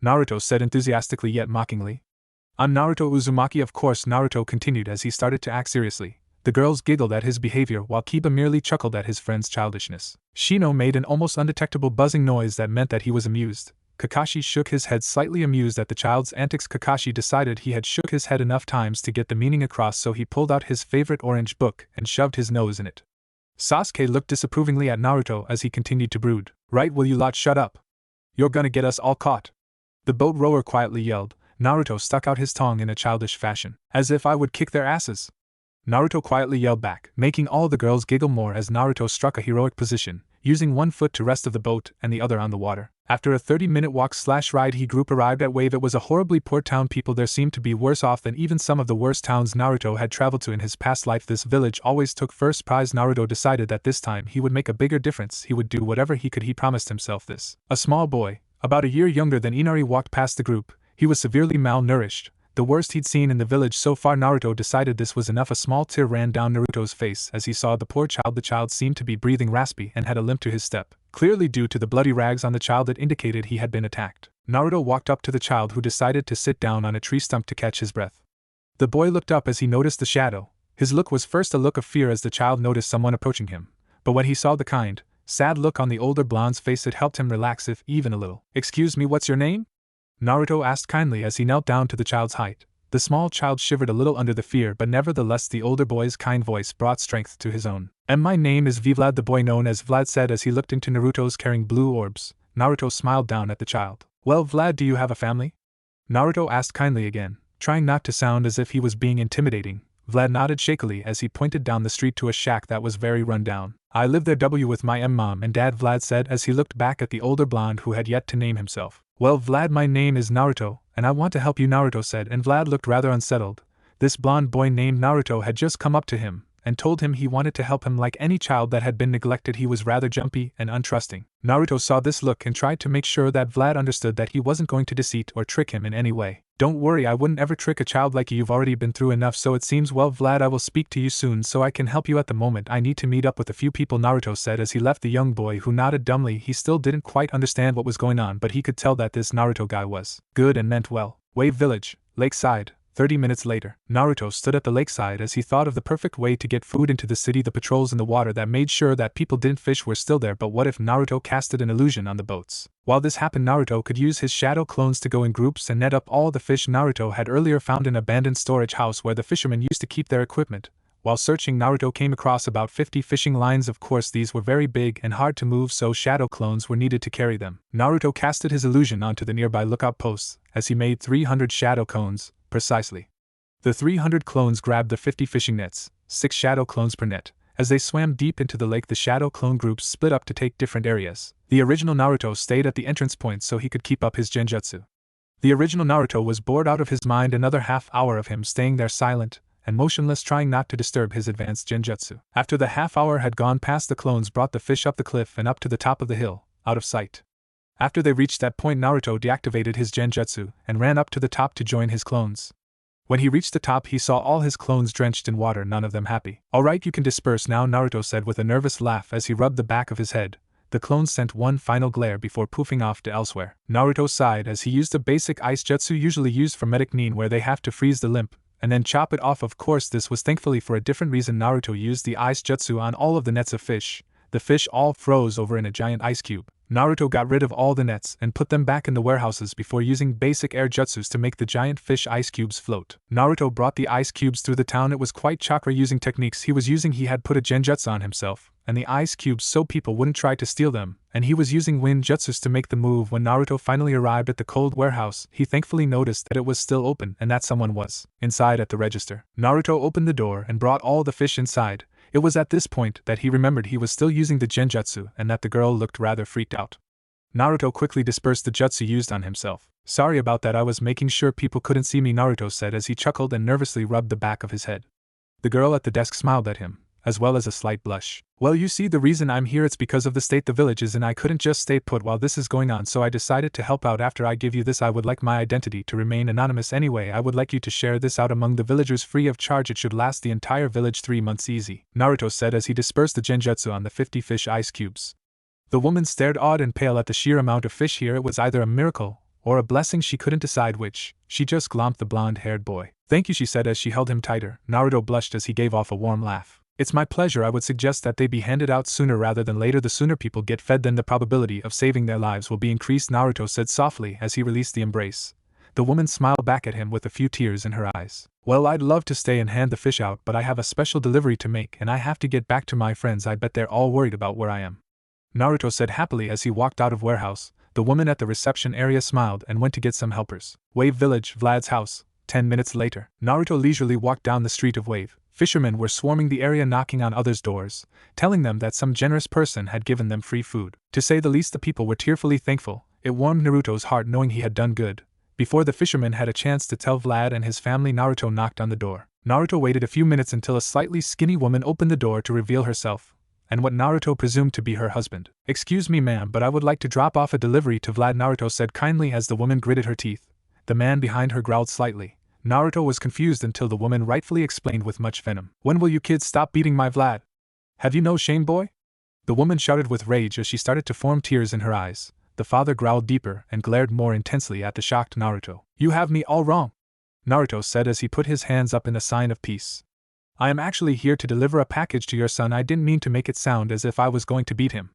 Naruto said enthusiastically yet mockingly. I'm Naruto Uzumaki, of course, Naruto continued as he started to act seriously. The girls giggled at his behavior while Kiba merely chuckled at his friend's childishness. Shino made an almost undetectable buzzing noise that meant that he was amused. Kakashi shook his head, slightly amused at the child's antics. Kakashi decided he had shook his head enough times to get the meaning across, so he pulled out his favorite orange book and shoved his nose in it. Sasuke looked disapprovingly at Naruto as he continued to brood. Right, will you lot shut up? You're gonna get us all caught. The boat rower quietly yelled. Naruto stuck out his tongue in a childish fashion. As if I would kick their asses. Naruto quietly yelled back, making all the girls giggle more as Naruto struck a heroic position, using one foot to rest of the boat and the other on the water. After a 30-minute walk/ride, he group arrived at Wave. It was a horribly poor town. People there seemed to be worse off than even some of the worst towns Naruto had traveled to in his past life. This village always took first prize. Naruto decided that this time he would make a bigger difference. He would do whatever he could. He promised himself this. A small boy, about a year younger than Inari, walked past the group. He was severely malnourished, the worst he'd seen in the village so far. Naruto decided this was enough. A small tear ran down Naruto's face as he saw the poor child. The child seemed to be breathing raspy and had a limp to his step. Clearly due to the bloody rags on the child, it indicated he had been attacked. Naruto walked up to the child, who decided to sit down on a tree stump to catch his breath. The boy looked up as he noticed the shadow. His look was first a look of fear as the child noticed someone approaching him, but when he saw the kind, sad look on the older blonde's face, it helped him relax, if even a little. Excuse me, what's your name? Naruto asked kindly as he knelt down to the child's height. The small child shivered a little under the fear, but nevertheless the older boy's kind voice brought strength to his own. And my name is Vlad, the boy known as Vlad said as he looked into Naruto's carrying blue orbs. Naruto smiled down at the child. Well, Vlad, do you have a family? Naruto asked kindly again, trying not to sound as if he was being intimidating. Vlad nodded shakily as he pointed down the street to a shack that was very run down. I live there with my mom and dad, Vlad said as he looked back at the older blonde who had yet to name himself. Well, Vlad, my name is Naruto, and I want to help you, Naruto said, and Vlad looked rather unsettled. This blonde boy named Naruto had just come up to him and told him he wanted to help him like any child that had been neglected. He was rather jumpy and untrusting. Naruto saw this look and tried to make sure that Vlad understood that he wasn't going to deceive or trick him in any way. Don't worry, I wouldn't ever trick a child like you. You've already been through enough, so it seems. Well, Vlad, I will speak to you soon so I can help you. At the moment I need to meet up with a few people, Naruto said as he left the young boy, who nodded dumbly. He still didn't quite understand what was going on, but he could tell that this Naruto guy was good and meant well. Wave Village, Lakeside, 30 minutes later, Naruto stood at the lakeside as he thought of the perfect way to get food into the city. The patrols in the water that made sure that people didn't fish were still there, but what if Naruto casted an illusion on the boats? While this happened, Naruto could use his shadow clones to go in groups and net up all the fish. Naruto had earlier found an abandoned storage house where the fishermen used to keep their equipment. While searching, Naruto came across about 50 fishing lines. Of course, these were very big and hard to move, so shadow clones were needed to carry them. Naruto casted his illusion onto the nearby lookout posts as he made 300 shadow cones, precisely. The 300 clones grabbed the 50 fishing nets, 6 shadow clones per net. As they swam deep into the lake, the shadow clone groups split up to take different areas. The original Naruto stayed at the entrance point so he could keep up his genjutsu. The original Naruto was bored out of his mind. Another half hour of him staying there silent and motionless, trying not to disturb his advanced genjutsu. After the half hour had gone past, the clones brought the fish up the cliff and up to the top of the hill, out of sight. After they reached that point, Naruto deactivated his genjutsu and ran up to the top to join his clones. When he reached the top, he saw all his clones drenched in water, none of them happy. "Alright, you can disperse now," Naruto said with a nervous laugh as he rubbed the back of his head. The clones sent one final glare before poofing off to elsewhere. Naruto sighed as he used a basic ice jutsu usually used for medic nin, where they have to freeze the limb and then chop it off. Of course, this was thankfully for a different reason. Naruto used the ice jutsu on all of the nets of fish. The fish all froze over in a giant ice cube. Naruto got rid of all the nets and put them back in the warehouses before using basic air jutsus to make the giant fish ice cubes float. Naruto brought the ice cubes through the town. It was quite chakra using techniques he was using. He had put a genjutsu on himself and the ice cubes so people wouldn't try to steal them, and he was using wind jutsus to make the move. When Naruto finally arrived at the cold warehouse, he thankfully noticed that it was still open and that someone was inside at the register. Naruto opened the door and brought all the fish inside. It was at this point that he remembered he was still using the genjutsu and that the girl looked rather freaked out. Naruto quickly dispersed the jutsu used on himself. "Sorry about that, I was making sure people couldn't see me," Naruto said as he chuckled and nervously rubbed the back of his head. The girl at the desk smiled at him, as well as a slight blush. "Well, you see, the reason I'm here, it's because of the state the village is in. I couldn't just stay put while this is going on, so I decided to help out. After I give you this, I would like my identity to remain anonymous. Anyway, I would like you to share this out among the villagers free of charge. It should last the entire village 3 months easy," Naruto said as he dispersed the genjutsu on the 50 fish ice cubes. The woman stared awed and pale at the sheer amount of fish here. It was either a miracle or a blessing, she couldn't decide which. She just glomped the blonde-haired boy. "Thank you," she said as she held him tighter. Naruto blushed as he gave off a warm laugh. "It's my pleasure. I would suggest that they be handed out sooner rather than later. The sooner people get fed, then the probability of saving their lives will be increased," Naruto said softly as he released the embrace. The woman smiled back at him with a few tears in her eyes. "Well, I'd love to stay and hand the fish out, but I have a special delivery to make and I have to get back to my friends. I bet they're all worried about where I am," Naruto said happily as he walked out of warehouse. The woman at the reception area smiled and went to get some helpers. Wave Village, Vlad's house. 10 minutes later, Naruto leisurely walked down the street of Wave. Fishermen were swarming the area, knocking on others' doors, telling them that some generous person had given them free food. To say the least, the people were tearfully thankful. It warmed Naruto's heart knowing he had done good. Before the fishermen had a chance to tell Vlad and his family, Naruto knocked on the door. Naruto waited a few minutes until a slightly skinny woman opened the door to reveal herself, and what Naruto presumed to be her husband. "Excuse me, ma'am, but I would like to drop off a delivery to Vlad," Naruto said kindly as the woman gritted her teeth. The man behind her growled slightly. Naruto was confused until the woman rightfully explained with much venom. "When will you kids stop beating my Vlad? Have you no shame, boy?" The woman shouted with rage as she started to form tears in her eyes. The father growled deeper and glared more intensely at the shocked Naruto. "You have me all wrong," Naruto said as he put his hands up in a sign of peace. "I am actually here to deliver a package to your son. I didn't mean to make it sound as if I was going to beat him,"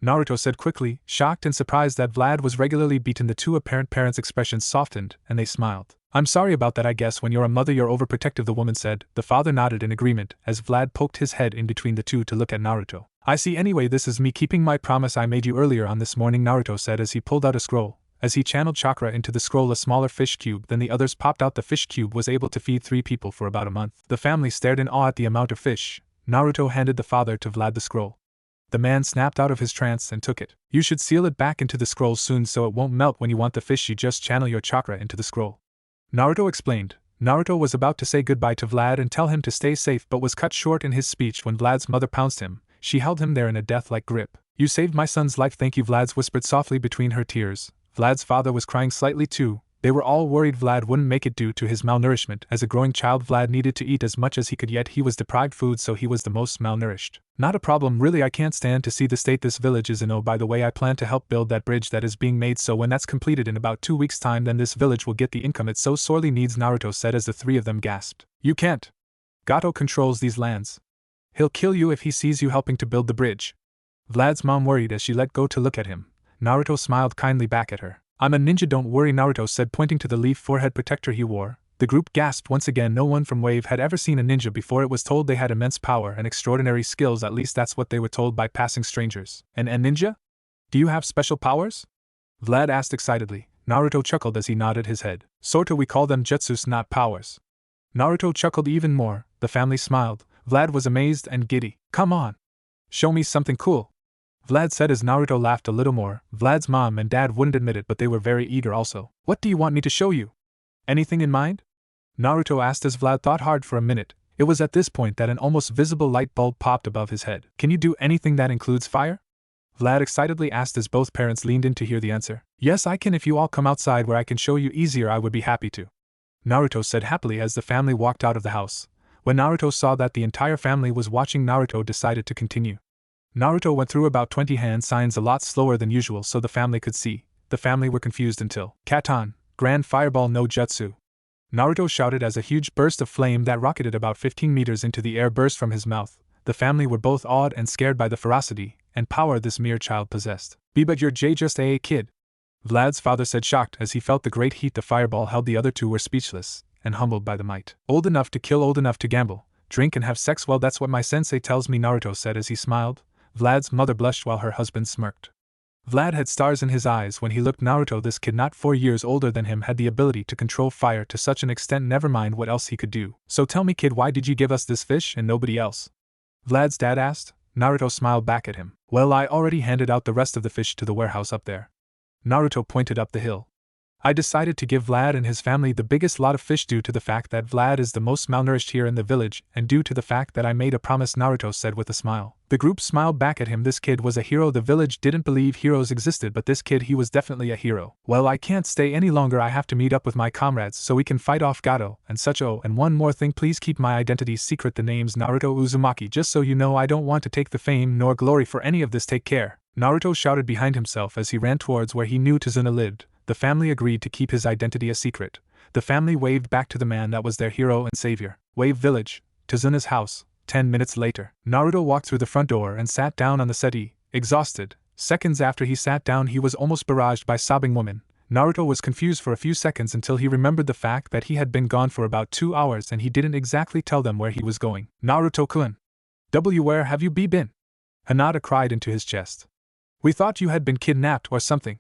Naruto said quickly, shocked and surprised that Vlad was regularly beaten. The two apparent parents' expressions softened, and they smiled. "I'm sorry about that. I guess when you're a mother you're overprotective," the woman said. The father nodded in agreement as Vlad poked his head in between the two to look at Naruto. "I see. Anyway, this is me keeping my promise I made you earlier on this morning," Naruto said as he pulled out a scroll. As he channeled chakra into the scroll, a smaller fish cube than the others popped out. The fish cube was able to feed 3 people for about a month. The family stared in awe at the amount of fish. Naruto handed the father to Vlad the scroll. The man snapped out of his trance and took it. "You should seal it back into the scroll soon so it won't melt. When you want the fish, you just channel your chakra into the scroll," Naruto explained. Naruto was about to say goodbye to Vlad and tell him to stay safe, but was cut short in his speech when Vlad's mother pounced him. She held him there in a death-like grip. "You saved my son's life." "Thank you," Vlad whispered softly between her tears. Vlad's father was crying slightly too, They were all worried Vlad wouldn't make it due to his malnourishment. As a growing child, Vlad needed to eat as much as he could, yet he was deprived food, so he was the most malnourished. Not a problem really, I can't stand to see the state this village is in. Oh, by the way, I plan to help build that bridge that is being made, so when that's completed in about 2 weeks' time, then this village will get the income it so sorely needs, Naruto said as the three of them gasped. You can't. Gato controls these lands. He'll kill you if he sees you helping to build the bridge. Vlad's mom worried as she let go to look at him. Naruto smiled kindly back at her. I'm a ninja, don't worry, Naruto said, pointing to the leaf forehead protector he wore. The group gasped once again. No one from Wave had ever seen a ninja before. It was told they had immense power and extraordinary skills, at least that's what they were told by passing strangers. And a ninja? Do you have special powers? Vlad asked excitedly. Naruto chuckled as he nodded his head. Sorta, we call them jutsus, not powers. Naruto chuckled even more. The family smiled. Vlad was amazed and giddy. Come on. Show me something cool. Vlad said as Naruto laughed a little more. Vlad's mom and dad wouldn't admit it, but they were very eager also. What do you want me to show you? Anything in mind? Naruto asked as Vlad thought hard for a minute. It was at this point that an almost visible light bulb popped above his head. Can you do anything that includes fire? Vlad excitedly asked as both parents leaned in to hear the answer. Yes, I can. If you all come outside where I can show you easier, I would be happy to. Naruto said happily as the family walked out of the house. When Naruto saw that the entire family was watching, Naruto decided to continue. Naruto went through about 20 hand signs a lot slower than usual so the family could see. The family were confused until Katan, Grand Fireball no Jutsu. Naruto shouted as a huge burst of flame that rocketed about 15 meters into the air burst from his mouth. The family were both awed and scared by the ferocity and power this mere child possessed. But you're just a kid. Vlad's father said, shocked as he felt the great heat the fireball held. The other two were speechless and humbled by the might. Old enough to kill, old enough to gamble, drink and have sex, well that's what my sensei tells me, Naruto said as he smiled. Vlad's mother blushed while her husband smirked. Vlad had stars in his eyes when he looked Naruto. This kid, not 4 years older than him, had the ability to control fire to such an extent, never mind what else he could do. So tell me, kid, why did you give us this fish and nobody else? Vlad's dad asked. Naruto smiled back at him. Well, I already handed out the rest of the fish to the warehouse up there. Naruto pointed up the hill. I decided to give Vlad and his family the biggest lot of fish due to the fact that Vlad is the most malnourished here in the village, and due to the fact that I made a promise, Naruto said with a smile. The group smiled back at him. This kid was a hero. The village didn't believe heroes existed, but this kid, he was definitely a hero. Well, I can't stay any longer. I have to meet up with my comrades so we can fight off Gato and such. Oh, and one more thing, please keep my identity secret. The name's Naruto Uzumaki. Just so you know, I don't want to take the fame nor glory for any of this. Take care. Naruto shouted behind himself as he ran towards where he knew Tazuna lived. The family agreed to keep his identity a secret. The family waved back to the man that was their hero and savior. Wave Village, Tazuna's house. 10 minutes later, Naruto walked through the front door and sat down on the settee, exhausted. Seconds after he sat down, he was almost barraged by sobbing women. Naruto was confused for a few seconds until he remembered the fact that he had been gone for about 2 hours and he didn't exactly tell them where he was going. Naruto-kun. Where have you been? Hinata cried into his chest. We thought you had been kidnapped or something.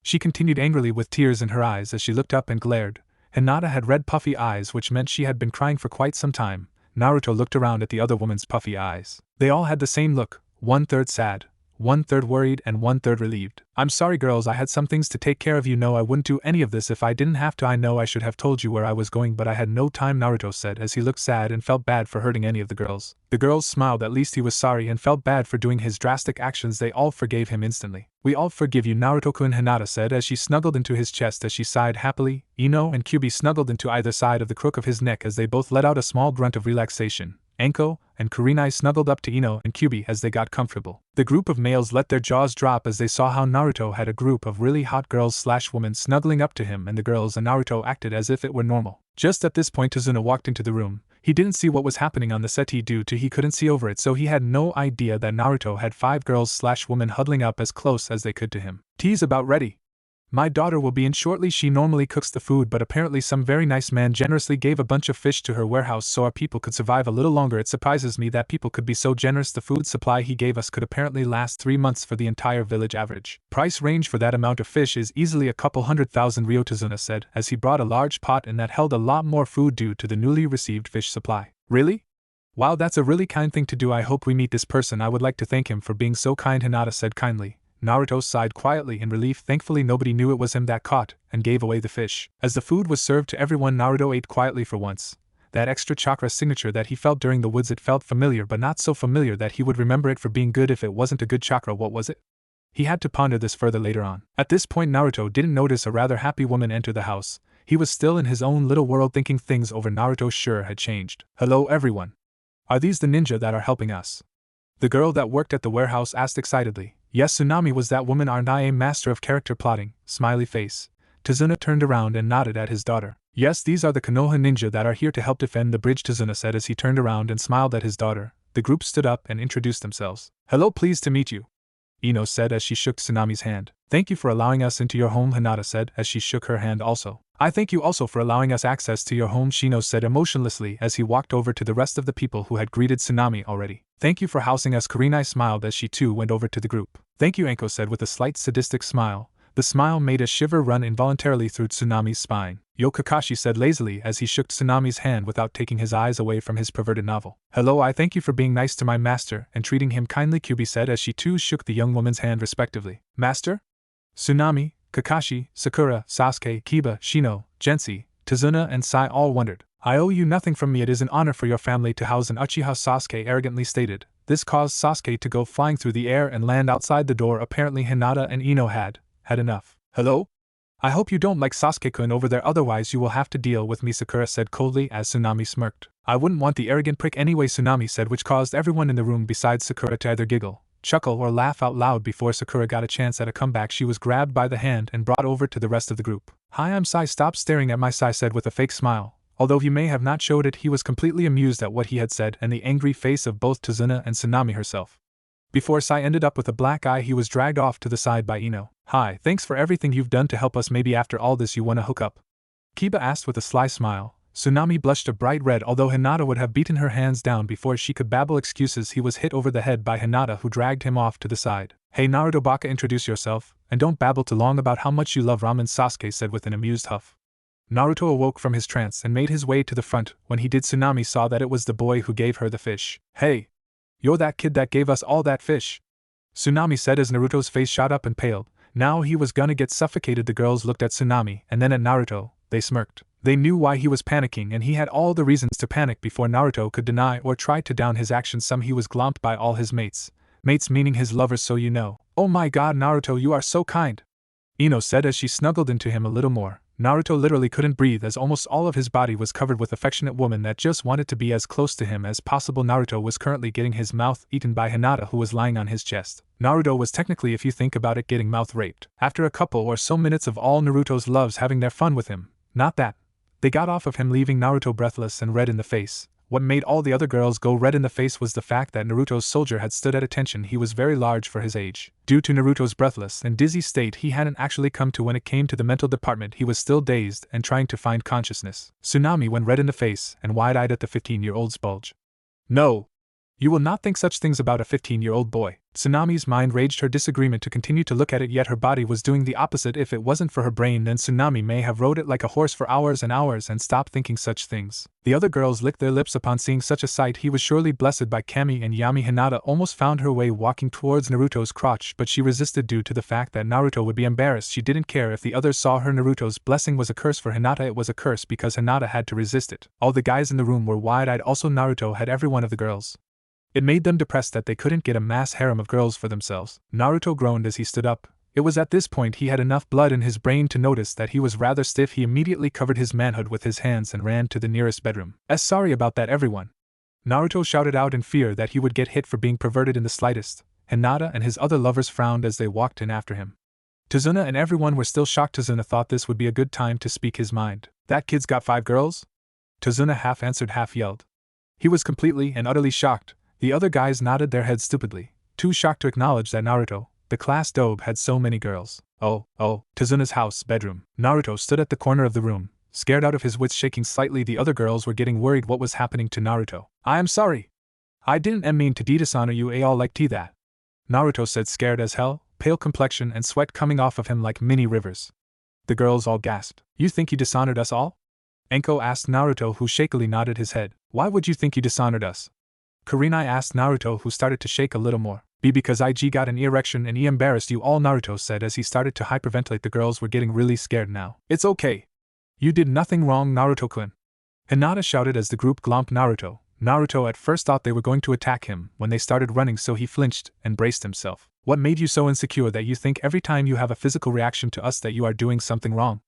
She continued angrily with tears in her eyes as she looked up and glared. Hinata had red puffy eyes, which meant she had been crying for quite some time. Naruto looked around at the other woman's puffy eyes. They all had the same look, 1/3 sad, 1/3 worried, and 1/3 relieved. I'm sorry girls, I had some things to take care of. You know I wouldn't do any of this if I didn't have to. I know I should have told you where I was going, but I had no time, Naruto said as he looked sad and felt bad for hurting any of the girls. The girls smiled. At least he was sorry and felt bad for doing his drastic actions. They all forgave him instantly. We all forgive you, Naruto-kun, Hinata said as she snuggled into his chest as she sighed happily. Ino and Kyubi snuggled into either side of the crook of his neck as they both let out a small grunt of relaxation. Anko and Kurenai snuggled up to Ino and Kyubi as they got comfortable. The group of males let their jaws drop as they saw how Naruto had a group of really hot girls/women snuggling up to him, and the girls and Naruto acted as if it were normal. Just at this point, Tazuna walked into the room. He didn't see what was happening on the settee due to he couldn't see over it, so he had no idea that Naruto had 5 girls/women huddling up as close as they could to him. Tea's about ready. My daughter will be in shortly. She normally cooks the food, but apparently some very nice man generously gave a bunch of fish to her warehouse so our people could survive a little longer. It surprises me that people could be so generous. The food supply he gave us could apparently last 3 months for the entire village. Average price range for that amount of fish is easily a couple 100,000 ryo, Tazuna said as he brought a large pot and that held a lot more food due to the newly received fish supply. Really? Wow, that's a really kind thing to do. I hope we meet this person. I would like to thank him for being so kind, Hinata said kindly. Naruto sighed quietly in relief. Thankfully nobody knew it was him that caught and gave away the fish. As the food was served to everyone, Naruto ate quietly for once. That extra chakra signature that he felt during the woods, it felt familiar, but not so familiar that he would remember it for being good if it wasn't a good chakra. What was it? He had to ponder this further later on. At this point Naruto didn't notice a rather happy woman enter the house. He was still in his own little world thinking things over Naruto sure had changed. Hello everyone. Are these the ninja that are helping us? The girl that worked at the warehouse asked excitedly. Yes, Tsunami was that woman, aren't I a master of character plotting? Smiley face. Tazuna turned around and nodded at his daughter. Yes, these are the Konoha ninja that are here to help defend the bridge, Tazuna said as he turned around and smiled at his daughter. The group stood up and introduced themselves. Hello, pleased to meet you, Ino said as she shook Tsunami's hand. Thank you for allowing us into your home, Hinata said as she shook her hand also. I thank you also for allowing us access to your home, Shino said emotionlessly as he walked over to the rest of the people who had greeted Tsunami already. Thank you for housing us, Kurenai smiled as she too went over to the group. Thank you, Anko said with a slight sadistic smile. The smile made a shiver run involuntarily through Tsunami's spine. Yo, Kakashi said lazily as he shook Tsunami's hand without taking his eyes away from his perverted novel. Hello, I thank you for being nice to my master and treating him kindly, Kyubi said as she too shook the young woman's hand respectively. Master? Tsunami, Kakashi, Sakura, Sasuke, Kiba, Shino, Gensi, Tazuna and Sai all wondered. I owe you nothing from me, it is an honor for your family to house an Uchiha, Sasuke arrogantly stated. This caused Sasuke to go flying through the air and land outside the door. Apparently Hinata and Ino had enough. Hello? I hope you don't like Sasuke-kun over there, otherwise you will have to deal with me, Sakura said coldly as Tsunami smirked. I wouldn't want the arrogant prick anyway, Tsunami said, which caused everyone in the room besides Sakura to either giggle, chuckle or laugh out loud. Before Sakura got a chance at a comeback, she was grabbed by the hand and brought over to the rest of the group. Hi, I'm Sai. Stop staring at my, Sai said with a fake smile. Although he may have not showed it, he was completely amused at what he had said and the angry face of both Tazuna and Tsunami herself. Before Sai ended up with a black eye, he was dragged off to the side by Ino. Hi, thanks for everything you've done to help us. Maybe after all this you wanna hook up? Kiba asked with a sly smile. Tsunami blushed a bright red. Although Hinata would have beaten her hands down before she could babble excuses, he was hit over the head by Hinata, who dragged him off to the side. Hey Naruto Baka, introduce yourself, and don't babble too long about how much you love ramen, Sasuke said with an amused huff. Naruto awoke from his trance and made his way to the front. When he did, Tsunami saw that it was the boy who gave her the fish. Hey! You're that kid that gave us all that fish, Tsunami said as Naruto's face shot up and paled. Now he was gonna get suffocated. The girls looked at Tsunami and then at Naruto. They smirked. They knew why he was panicking, and he had all the reasons to panic before Naruto could deny or try to down his actions. He was glomped by all his mates. Mates meaning his lovers, so you know. Oh my god, Naruto, you are so kind, Ino said as she snuggled into him a little more. Naruto literally couldn't breathe as almost all of his body was covered with affectionate women that just wanted to be as close to him as possible. Naruto was currently getting his mouth eaten by Hinata, who was lying on his chest. Naruto was technically, if you think about it, getting mouth raped. After a couple or so minutes of all Naruto's loves having their fun with him, not that, they got off of him, leaving Naruto breathless and red in the face. What made all the other girls go red in the face was the fact that Naruto's soldier had stood at attention. He was very large for his age. Due to Naruto's breathless and dizzy state, he hadn't actually come to when it came to the mental department. He was still dazed and trying to find consciousness. Tsunami went red in the face and wide-eyed at the 15-year-old's bulge. No! You will not think such things about a 15-year-old boy. Tsunami's mind raged her disagreement to continue to look at it, yet her body was doing the opposite. If it wasn't for her brain, then Tsunami may have rode it like a horse for hours and hours and stopped thinking such things. The other girls licked their lips upon seeing such a sight. He was surely blessed by Kami and Yami. Hinata almost found her way walking towards Naruto's crotch, but she resisted due to the fact that Naruto would be embarrassed. She didn't care if the others saw her. Naruto's blessing was a curse for Hinata. It was a curse because Hinata had to resist it. All the guys in the room were wide-eyed. Also Naruto had every one of the girls. It made them depressed that they couldn't get a mass harem of girls for themselves. Naruto groaned as he stood up. It was at this point he had enough blood in his brain to notice that he was rather stiff. He immediately covered his manhood with his hands and ran to the nearest bedroom. Sorry about that, everyone, Naruto shouted out in fear that he would get hit for being perverted in the slightest. Hinata and his other lovers frowned as they walked in after him. Tazuna and everyone were still shocked. Tazuna thought this would be a good time to speak his mind. That kid's got 5 girls? Tazuna half answered, half yelled. He was completely and utterly shocked. The other guys nodded their heads stupidly, too shocked to acknowledge that Naruto, the class dope, had so many girls. Oh, Tazuna's house, bedroom. Naruto stood at the corner of the room, scared out of his wits, shaking slightly. The other girls were getting worried what was happening to Naruto. I am sorry. I didn't mean to dishonor you all like that, Naruto said, scared as hell, pale complexion and sweat coming off of him like mini rivers. The girls all gasped. You think you dishonored us all? Enko asked Naruto, who shakily nodded his head. Why would you think you dishonored us? Kurenai asked Naruto, who started to shake a little more. Because IG got an erection and he embarrassed you all, Naruto said as he started to hyperventilate. The girls were getting really scared now. It's okay. You did nothing wrong, Naruto-kun, Hinata shouted as the group glomped Naruto. Naruto at first thought they were going to attack him when they started running, so he flinched and braced himself. What made you so insecure that you think every time you have a physical reaction to us that you are doing something wrong?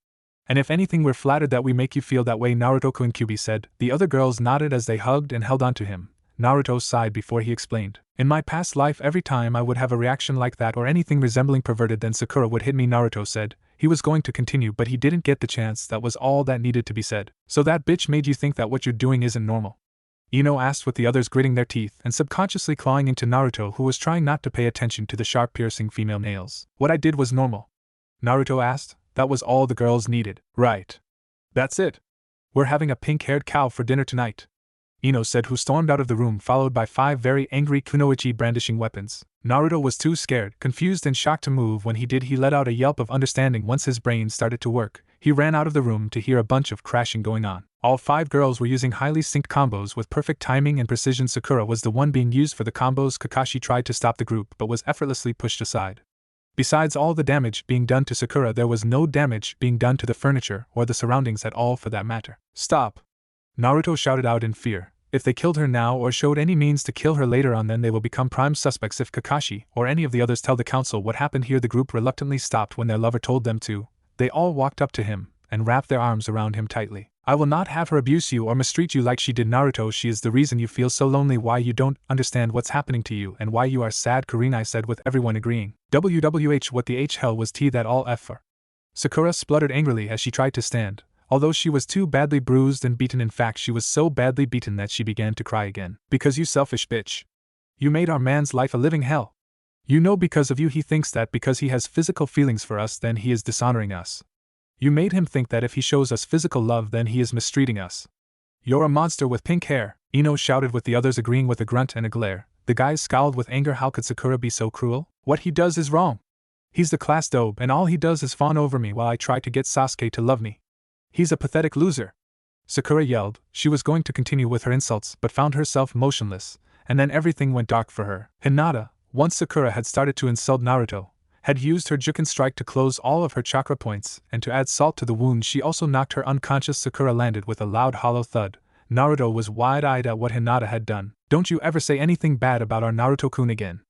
And if anything, we're flattered that we make you feel that way, Naruto-kun, Kyuubi said. The other girls nodded as they hugged and held onto him. Naruto sighed before he explained. In my past life, every time I would have a reaction like that or anything resembling perverted, then Sakura would hit me, Naruto said. He was going to continue, but he didn't get the chance. That was all that needed to be said. So that bitch made you think that what you're doing isn't normal? Ino asked, with the others gritting their teeth and subconsciously clawing into Naruto, who was trying not to pay attention to the sharp piercing female nails. What I did was normal, Naruto asked. That was all the girls needed. Right. That's it. We're having a pink-haired cow for dinner tonight, Ino said, who stormed out of the room followed by 5 very angry kunoichi brandishing weapons. Naruto was too scared, confused and shocked to move. When he did, he let out a yelp of understanding. Once his brain started to work, he ran out of the room to hear a bunch of crashing going on. All 5 girls were using highly synced combos with perfect timing and precision. Sakura was the one being used for the combos. Kakashi tried to stop the group but was effortlessly pushed aside. Besides all the damage being done to Sakura, there was no damage being done to the furniture or the surroundings at all, for that matter. Stop! Naruto shouted out in fear. If they killed her now or showed any means to kill her later on, then they will become prime suspects. If Kakashi or any of the others tell the council what happened here. The group reluctantly stopped when their lover told them to. They all walked up to him and wrapped their arms around him tightly. I will not have her abuse you or mistreat you like she did, Naruto. She is the reason you feel so lonely, why you don't understand what's happening to you, and why you are sad, Kurenai said, with everyone agreeing. WWH, what the hell was that all F for? Sakura spluttered angrily as she tried to stand, although she was too badly bruised and beaten. In fact, she was so badly beaten that she began to cry again. Because you selfish bitch. You made our man's life a living hell. You know, because of you he thinks that because he has physical feelings for us, then he is dishonoring us. You made him think that if he shows us physical love, then he is mistreating us. You're a monster with pink hair, Ino shouted, with the others agreeing with a grunt and a glare. The guys scowled with anger. How could Sakura be so cruel? What he does is wrong. He's the class dope, and all he does is fawn over me while I try to get Sasuke to love me. He's a pathetic loser, Sakura yelled. She was going to continue with her insults but found herself motionless, and then everything went dark for her. Hinata, once Sakura had started to insult Naruto, had used her Juken strike to close all of her chakra points, and to add salt to the wound she also knocked her unconscious. Sakura landed with a loud hollow thud. Naruto was wide-eyed at what Hinata had done. Don't you ever say anything bad about our Naruto-kun again,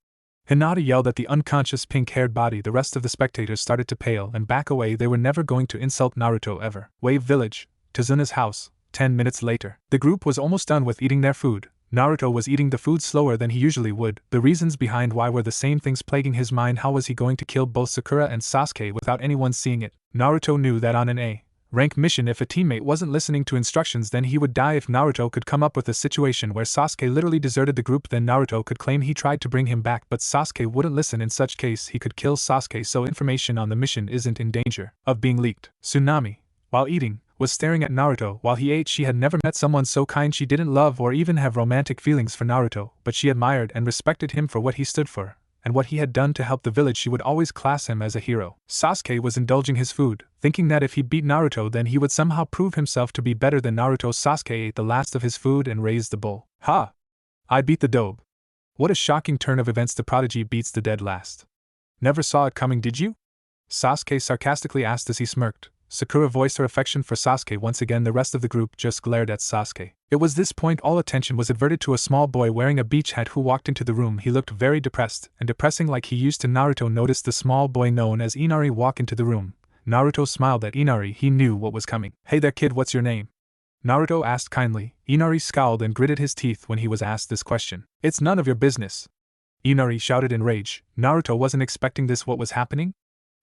Hinata yelled at the unconscious pink-haired body. The rest of the spectators started to pale and back away. They were never going to insult Naruto ever. Wave Village, Tazuna's house. 10 minutes later. The group was almost done with eating their food. Naruto was eating the food slower than he usually would. The reasons behind why were the same things plaguing his mind. How was he going to kill both Sakura and Sasuke without anyone seeing it? Naruto knew that on an A-rank mission, if a teammate wasn't listening to instructions, then he would die. If Naruto could come up with a situation where Sasuke literally deserted the group, then Naruto could claim he tried to bring him back, but Sasuke wouldn't listen. In such case, he could kill Sasuke, so information on the mission isn't in danger of being leaked. Tsunami, while eating, was staring at Naruto while he ate. She had never met someone so kind. She didn't love or even have romantic feelings for Naruto, but she admired and respected him for what he stood for, and what he had done to help the village. She would always class him as a hero. Sasuke was indulging his food, thinking that if he beat Naruto then he would somehow prove himself to be better than Naruto. Sasuke ate the last of his food and raised the bowl. Ha! I beat the dobe. What a shocking turn of events. The prodigy beats the dead last. Never saw it coming, did you? Sasuke sarcastically asked as he smirked. Sakura voiced her affection for Sasuke once again. The rest of the group just glared at Sasuke. It was this point all attention was adverted to a small boy wearing a beach hat who walked into the room. He looked very depressed and depressing like he used to. Naruto noticed the small boy known as Inari walk into the room. Naruto smiled at Inari. He knew what was coming. Hey there kid, what's your name? Naruto asked kindly. Inari scowled and gritted his teeth when he was asked this question. It's none of your business, Inari shouted in rage. Naruto wasn't expecting this. What was happening?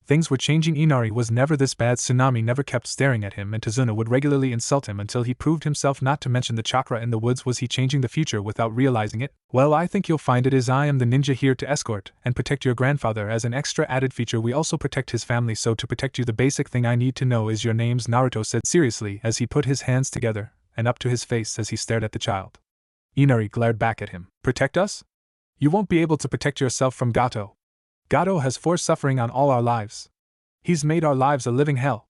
Things were changing. Inari was never this bad. Tsunami never kept staring at him, and Tazuna would regularly insult him until he proved himself. Not to mention the chakra in the woods. Was he changing the future without realizing it? Well, I think you'll find it is. I am the ninja here to escort and protect your grandfather. As an extra added feature, we also protect his family, so to protect you the basic thing I need to know is your names, Naruto said seriously as he put his hands together and up to his face as he stared at the child. Inari glared back at him. Protect us? You won't be able to protect yourself from Gato. Gato has forced suffering on all our lives. He's made our lives a living hell.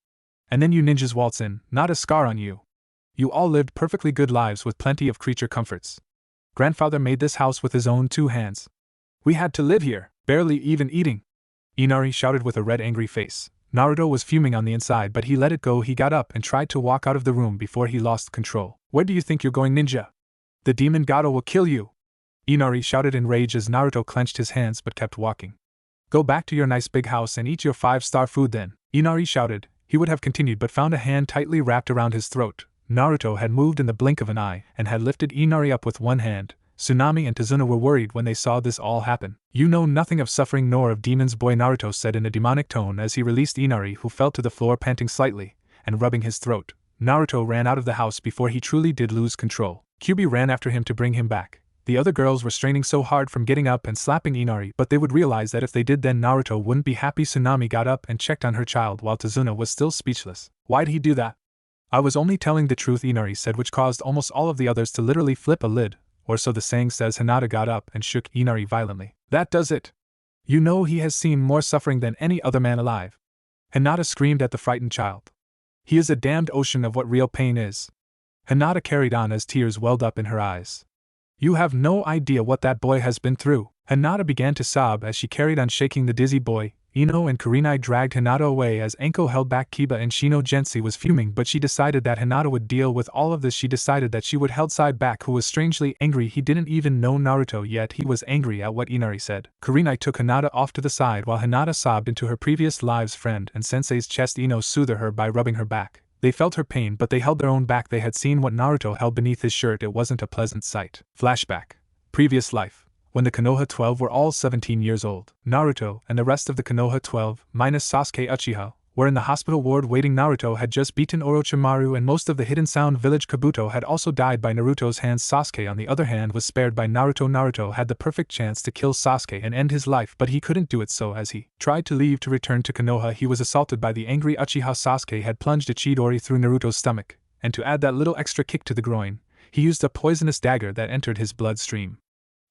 And then you ninjas waltz in, not a scar on you. You all lived perfectly good lives with plenty of creature comforts. Grandfather made this house with his own 2 hands. We had to live here, barely even eating. Inari shouted with a red angry face. Naruto was fuming on the inside, but he let it go. He got up and tried to walk out of the room before he lost control. Where do you think you're going, ninja? The demon Gato will kill you! Inari shouted in rage as Naruto clenched his hands but kept walking. Go back to your nice big house and eat your 5-star food then, Inari shouted, He would have continued but found a hand tightly wrapped around his throat. Naruto had moved in the blink of an eye and had lifted Inari up with one hand. Tsunami and Tazuna were worried when they saw this all happen. "You know nothing of suffering nor of demons, boy," Naruto said in a demonic tone as he released Inari, who fell to the floor panting slightly and rubbing his throat. Naruto ran out of the house before he truly did lose control. Kyuubi ran after him to bring him back. The other girls were straining so hard from getting up and slapping Inari, but they would realize that if they did then Naruto wouldn't be happy. Tsunami got up and checked on her child while Tazuna was still speechless. "Why'd he do that?" "I was only telling the truth," Inari said, which caused almost all of the others to literally flip a lid, or so the saying says. Hinata got up and shook Inari violently. "That does it. You know he has seen more suffering than any other man alive." Hinata screamed at the frightened child. "He is a damned ocean of what real pain is." Hinata carried on as tears welled up in her eyes. "You have no idea what that boy has been through." Hinata began to sob as she carried on shaking the dizzy boy. Ino and Kurenai dragged Hinata away as Enko held back Kiba, and Shino Gensi was fuming, but she decided that Hinata would deal with all of this. She decided that she would held side back, who was strangely angry. He didn't even know Naruto yet he was angry at what Inari said. Kurenai took Hinata off to the side while Hinata sobbed into her previous lives friend and sensei's chest. Ino soothed her by rubbing her back. They felt her pain, but they held their own back. They had seen what Naruto held beneath his shirt. It wasn't a pleasant sight. Flashback. Previous life. When the Konoha 12 were all 17 years old, Naruto and the rest of the Konoha 12, minus Sasuke Uchiha, were in the hospital ward waiting. Naruto had just beaten Orochimaru and most of the Hidden Sound village. Kabuto had also died by Naruto's hands. Sasuke, on the other hand, was spared by Naruto. Naruto had the perfect chance to kill Sasuke and end his life, but he couldn't do it, so as he tried to leave to return to Konoha, he was assaulted by the angry Uchiha. Sasuke had plunged a Chidori through Naruto's stomach, and to add that little extra kick to the groin, he used a poisonous dagger that entered his bloodstream.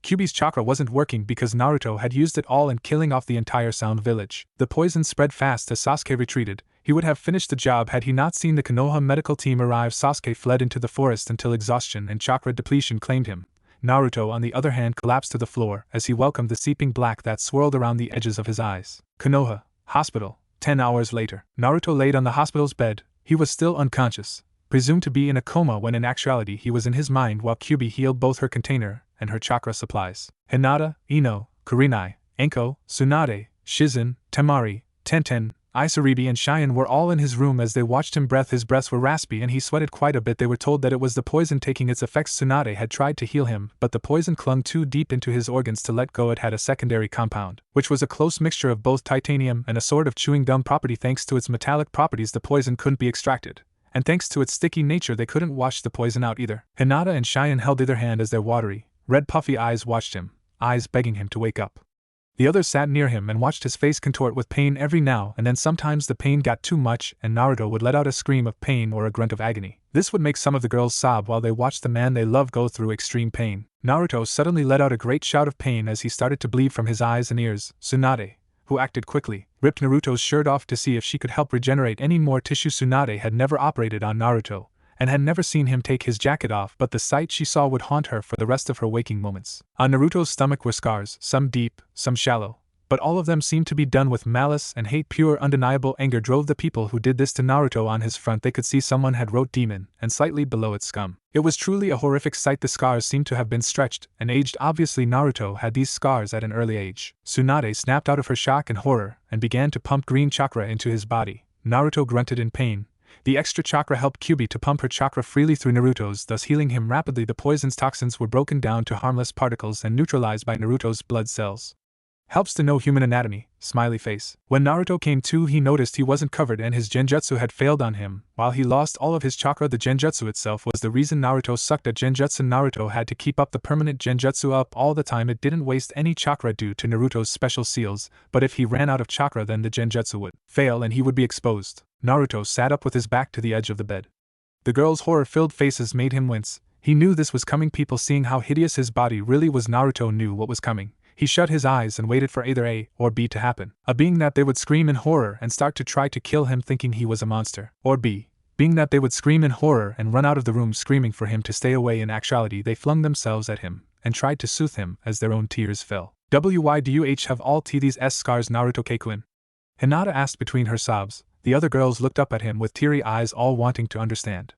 Kyuubi's chakra wasn't working because Naruto had used it all in killing off the entire Sound village. The poison spread fast as Sasuke retreated. He would have finished the job had he not seen the Konoha medical team arrive. Sasuke fled into the forest until exhaustion and chakra depletion claimed him. Naruto, on the other hand, collapsed to the floor as he welcomed the seeping black that swirled around the edges of his eyes. Konoha Hospital. 10 hours later, Naruto laid on the hospital's bed. He was still unconscious, presumed to be in a coma when in actuality he was in his mind, while Kyuubi healed both her container and her chakra supplies. Hinata, Ino, Kurenai, Enko, Tsunade, Shizen, Temari, Tenten, Isaribi and Cheyenne were all in his room as they watched him breathe. His breaths were raspy and he sweated quite a bit. They were told that it was the poison taking its effects. Tsunade had tried to heal him, but the poison clung too deep into his organs to let go. It had a secondary compound, which was a close mixture of both titanium and a sort of chewing gum property. Thanks to its metallic properties, the poison couldn't be extracted, and thanks to its sticky nature, they couldn't wash the poison out either. Hinata and Cheyenne held either hand as their watery, red puffy eyes watched him, eyes begging him to wake up. The others sat near him and watched his face contort with pain every now and then. Sometimes the pain got too much and Naruto would let out a scream of pain or a grunt of agony. This would make some of the girls sob while they watched the man they loved go through extreme pain. Naruto suddenly let out a great shout of pain as he started to bleed from his eyes and ears. Tsunade, who acted quickly, ripped Naruto's shirt off to see if she could help regenerate any more tissue. Tsunade had never operated on Naruto and had never seen him take his jacket off, but the sight she saw would haunt her for the rest of her waking moments. On Naruto's stomach were scars, some deep, some shallow, but all of them seemed to be done with malice and hate. Pure undeniable anger drove the people who did this to Naruto. On his front they could see someone had wrote demon, and slightly below it scum. It was truly a horrific sight. The scars seemed to have been stretched and aged. Obviously Naruto had these scars at an early age. Tsunade snapped out of her shock and horror and began to pump green chakra into his body. Naruto grunted in pain. The extra chakra helped Kyuubi to pump her chakra freely through Naruto's, thus healing him rapidly. The poison's toxins were broken down to harmless particles and neutralized by Naruto's blood cells. Helps to know human anatomy, smiley face. When Naruto came to, he noticed he wasn't covered and his genjutsu had failed on him. While he lost all of his chakra, the genjutsu itself was the reason Naruto sucked at genjutsu. Naruto had to keep up the permanent genjutsu up all the time. It didn't waste any chakra due to Naruto's special seals, but if he ran out of chakra then the genjutsu would fail and he would be exposed. Naruto sat up with his back to the edge of the bed. The girls' horror-filled faces made him wince. He knew this was coming. People seeing how hideous his body really was. Naruto knew what was coming. He shut his eyes and waited for either A or B to happen. A, being that they would scream in horror and start to try to kill him thinking he was a monster. Or B, being that they would scream in horror and run out of the room screaming for him to stay away. In actuality they flung themselves at him and tried to soothe him as their own tears fell. Why do you have all these scars, Naruto Keikuin? Hinata asked between her sobs. The other girls looked up at him with teary eyes, all wanting to understand.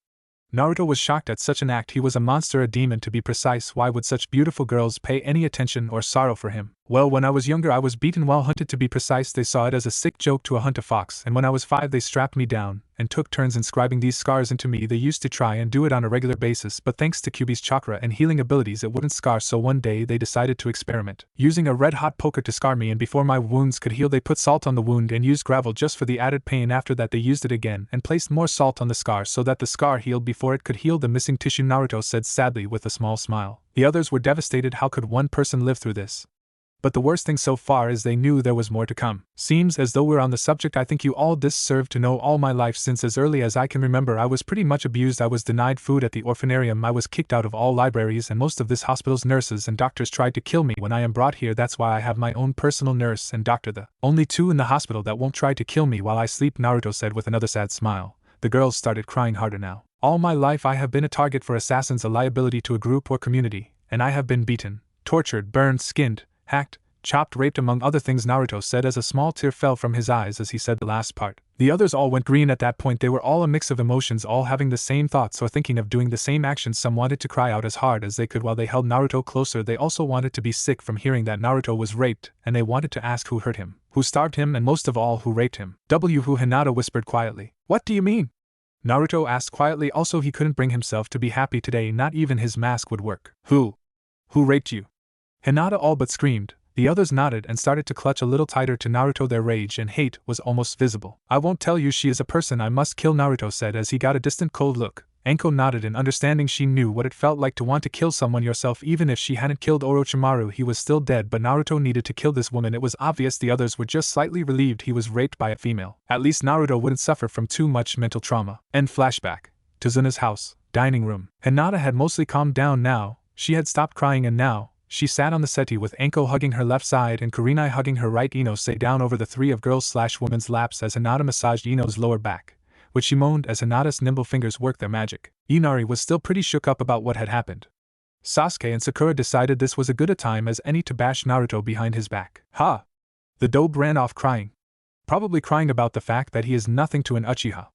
Naruto was shocked at such an act. He was a monster, a demon to be precise. Why would such beautiful girls pay any attention or sorrow for him? Well, when I was younger I was beaten while hunted. To be precise, they saw it as a sick joke to hunt a fox, and when I was 5 they strapped me down and took turns inscribing these scars into me. They used to try and do it on a regular basis, but thanks to QB's chakra and healing abilities it wouldn't scar, so one day they decided to experiment. Using a red-hot poker to scar me, and before my wounds could heal they put salt on the wound and used gravel just for the added pain. After that they used it again and placed more salt on the scar so that the scar healed before it could heal the missing tissue, Naruto said sadly with a small smile. The others were devastated. How could one person live through this? But the worst thing so far is they knew there was more to come. Seems as though we're on the subject. I think you all deserve to know all my life. Since as early as I can remember I was pretty much abused. I was denied food at the orphanarium, I was kicked out of all libraries, and most of this hospital's nurses and doctors tried to kill me when I am brought here. That's why I have my own personal nurse and doctor, the only two in the hospital that won't try to kill me while I sleep, Naruto said with another sad smile. The girls started crying harder now. All my life I have been a target for assassins, a liability to a group or community, and I have been beaten, tortured, burned, skinned, hacked, chopped, raped, among other things, Naruto said as a small tear fell from his eyes as he said the last part. The others all went green at that point. They were all a mix of emotions, all having the same thoughts or thinking of doing the same actions. Some wanted to cry out as hard as they could while they held Naruto closer. They also wanted to be sick from hearing that Naruto was raped, and they wanted to ask who hurt him, who starved him, and most of all who raped him. Who? Hinata whispered quietly. What do you mean? Naruto asked quietly. Also, he couldn't bring himself to be happy today, not even his mask would work. Who raped you? Hinata all but screamed. The others nodded and started to clutch a little tighter to Naruto. Their rage and hate was almost visible. I won't tell you. She is a person I must kill, Naruto said as he got a distant cold look. Anko nodded in understanding. She knew what it felt like to want to kill someone yourself. Even if she hadn't killed Orochimaru, he was still dead, but Naruto needed to kill this woman. It was obvious. The others were just slightly relieved he was raped by a female. At least Naruto wouldn't suffer from too much mental trauma. End flashback. Tazuna's house, dining room. Hinata had mostly calmed down now. She had stopped crying and now she sat on the settee with Anko hugging her left side and Kurenai hugging her right. Ino sat down over the three of girls/women's laps as Hinata massaged Ino's lower back, which she moaned as Hinata's nimble fingers worked their magic. Inari was still pretty shook up about what had happened. Sasuke and Sakura decided this was as good a time as any to bash Naruto behind his back. Ha! The dope ran off crying. Probably crying about the fact that he is nothing to an Uchiha.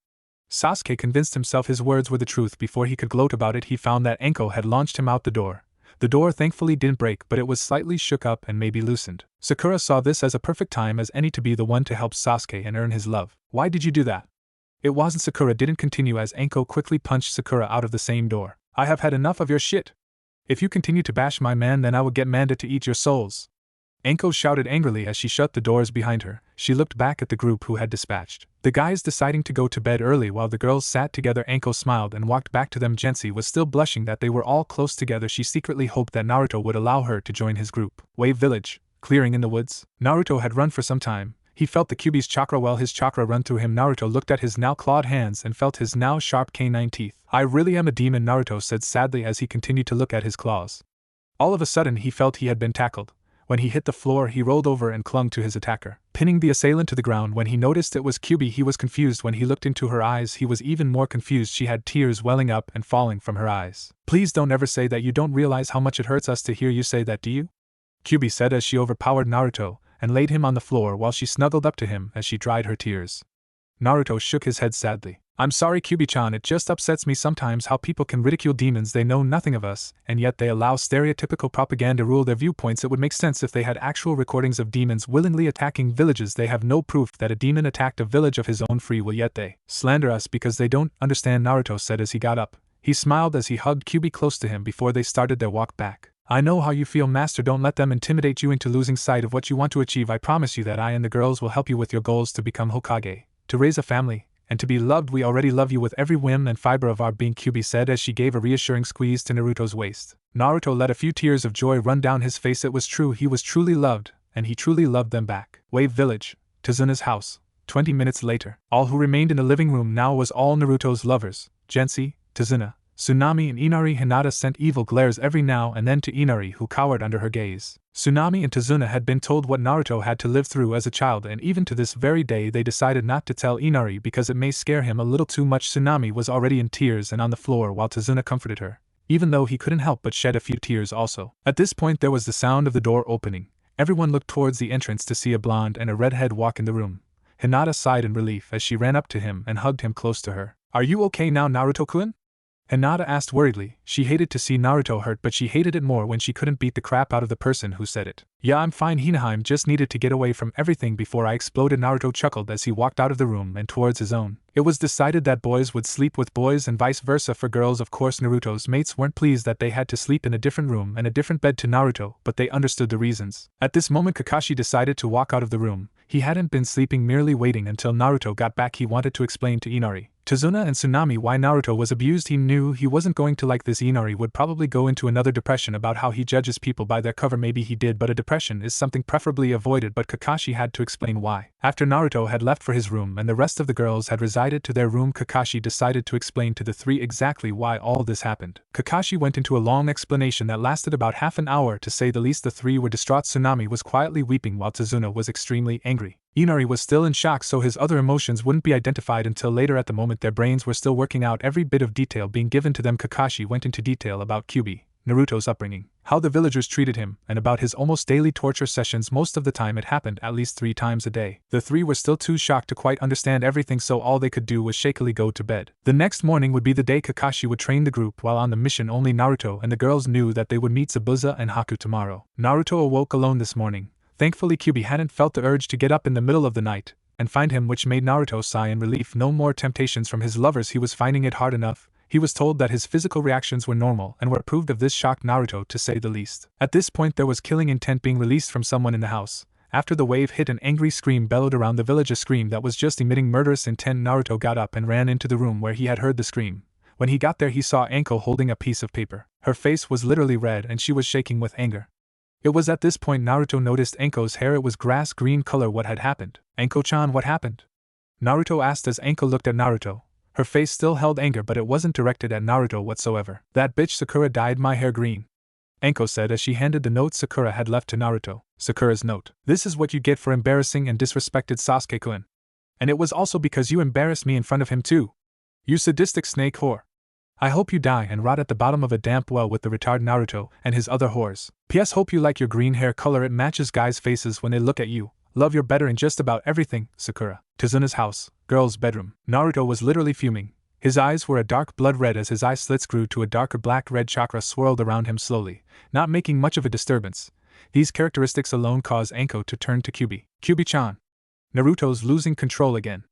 Sasuke convinced himself his words were the truth. Before he could gloat about it, he found that Anko had launched him out the door. The door thankfully didn't break, but it was slightly shook up and maybe loosened. Sakura saw this as a perfect time as any to be the one to help Sasuke and earn his love. Why did you do that? It wasn't. Sakura didn't continue as Anko quickly punched Sakura out of the same door. I have had enough of your shit. If you continue to bash my man, then I will get Manda to eat your souls. Anko shouted angrily as she shut the doors behind her. She looked back at the group who had dispatched. The guys deciding to go to bed early while the girls sat together. Anko smiled and walked back to them. Gensi was still blushing that they were all close together. She secretly hoped that Naruto would allow her to join his group. Wave Village, clearing in the woods. Naruto had run for some time. He felt the Kyuubi's chakra while his chakra run through him. Naruto looked at his now clawed hands and felt his now sharp canine teeth. I really am a demon, Naruto said sadly as he continued to look at his claws. All of a sudden he felt he had been tackled. When he hit the floor, he rolled over and clung to his attacker, pinning the assailant to the ground. When he noticed it was Kyuubi, he was confused. When he looked into her eyes, he was even more confused. She had tears welling up and falling from her eyes. Please don't ever say that. You don't realize how much it hurts us to hear you say that, do you? Kyuubi said as she overpowered Naruto and laid him on the floor while she snuggled up to him as she dried her tears. Naruto shook his head sadly. I'm sorry, Kyuubi-chan, it just upsets me sometimes how people can ridicule demons. They know nothing of us, and yet they allow stereotypical propaganda rule their viewpoints. It would make sense if they had actual recordings of demons willingly attacking villages. They have no proof that a demon attacked a village of his own free will, yet they slander us because they don't understand, Naruto said as he got up. He smiled as he hugged Kyuubi close to him before they started their walk back. I know how you feel, Master. Don't let them intimidate you into losing sight of what you want to achieve. I promise you that I and the girls will help you with your goals to become Hokage, to raise a family, and to be loved. We already love you with every whim and fiber of our being, Kyuubi said as she gave a reassuring squeeze to Naruto's waist. Naruto let a few tears of joy run down his face. It was true, he was truly loved, and he truly loved them back. Wave Village, Tazuna's house. 20 minutes later, all who remained in the living room now was all Naruto's lovers, Gensi, Tazuna, Tsunami and Inari. Hinata sent evil glares every now and then to Inari, who cowered under her gaze. Tsunami and Tazuna had been told what Naruto had to live through as a child, and even to this very day they decided not to tell Inari because it may scare him a little too much. Tsunami was already in tears and on the floor while Tazuna comforted her, even though he couldn't help but shed a few tears also. At this point there was the sound of the door opening. Everyone looked towards the entrance to see a blonde and a redhead walk in the room. Hinata sighed in relief as she ran up to him and hugged him close to her. Are you okay now, Naruto-kun? Hinata asked worriedly. She hated to see Naruto hurt, but she hated it more when she couldn't beat the crap out of the person who said it. Yeah, I'm fine. Hinaheim just needed to get away from everything before I exploded. Naruto chuckled as he walked out of the room and towards his own. It was decided that boys would sleep with boys and vice versa for girls. Of course, Naruto's mates weren't pleased that they had to sleep in a different room and a different bed to Naruto, but they understood the reasons. At this moment, Kakashi decided to walk out of the room. He hadn't been sleeping, merely waiting until Naruto got back. He wanted to explain to Inari, Tazuna and Tsunami why Naruto was abused. He knew he wasn't going to like this. Inari would probably go into another depression about how he judges people by their cover. Maybe he did, but a depression is something preferably avoided. But Kakashi had to explain why. After Naruto had left for his room and the rest of the girls had resided to their room, Kakashi decided to explain to the three exactly why all this happened. Kakashi went into a long explanation that lasted about half an hour, to say the least. The three were distraught. Tsunami was quietly weeping while Tazuna was extremely angry. Inari was still in shock, so his other emotions wouldn't be identified until later. At the moment, their brains were still working out every bit of detail being given to them. Kakashi went into detail about Kyuubi, Naruto's upbringing, how the villagers treated him, and about his almost daily torture sessions. Most of the time it happened at least 3 times a day. The three were still too shocked to quite understand everything, so all they could do was shakily go to bed. The next morning would be the day Kakashi would train the group while on the mission. Only Naruto and the girls knew that they would meet Zabuza and Haku tomorrow. Naruto awoke alone this morning. Thankfully, Kyuubi hadn't felt the urge to get up in the middle of the night and find him, which made Naruto sigh in relief. No more temptations from his lovers. He was finding it hard enough. He was told that his physical reactions were normal and were approved of. This shocked Naruto, to say the least. At this point, there was killing intent being released from someone in the house. After the wave hit, an angry scream bellowed around the village, a scream that was just emitting murderous intent. Naruto got up and ran into the room where he had heard the scream. When he got there, he saw Anko holding a piece of paper. Her face was literally red and she was shaking with anger. It was at this point Naruto noticed Anko's hair. It was grass green color. What had happened? Anko-chan, what happened? Naruto asked as Anko looked at Naruto. Her face still held anger, but it wasn't directed at Naruto whatsoever. That bitch Sakura dyed my hair green, Anko said as she handed the note Sakura had left to Naruto. Sakura's note. This is what you get for embarrassing and disrespected Sasuke-kun. And it was also because you embarrassed me in front of him too. You sadistic snake whore. I hope you die and rot at the bottom of a damp well with the retard Naruto and his other whores. P.S. Hope you like your green hair color. It matches guys' faces when they look at you. Love you're better in just about everything, Sakura. Tazuna's house, girl's bedroom. Naruto was literally fuming. His eyes were a dark blood red as his eye slits grew to a darker black-red chakra swirled around him slowly, not making much of a disturbance. These characteristics alone caused Anko to turn to Kyuubi. Kyuubi-chan. Naruto's losing control again.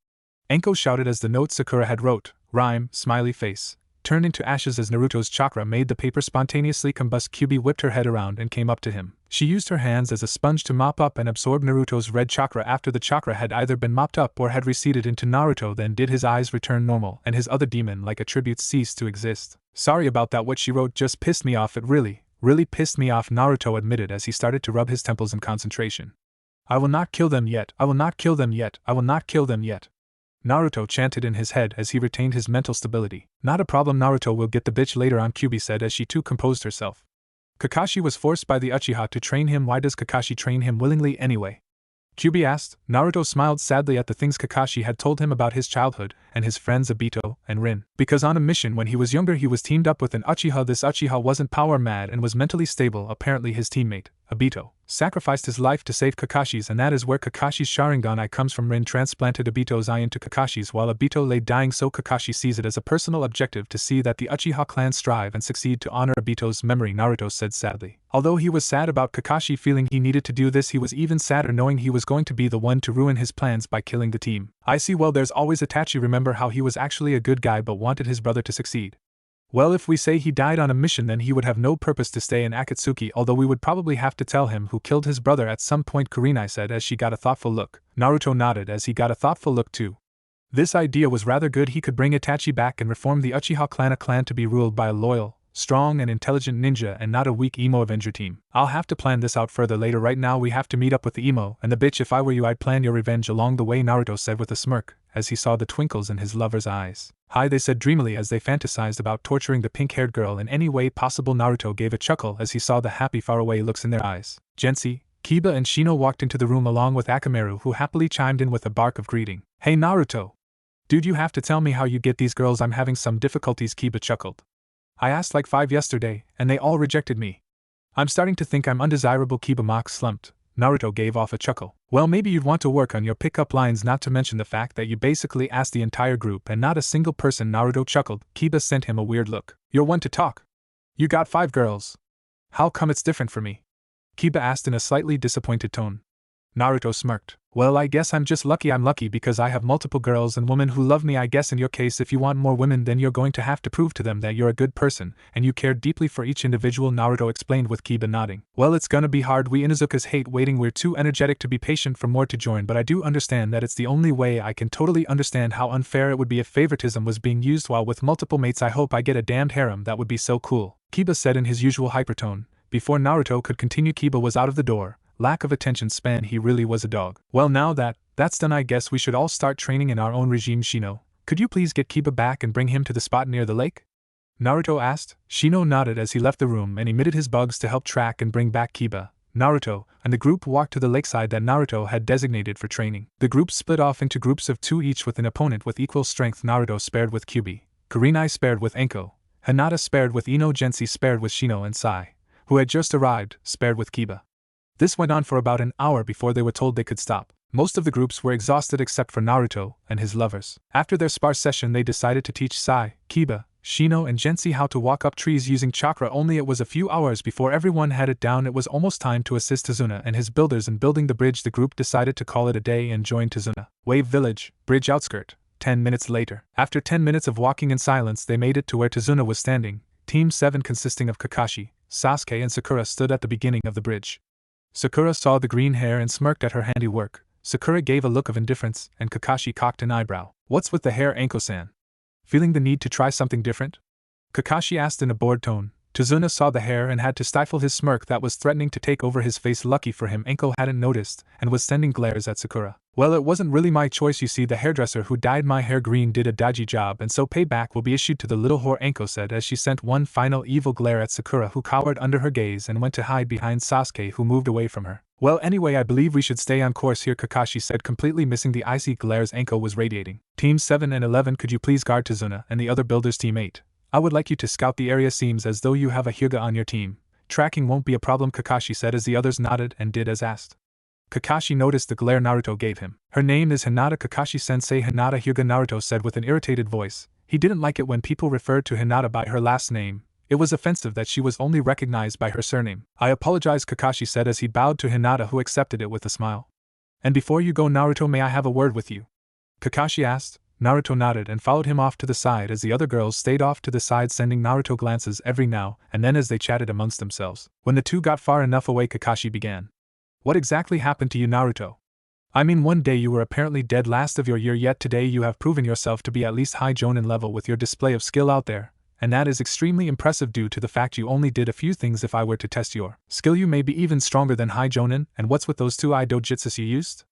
Anko shouted as the note Sakura had wrote, rhyme, smiley face, turned into ashes as Naruto's chakra made the paper spontaneously combust. Kyuubi whipped her head around and came up to him. She used her hands as a sponge to mop up and absorb Naruto's red chakra. After the chakra had either been mopped up or had receded into Naruto, then did his eyes return normal and his other demon-like attributes cease to exist. Sorry about that, what she wrote just pissed me off. It really pissed me off, Naruto admitted as he started to rub his temples in concentration. I will not kill them yet, I will not kill them yet, I will not kill them yet, Naruto chanted in his head as he retained his mental stability. Not a problem, Naruto will get the bitch later on, Kyuubi said as she too composed herself. Kakashi was forced by the Uchiha to train him. Why does Kakashi train him willingly anyway? Kyuubi asked. Naruto smiled sadly at the things Kakashi had told him about his childhood and his friends Obito and Rin. Because on a mission when he was younger he was teamed up with an Uchiha. This Uchiha wasn't power mad and was mentally stable. Apparently his teammate, Obito, sacrificed his life to save Kakashi's, and that is where Kakashi's Sharingan eye comes from. Rin transplanted Obito's eye into Kakashi's while Obito lay dying, so Kakashi sees it as a personal objective to see that the Uchiha clan strive and succeed to honor Obito's memory, Naruto said sadly. Although he was sad about Kakashi feeling he needed to do this, he was even sadder knowing he was going to be the one to ruin his plans by killing the team. I see, well, there's always Itachi. Remember how he was actually a good guy but wanted his brother to succeed? Well, if we say he died on a mission, then he would have no purpose to stay in Akatsuki, although we would probably have to tell him who killed his brother at some point, Kurenai said as she got a thoughtful look. Naruto nodded as he got a thoughtful look too. This idea was rather good. He could bring Itachi back and reform the Uchiha clan, a clan to be ruled by a loyal, strong and intelligent ninja and not a weak emo Avenger team. I'll have to plan this out further later. Right now we have to meet up with the emo and the bitch. If I were you, I'd plan your revenge along the way, Naruto said with a smirk as he saw the twinkles in his lover's eyes. Hi, they said dreamily as they fantasized about torturing the pink-haired girl in any way possible. Naruto gave a chuckle as he saw the happy faraway looks in their eyes. Gensei, Kiba and Shino walked into the room along with Akamaru, who happily chimed in with a bark of greeting. Hey Naruto! Dude, you have to tell me how you get these girls. I'm having some difficulties, Kiba chuckled. I asked like 5 yesterday, and they all rejected me. I'm starting to think I'm undesirable, Kiba mock slumped. Naruto gave off a chuckle. Well, maybe you'd want to work on your pickup lines, not to mention the fact that you basically asked the entire group and not a single person. Naruto chuckled. Kiba sent him a weird look. You're one to talk. You got 5 girls. How come it's different for me? Kiba asked in a slightly disappointed tone. Naruto smirked. Well, I guess I'm just lucky. I'm lucky because I have multiple girls and women who love me. I guess in your case, if you want more women, then you're going to have to prove to them that you're a good person, and you care deeply for each individual, Naruto explained with Kiba nodding. Well, it's gonna be hard. We Inuzukas hate waiting. We're too energetic to be patient for more to join, but I do understand that it's the only way. I can totally understand how unfair it would be if favoritism was being used while with multiple mates. I hope I get a damned harem. That would be so cool, Kiba said in his usual hypertone. Before Naruto could continue, Kiba was out of the door. Lack of attention span, he really was a dog. Well, now that's done, I guess we should all start training in our own regime. Shino, could you please get Kiba back and bring him to the spot near the lake? Naruto asked. Shino nodded as he left the room and emitted his bugs to help track and bring back Kiba. Naruto and the group walked to the lakeside that Naruto had designated for training. The group split off into groups of 2 each with an opponent with equal strength. Naruto spared with Kyuubi, Kurenai spared with Enko, Hinata spared with Ino, Gensi spared with Shino, and Sai, who had just arrived, spared with Kiba. This went on for about an hour before they were told they could stop. Most of the groups were exhausted except for Naruto and his lovers. After their sparse session, they decided to teach Sai, Kiba, Shino, and Gensi how to walk up trees using chakra. Only it was a few hours before everyone had it down. It was almost time to assist Tazuna and his builders in building the bridge. The group decided to call it a day and join Tazuna. Wave Village, bridge outskirt. 10 minutes later. After 10 minutes of walking in silence, they made it to where Tazuna was standing. Team 7, consisting of Kakashi, Sasuke, and Sakura, stood at the beginning of the bridge. Sakura saw the green hair and smirked at her handiwork. Sakura gave a look of indifference, and Kakashi cocked an eyebrow. What's with the hair, Enko-san? Feeling the need to try something different? Kakashi asked in a bored tone. Tazuna saw the hair and had to stifle his smirk that was threatening to take over his face. Lucky for him, Enko hadn't noticed, and was sending glares at Sakura. Well, it wasn't really my choice. You see, the hairdresser who dyed my hair green did a dodgy job, and so payback will be issued to the little whore, Enko said as she sent one final evil glare at Sakura, who cowered under her gaze and went to hide behind Sasuke, who moved away from her. Well, anyway, I believe we should stay on course here, Kakashi said, completely missing the icy glares Enko was radiating. Team 7 and 11, could you please guard Tazuna and the other builders? Team 8, I would like you to scout the area. Seems as though you have a Hyuga on your team. Tracking won't be a problem, Kakashi said as the others nodded and did as asked. Kakashi noticed the glare Naruto gave him. Her name is Hinata, Kakashi-sensei. Hinata Hyuga, Naruto said with an irritated voice. He didn't like it when people referred to Hinata by her last name. It was offensive that she was only recognized by her surname. I apologize, Kakashi said as he bowed to Hinata, who accepted it with a smile. And before you go, Naruto, may I have a word with you? Kakashi asked. Naruto nodded and followed him off to the side as the other girls stayed off to the side, sending Naruto glances every now and then as they chatted amongst themselves. When the two got far enough away, Kakashi began. What exactly happened to you, Naruto? I mean, one day you were apparently dead last of your year, yet today you have proven yourself to be at least high Jonin level with your display of skill out there, and that is extremely impressive due to the fact you only did a few things. If I were to test your skill, you may be even stronger than high Jonin. And what's with those 2 eye dojutsus you used?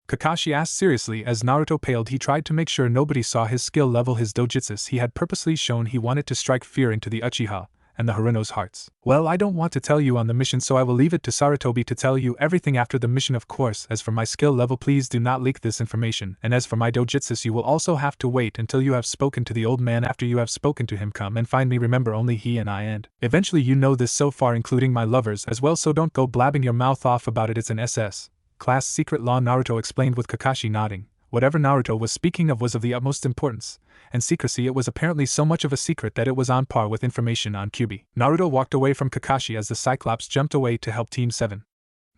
Kakashi asked seriously as Naruto paled. He tried to make sure nobody saw his skill level. His dojutsus he had purposely shown. He wanted to strike fear into the Uchiha and the Haruno's hearts. Well, I don't want to tell you on the mission, so I will leave it to Sarutobi to tell you everything after the mission, of course. As for my skill level, please do not leak this information, and as for my dojutsus, you will also have to wait until you have spoken to the old man. After you have spoken to him, come and find me. Remember, only he and I, and eventually you know this so far, including my lovers as well, so don't go blabbing your mouth off about it. It's an SS class secret law, Naruto explained with Kakashi nodding. Whatever Naruto was speaking of was of the utmost importance and secrecy. It was apparently so much of a secret that it was on par with information on Kyuubi. Naruto walked away from Kakashi as the Cyclops jumped away to help Team 7.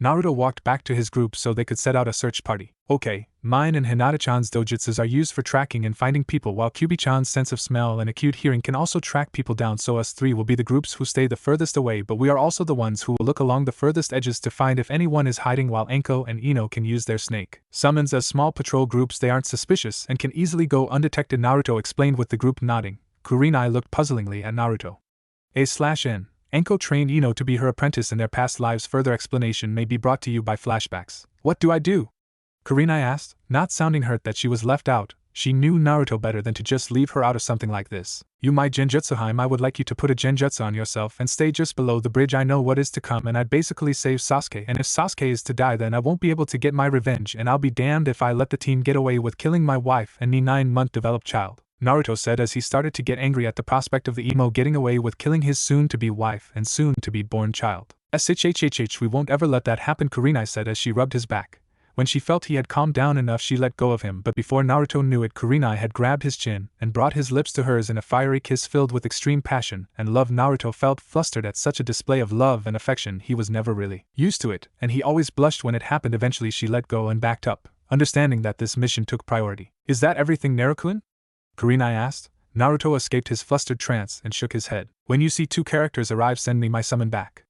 Naruto walked back to his group so they could set out a search party. Okay, mine and Hinata-chan's dojutsus are used for tracking and finding people, while Kyuubi-chan's sense of smell and acute hearing can also track people down, so us 3 will be the groups who stay the furthest away, but we are also the ones who will look along the furthest edges to find if anyone is hiding, while Enko and Ino can use their snake summons as small patrol groups. They aren't suspicious and can easily go undetected, Naruto explained with the group nodding. Kurenai looked puzzlingly at Naruto. A/N. Enko trained Ino to be her apprentice in their past lives. Further explanation may be brought to you by flashbacks. What do I do? Kurenai asked, not sounding hurt that she was left out. She knew Naruto better than to just leave her out of something like this. You my Genjutsuheim, I would like you to put a Genjutsu on yourself and stay just below the bridge. I know what is to come, and I'd basically save Sasuke, and if Sasuke is to die, then I won't be able to get my revenge, and I'll be damned if I let the team get away with killing my wife and me 9-month developed child. Naruto said as he started to get angry at the prospect of the emo getting away with killing his soon-to-be wife and soon-to-be-born child. "Shhhhh, we won't ever let that happen," Kurenai said as she rubbed his back. When she felt he had calmed down enough, she let go of him, but before Naruto knew it, Kurenai had grabbed his chin and brought his lips to hers in a fiery kiss filled with extreme passion and love. Naruto felt flustered at such a display of love and affection. He was never really used to it, and he always blushed when it happened. Eventually she let go and backed up, understanding that this mission took priority. "Is that everything, Naruto-kun?" Kurenai asked. Naruto escaped his flustered trance and shook his head. "When you see 2 characters arrive, send me my summon back,"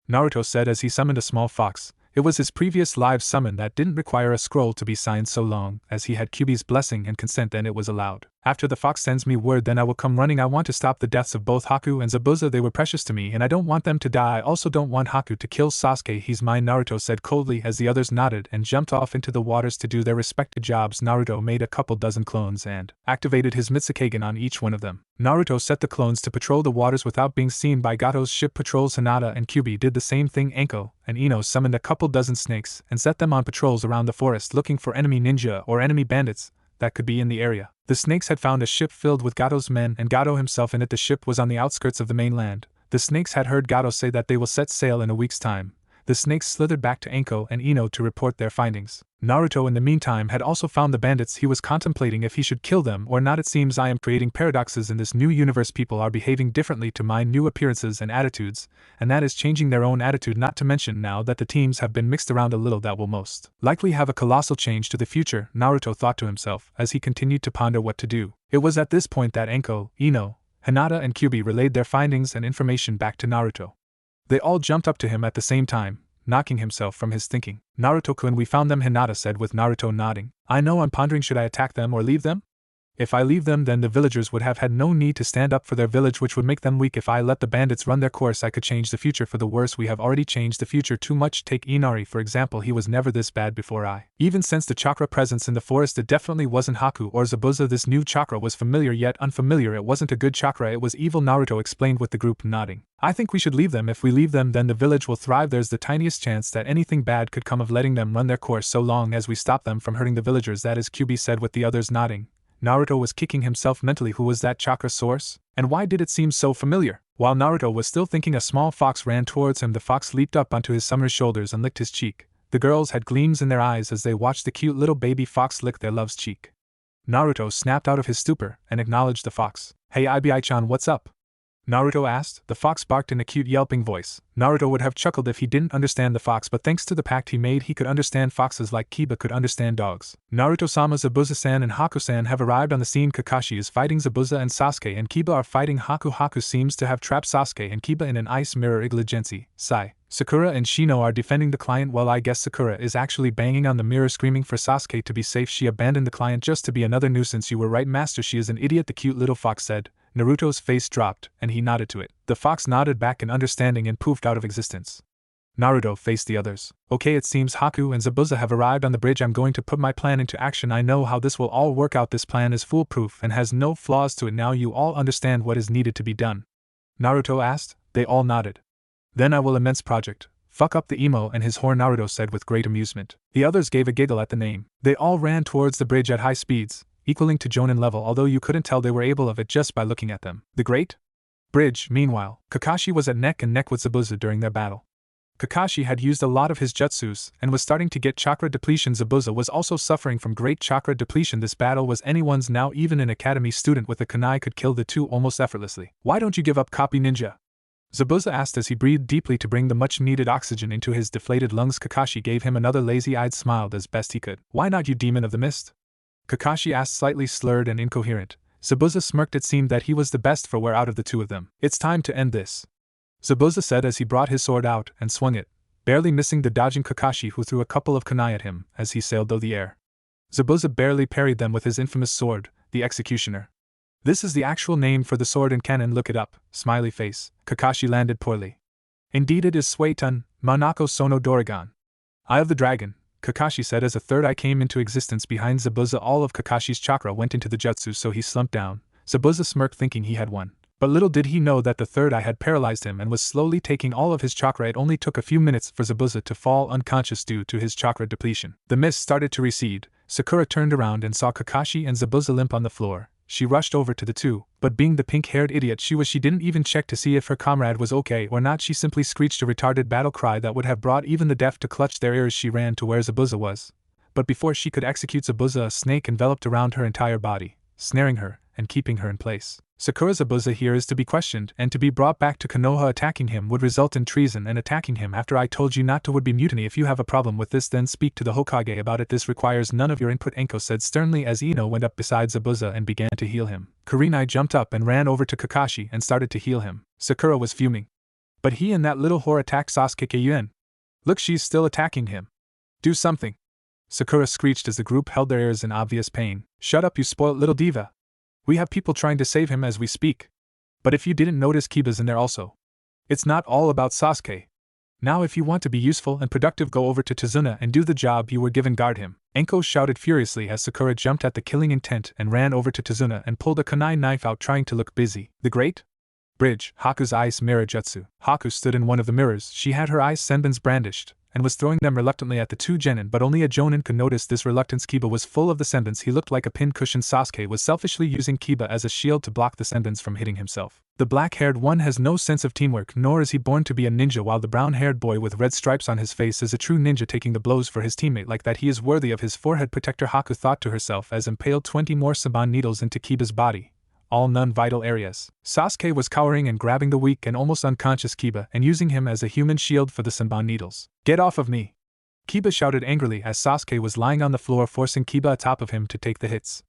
Naruto said as he summoned a small fox. It was his previous live summon that didn't require a scroll to be signed so long as he had Kyuubi's blessing and consent, and it was allowed. "After the fox sends me word, then I will come running. I want to stop the deaths of both Haku and Zabuza. They were precious to me and I don't want them to die. I also don't want Haku to kill Sasuke. He's mine," Naruto said coldly as the others nodded and jumped off into the waters to do their respective jobs. Naruto made a couple dozen clones and activated his Mitsukagen on each one of them. Naruto set the clones to patrol the waters without being seen by Gato's ship patrols. Hinata and Kyuubi did the same thing. Anko and Ino summoned a couple dozen snakes and set them on patrols around the forest looking for enemy ninja or enemy bandits that could be in the area. The snakes had found a ship filled with Gato's men and Gato himself in it. The ship was on the outskirts of the mainland. The snakes had heard Gato say that they will set sail in a week's time. The snakes slithered back to Anko and Ino to report their findings. Naruto in the meantime had also found the bandits. He was contemplating if he should kill them or not. "It seems I am creating paradoxes in this new universe. People are behaving differently to my new appearances and attitudes, and that is changing their own attitude, not to mention now that the teams have been mixed around a little, that will most likely have a colossal change to the future," Naruto thought to himself as he continued to ponder what to do. It was at this point that Anko, Ino, Hinata and Kyuubi relayed their findings and information back to Naruto. They all jumped up to him at the same time, knocking himself from his thinking. "Naruto-kun, we found them," Hinata said with Naruto nodding. "I know, I'm pondering, should I attack them or leave them? If I leave them, then the villagers would have had no need to stand up for their village, which would make them weak. If I let the bandits run their course, I could change the future for the worse. We have already changed the future too much. Take Inari for example, he was never this bad before. I even sensed a chakra presence in the forest. It definitely wasn't Haku or Zabuza. This new chakra was familiar yet unfamiliar. It wasn't a good chakra, it was evil," Naruto explained with the group nodding. "I think we should leave them. If we leave them, then the village will thrive. There's the tiniest chance that anything bad could come of letting them run their course, so long as we stop them from hurting the villagers. That is," Kyuubi said with the others nodding. Naruto was kicking himself mentally. Who was that chakra source? And why did it seem so familiar? While Naruto was still thinking, a small fox ran towards him. The fox leaped up onto his summer's shoulders and licked his cheek. The girls had gleams in their eyes as they watched the cute little baby fox lick their love's cheek. Naruto snapped out of his stupor and acknowledged the fox. "Hey Ibi-chan, what's up?" Naruto asked. The fox barked in a cute yelping voice. Naruto would have chuckled if he didn't understand the fox, but thanks to the pact he made, he could understand foxes like Kiba could understand dogs. "Naruto-sama, Zabuza-san and Haku-san have arrived on the scene. Kakashi is fighting Zabuza and Sasuke, and Kiba are fighting Haku. Haku seems to have trapped Sasuke and Kiba in an ice mirror. Igligency. Sigh. Sakura and Shino are defending the client. Well, I guess Sakura is actually banging on the mirror screaming for Sasuke to be safe. She abandoned the client just to be another nuisance." "You were right, master, she is an idiot," the cute little fox said. Naruto's face dropped, and he nodded to it. The fox nodded back in understanding and poofed out of existence. Naruto faced the others. "Okay, it seems Haku and Zabuza have arrived on the bridge. I'm going to put my plan into action. I know how this will all work out. This plan is foolproof and has no flaws to it. Now you all understand what is needed to be done?" Naruto asked. They all nodded. "Then I will immense project. Fuck up the emo and his horn," Naruto said with great amusement. The others gave a giggle at the name. They all ran towards the bridge at high speeds, equaling to Jonin level, although you couldn't tell they were able of it just by looking at them. The Great Bridge, meanwhile, Kakashi was at neck and neck with Zabuza during their battle. Kakashi had used a lot of his jutsus and was starting to get chakra depletion. Zabuza was also suffering from great chakra depletion. This battle was anyone's now. Even an academy student with a kunai could kill the two almost effortlessly. "Why don't you give up, copy ninja?" Zabuza asked as he breathed deeply to bring the much-needed oxygen into his deflated lungs. Kakashi gave him another lazy-eyed smile as best he could. "Why not, you demon of the mist?" Kakashi asked, slightly slurred and incoherent. Zabuza smirked. It seemed that he was the best for wear out of the two of them. "It's time to end this," Zabuza said as he brought his sword out and swung it, barely missing the dodging Kakashi, who threw a couple of kunai at him as he sailed through the air. Zabuza barely parried them with his infamous sword, the Executioner. "This is the actual name for the sword in canon, look it up." Smiley face. Kakashi landed poorly. "Indeed it is Suetun, Manako Sono Dorigan. Eye of the Dragon," Kakashi said as a third eye came into existence behind Zabuza. All of Kakashi's chakra went into the jutsu, so he slumped down. Zabuza smirked, thinking he had won. But little did he know that the third eye had paralyzed him and was slowly taking all of his chakra. It only took a few minutes for Zabuza to fall unconscious due to his chakra depletion. The mist started to recede. Sakura turned around and saw Kakashi and Zabuza limp on the floor, She rushed over to the two, but being the pink-haired idiot she didn't even check to see if her comrade was okay or not. She simply screeched a retarded battle cry that would have brought even the deaf to clutch their ears. She ran to where Zabuza was. But before she could execute Zabuza, a snake enveloped around her entire body, snaring her and keeping her in place. Sakura, Zabuza here is to be questioned and to be brought back to Konoha. Attacking him would result in treason, and attacking him after I told you not to would be mutiny. If you have a problem with this, then speak to the Hokage about it. This requires none of your input, Enko said sternly as Ino went up beside Zabuza and began to heal him. Kurenai jumped up and ran over to Kakashi and started to heal him. Sakura was fuming. But he and that little whore attacked Sasuke Kyun. Look, she's still attacking him. Do something. Sakura screeched as the group held their ears in obvious pain. Shut up, you spoilt little diva. We have people trying to save him as we speak. But if you didn't notice, Kiba's in there also. It's not all about Sasuke. Now if you want to be useful and productive, go over to Tazuna and do the job you were given. Guard him. Enko shouted furiously as Sakura jumped at the killing intent and ran over to Tazuna and pulled a kunai knife out, trying to look busy. The Great Bridge, Haku's ice mirror jutsu. Haku stood in one of the mirrors. She had her ice senbons brandished and was throwing them reluctantly at the two genin, but only a jonin could notice this reluctance. Kiba was full of the senbons. He looked like a pincushion. Sasuke was selfishly using Kiba as a shield to block the senbons from hitting himself. The black-haired one has no sense of teamwork, nor is he born to be a ninja, while the brown-haired boy with red stripes on his face is a true ninja, taking the blows for his teammate like that. He is worthy of his forehead protector, Haku thought to herself as impaled 20 more Saban needles into Kiba's body, all non-vital areas. Sasuke was cowering and grabbing the weak and almost unconscious Kiba and using him as a human shield for the Senbon needles. Get off of me! Kiba shouted angrily as Sasuke was lying on the floor, forcing Kiba atop of him to take the hits.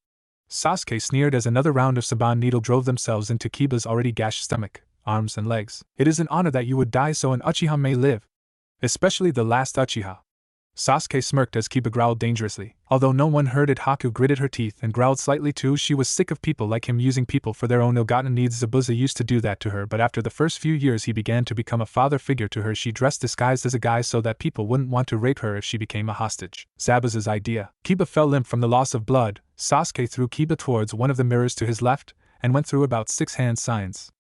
Sasuke sneered as another round of Saban needle drove themselves into Kiba's already gashed stomach, arms and legs. It is an honor that you would die so an Uchiha may live. Especially the last Uchiha. Sasuke smirked as Kiba growled dangerously. Although no one heard it, Haku gritted her teeth and growled slightly too. She was sick of people like him using people for their own ill-gotten needs. Zabuza used to do that to her, but after the first few years he began to become a father figure to her. She dressed disguised as a guy so that people wouldn't want to rape her if she became a hostage. Zabuza's idea. Kiba fell limp from the loss of blood. Sasuke threw Kiba towards one of the mirrors to his left and went through about 6 hand signs.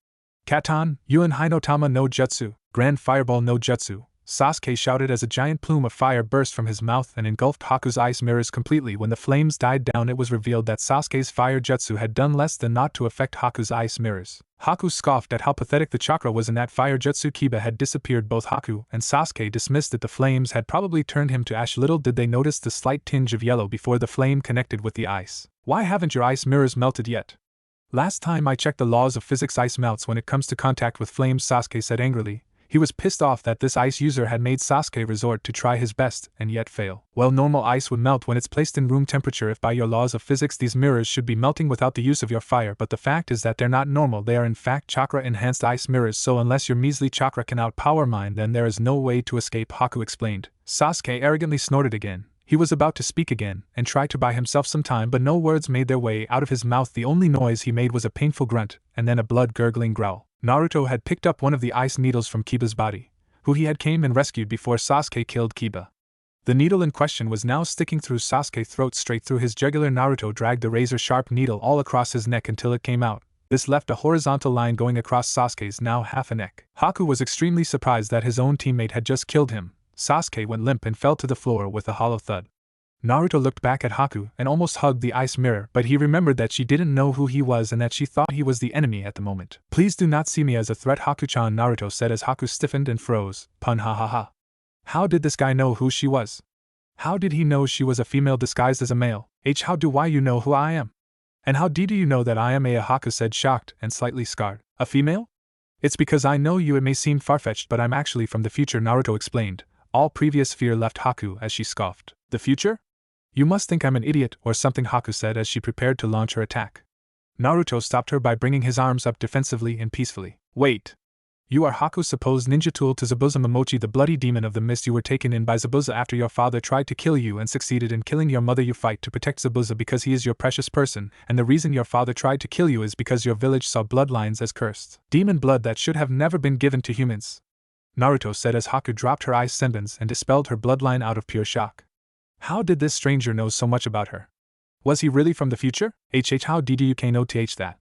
Katan, Yuen Hinotama no Jutsu, Grand Fireball no Jutsu, Sasuke shouted as a giant plume of fire burst from his mouth and engulfed Haku's ice mirrors completely. When the flames died down, it was revealed that Sasuke's fire jutsu had done less than naught to affect Haku's ice mirrors. Haku scoffed at how pathetic the chakra was in that fire jutsu. Kiba had disappeared. Both Haku and Sasuke dismissed that the flames had probably turned him to ash. Little did they notice the slight tinge of yellow before the flame connected with the ice. Why haven't your ice mirrors melted yet? Last time I checked the laws of physics, ice melts when it comes to contact with flames, Sasuke said angrily. He was pissed off that this ice user had made Sasuke resort to try his best and yet fail. Well, normal ice would melt when it's placed in room temperature. If by your laws of physics these mirrors should be melting without the use of your fire, but the fact is that they're not normal. They are in fact chakra-enhanced ice mirrors, so unless your measly chakra can outpower mine, then there is no way to escape, Haku explained. Sasuke arrogantly snorted again. He was about to speak again and try to buy himself some time, but no words made their way out of his mouth. The only noise he made was a painful grunt and then a blood-gurgling growl. Naruto had picked up one of the ice needles from Kiba's body, who he had came and rescued before Sasuke killed Kiba. The needle in question was now sticking through Sasuke's throat, straight through his jugular. Naruto dragged the razor-sharp needle all across his neck until it came out. This left a horizontal line going across Sasuke's now half a neck. Haku was extremely surprised that his own teammate had just killed him. Sasuke went limp and fell to the floor with a hollow thud. Naruto looked back at Haku and almost hugged the ice mirror, but he remembered that she didn't know who he was and that she thought he was the enemy at the moment. Please do not see me as a threat, Haku-chan, Naruto said as Haku stiffened and froze. Pun, ha ha ha. How did this guy know who she was? How did he know she was a female disguised as a male? How do why you know who I am? And how do you know that I am a, Haku said, shocked and slightly scarred. A female? It's because I know you. It may seem far-fetched, but I'm actually from the future, Naruto explained. All previous fear left Haku as she scoffed. The future? You must think I'm an idiot or something, Haku said as she prepared to launch her attack. Naruto stopped her by bringing his arms up defensively and peacefully. Wait. You are Haku's supposed ninja tool to Zabuza Momochi, the bloody demon of the mist. You were taken in by Zabuza after your father tried to kill you and succeeded in killing your mother. You fight to protect Zabuza because he is your precious person, and the reason your father tried to kill you is because your village saw bloodlines as cursed. Demon blood that should have never been given to humans, Naruto said as Haku dropped her ice senbons and dispelled her bloodline out of pure shock. How did this stranger know so much about her? Was he really from the future? How did you know that?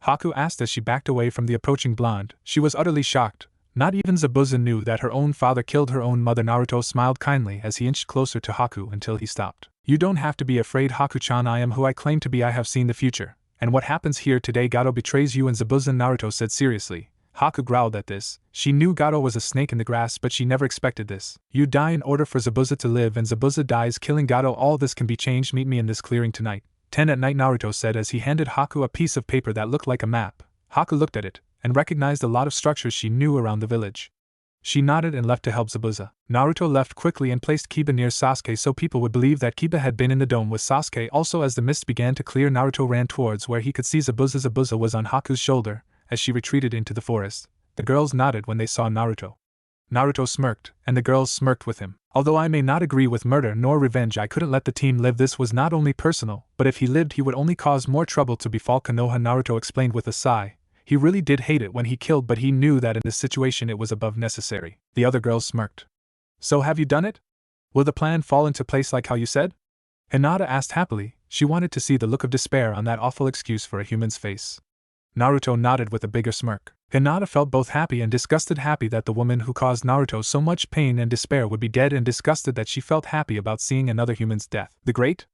Haku asked as she backed away from the approaching blonde. She was utterly shocked. Not even Zabuza knew that her own father killed her own mother. Naruto smiled kindly as he inched closer to Haku until he stopped. You don't have to be afraid, Haku-chan. I am who I claim to be. I have seen the future, And what happens here today? Gato betrays you and Zabuza, Naruto said seriously. Haku growled at this. She knew Gato was a snake in the grass, but she never expected this. You die in order for Zabuza to live, and Zabuza dies killing Gato. All this can be changed. Meet me in this clearing tonight. 10 at night, Naruto said as he handed Haku a piece of paper that looked like a map. Haku looked at it, and recognized a lot of structures she knew around the village. She nodded and left to help Zabuza. Naruto left quickly and placed Kiba near Sasuke so people would believe that Kiba had been in the dome with Sasuke. Also, as the mist began to clear, Naruto ran towards where he could see Zabuza. Zabuza was on Haku's shoulder as she retreated into the forest. The girls nodded when they saw Naruto. Naruto smirked, and the girls smirked with him. Although I may not agree with murder nor revenge, I couldn't let the team live. This was not only personal, but if he lived he would only cause more trouble to befall Konoha, Naruto explained with a sigh. He really did hate it when he killed, but he knew that in this situation it was above necessary. The other girls smirked. So have you done it? Will the plan fall into place like how you said? Hinata asked happily. She wanted to see the look of despair on that awful excuse for a human's face. Naruto nodded with a bigger smirk. Hinata felt both happy and disgusted, happy that the woman who caused Naruto so much pain and despair would be dead, and disgusted that she felt happy about seeing another human's death. The Great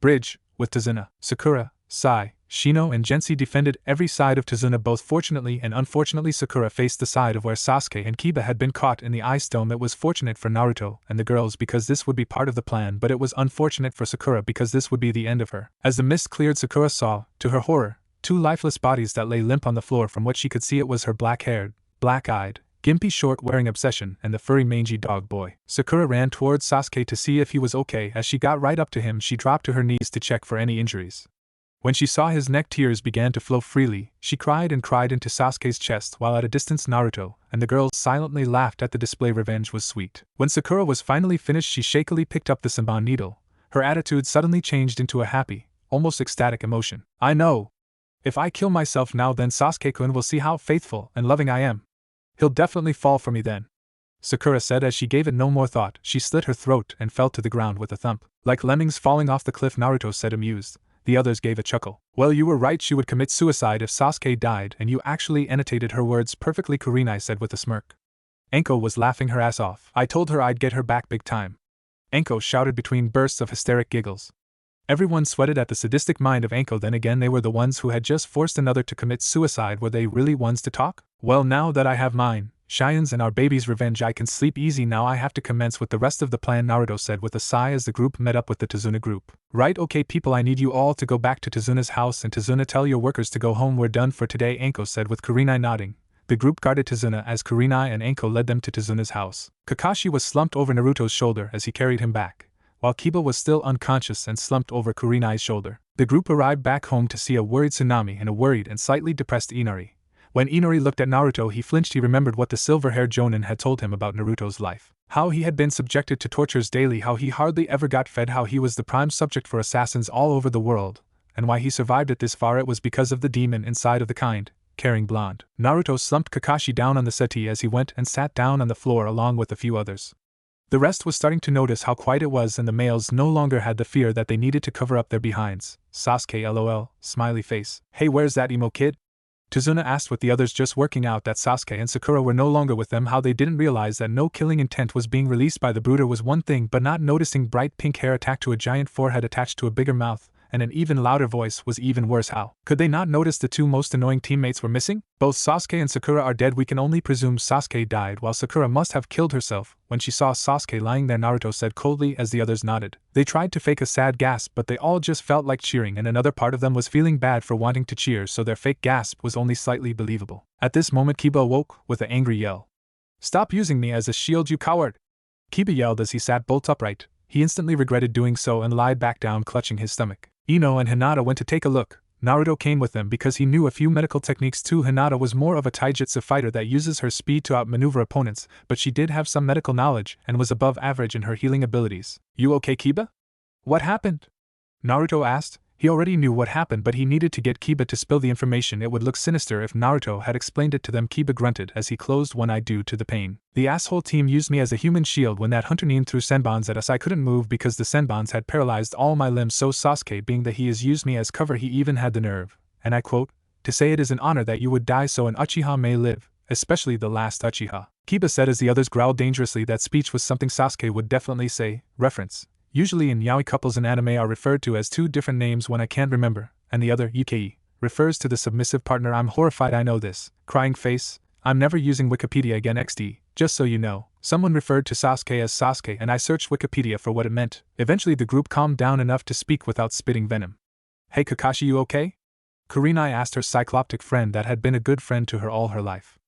Bridge, with Tazuna, Sakura, Sai, Shino and Gensi defended every side of Tazuna. Both fortunately and unfortunately, Sakura faced the side of where Sasuke and Kiba had been caught in the ice dome. It was fortunate for Naruto and the girls because this would be part of the plan, but it was unfortunate for Sakura because this would be the end of her. As the mist cleared, Sakura saw, to her horror, two lifeless bodies that lay limp on the floor. From what she could see, it was her black-haired, black-eyed, gimpy short-wearing obsession and the furry mangy dog boy. Sakura ran towards Sasuke to see if he was okay. As she got right up to him, she dropped to her knees to check for any injuries. When she saw his neck, tears began to flow freely. She cried and cried into Sasuke's chest, while at a distance Naruto and the girls silently laughed at the display. Revenge was sweet. When Sakura was finally finished, she shakily picked up the senbon needle. Her attitude suddenly changed into a happy, almost ecstatic emotion. I know. If I kill myself now, then Sasuke-kun will see how faithful and loving I am. He'll definitely fall for me then, Sakura said as she gave it no more thought. She slit her throat and fell to the ground with a thump. Like lemmings falling off the cliff, Naruto said, amused. The others gave a chuckle. Well, you were right, she would commit suicide if Sasuke died, and you actually annotated her words perfectly, Kurenai said with a smirk. Enko was laughing her ass off. I told her I'd get her back big time, Enko shouted between bursts of hysteric giggles. Everyone sweated at the sadistic mind of Enko. Then again, they were the ones who had just forced another to commit suicide. Were they really ones to talk? Well, now that I have mine, Cheyenne's and our baby's revenge, I can sleep easy now. I have to commence with the rest of the plan, Naruto said with a sigh as the group met up with the Tazuna group. Right, okay people, I need you all to go back to Tazuna's house, and Tazuna, tell your workers to go home. We're done for today, Enko said with Kurenai nodding. The group guarded Tazuna as Kurenai and Enko led them to Tazuna's house. Kakashi was slumped over Naruto's shoulder as he carried him back, while Kiba was still unconscious and slumped over Kurenai's shoulder. The group arrived back home to see a worried Tsunami and a worried and slightly depressed Inari. When Inari looked at Naruto, he flinched. He remembered what the silver-haired Jonin had told him about Naruto's life. How he had been subjected to tortures daily, how he hardly ever got fed, how he was the prime subject for assassins all over the world, and why he survived it this far. It was because of the demon inside of the kind, caring blonde. Naruto slumped Kakashi down on the settee as he went and sat down on the floor along with a few others. The rest was starting to notice how quiet it was, and the males no longer had the fear that they needed to cover up their behinds. Sasuke lol, smiley face. Hey, where's that emo kid? Tazuna asked, with the others just working out that Sasuke and Sakura were no longer with them. How they didn't realize that no killing intent was being released by the brooder was one thing, but not noticing bright pink hair attached to a giant forehead attached to a bigger mouth, and an even louder voice was even worse. How could they not notice the two most annoying teammates were missing? Both Sasuke and Sakura are dead. We can only presume Sasuke died, while Sakura must have killed herself. When she saw Sasuke lying there, Naruto said coldly as the others nodded. They tried to fake a sad gasp, but they all just felt like cheering, and another part of them was feeling bad for wanting to cheer, so their fake gasp was only slightly believable. At this moment, Kiba awoke with an angry yell. Stop using me as a shield, you coward! Kiba yelled as he sat bolt upright. He instantly regretted doing so and lied back down, clutching his stomach. Ino and Hinata went to take a look. Naruto came with them because he knew a few medical techniques too. Hinata was more of a taijutsu fighter that uses her speed to outmaneuver opponents, but she did have some medical knowledge and was above average in her healing abilities. You okay, Kiba? What happened? Naruto asked. He already knew what happened, but he needed to get Kiba to spill the information. It would look sinister if Naruto had explained it to them. Kiba grunted as he closed one eye due to the pain. The asshole team used me as a human shield when that hunter Nin threw senbons at us. I couldn't move because the senbons had paralyzed all my limbs, so Sasuke, being that he has used me as cover, he even had the nerve, and I quote, to say it is an honor that you would die so an Uchiha may live, especially the last Uchiha. Kiba said as the others growled dangerously. That speech was something Sasuke would definitely say. Reference. Usually in yaoi, couples in anime are referred to as two different names, one I can't remember, and the other Yukei. refers to the submissive partner. I'm horrified, I know this. Crying face, I'm never using Wikipedia again XD, just so you know. Someone referred to Sasuke as Sasuke and I searched Wikipedia for what it meant. Eventually the group calmed down enough to speak without spitting venom. Hey Kakashi, you okay? Kurenai asked her cycloptic friend that had been a good friend to her all her life.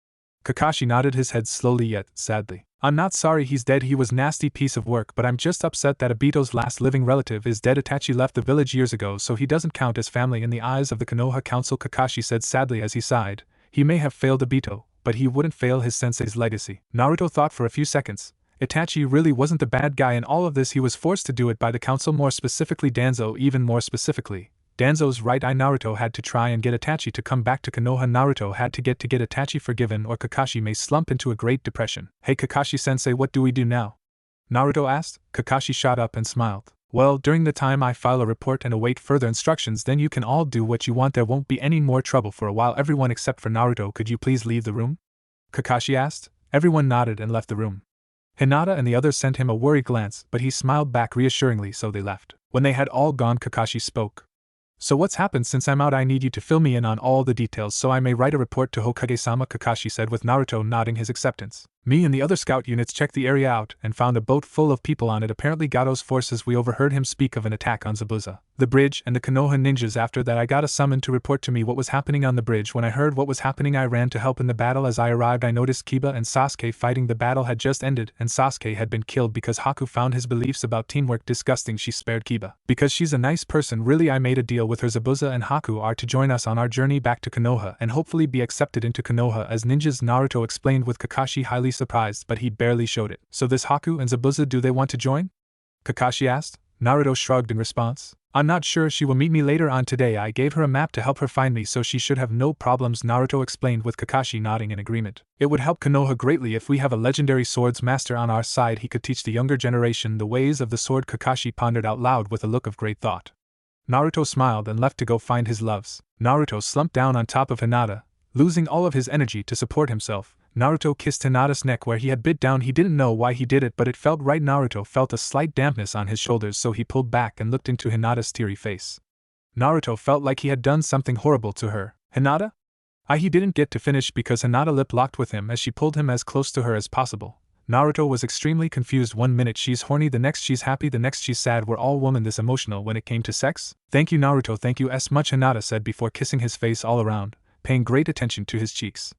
Kakashi nodded his head slowly yet sadly. I'm not sorry he's dead, he was nasty piece of work, but I'm just upset that Obito's last living relative is dead. Itachi left the village years ago, so he doesn't count as family in the eyes of the Konoha Council, Kakashi said sadly as he sighed. He may have failed Obito, but he wouldn't fail his sensei's legacy. Naruto thought for a few seconds. Itachi really wasn't the bad guy in all of this, he was forced to do it by the council, more specifically Danzo, even more specifically. Danzo's right eye. Naruto had to try and get Itachi to come back to Konoha. Naruto had to get Itachi forgiven or Kakashi may slump into a great depression. Hey Kakashi-sensei, what do we do now? Naruto asked. Kakashi shot up and smiled. Well, during the time I file a report and await further instructions, then you can all do what you want. There won't be any more trouble for a while. Everyone except for Naruto, could you please leave the room? Kakashi asked. Everyone nodded and left the room. Hinata and the others sent him a worried glance, but he smiled back reassuringly, so they left. When they had all gone, Kakashi spoke. So what's happened since I'm out? I need you to fill me in on all the details so I may write a report to Hokage-sama, Kakashi said with Naruto nodding his acceptance. Me and the other scout units checked the area out and found a boat full of people on it, apparently Gato's forces. We overheard him speak of an attack on Zabuza, the bridge, and the Konoha ninjas. After that I got a summon to report to me what was happening on the bridge. When I heard what was happening I ran to help in the battle. As I arrived I noticed Kiba and Sasuke fighting. The battle had just ended and Sasuke had been killed because Haku found his beliefs about teamwork disgusting. She spared Kiba because she's a nice person. Really, I made a deal with her. Zabuza and Haku are to join us on our journey back to Konoha and hopefully be accepted into Konoha as ninjas, Naruto explained with Kakashi highly surprised, but he barely showed it. So this Haku and Zabuza, do they want to join? Kakashi asked. Naruto shrugged in response. I'm not sure, she will meet me later on today. I gave her a map to help her find me, so she should have no problems, Naruto explained with Kakashi nodding in agreement. It would help Konoha greatly if we have a legendary swords master on our side. He could teach the younger generation the ways of the sword, Kakashi pondered out loud with a look of great thought. Naruto smiled and left to go find his loves. Naruto slumped down on top of Hinata, losing all of his energy to support himself. Naruto kissed Hinata's neck where he had bit down. He didn't know why he did it, but it felt right. Naruto felt a slight dampness on his shoulders, so he pulled back and looked into Hinata's teary face. Naruto felt like he had done something horrible to her. Hinata? He didn't get to finish because Hinata lip-locked with him as she pulled him as close to her as possible. Naruto was extremely confused. 1 minute she's horny, the next she's happy, the next she's sad. Were all women this emotional when it came to sex? Thank you Naruto, thank you as much, Hinata said before kissing his face all around, paying great attention to his cheeks.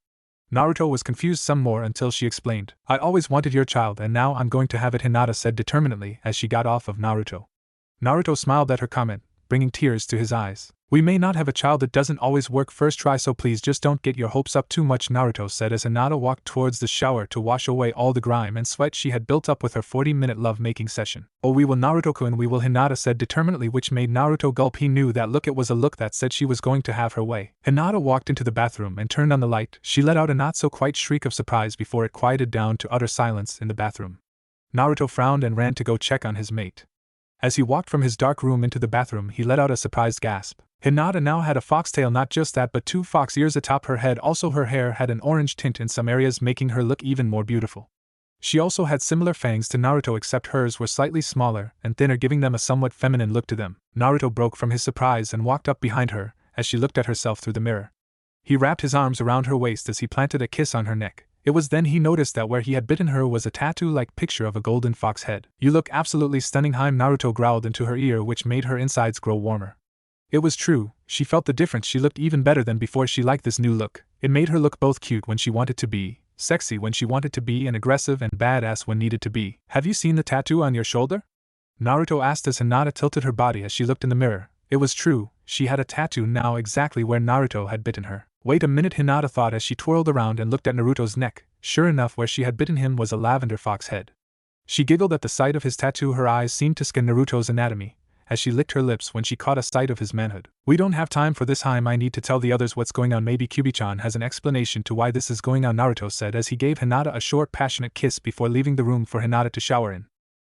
Naruto was confused some more until she explained. I always wanted your child and now I'm going to have it, Hinata said determinedly as she got off of Naruto. Naruto smiled at her comment, bringing tears to his eyes. We may not have a child, it doesn't always work first try, so please just don't get your hopes up too much, Naruto said as Hinata walked towards the shower to wash away all the grime and sweat she had built up with her 40-minute love-making session. Oh, we will, Naruto-kun, we will, Hinata said determinedly, which made Naruto gulp. He knew that look, it was a look that said she was going to have her way. Hinata walked into the bathroom and turned on the light. She let out a not-so-quiet shriek of surprise before it quieted down to utter silence in the bathroom. Naruto frowned and ran to go check on his mate. As he walked from his dark room into the bathroom, he let out a surprised gasp. Hinata now had a foxtail, not just that but 2 fox ears atop her head. Also her hair had an orange tint in some areas, making her look even more beautiful. She also had similar fangs to Naruto, except hers were slightly smaller and thinner, giving them a somewhat feminine look to them. Naruto broke from his surprise and walked up behind her as she looked at herself through the mirror. He wrapped his arms around her waist as he planted a kiss on her neck. It was then he noticed that where he had bitten her was a tattoo-like picture of a golden fox head. You look absolutely stunning, Naruto growled into her ear, which made her insides grow warmer. It was true, she felt the difference. She looked even better than before. She liked this new look. It made her look both cute when she wanted to be, sexy when she wanted to be, and aggressive and badass when needed to be. Have you seen the tattoo on your shoulder? Naruto asked as Hinata tilted her body as she looked in the mirror. It was true, she had a tattoo now exactly where Naruto had bitten her. Wait a minute, Hinata thought as she twirled around and looked at Naruto's neck. Sure enough, where she had bitten him was a lavender fox head. She giggled at the sight of his tattoo. Her eyes seemed to scan Naruto's anatomy as she licked her lips when she caught a sight of his manhood. We don't have time for this, I need to tell the others what's going on. Maybe Kyubi-chan has an explanation to why this is going on, Naruto said as he gave Hinata a short passionate kiss before leaving the room for Hinata to shower in.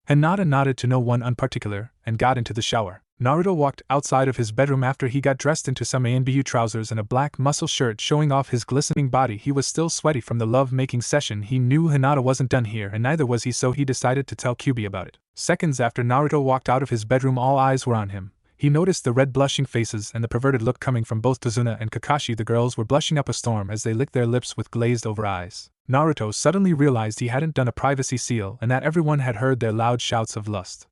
Hinata nodded to no one in particular and got into the shower. Naruto walked outside of his bedroom after he got dressed into some ANBU trousers and a black muscle shirt showing off his glistening body. He was still sweaty from the love-making session. He knew Hinata wasn't done here and neither was he, so he decided to tell Kyubi about it. Seconds after Naruto walked out of his bedroom, all eyes were on him. He noticed the red blushing faces and the perverted look coming from both Tazuna and Kakashi. The girls were blushing up a storm as they licked their lips with glazed over eyes. Naruto suddenly realized he hadn't done a privacy seal and that everyone had heard their loud shouts of lust.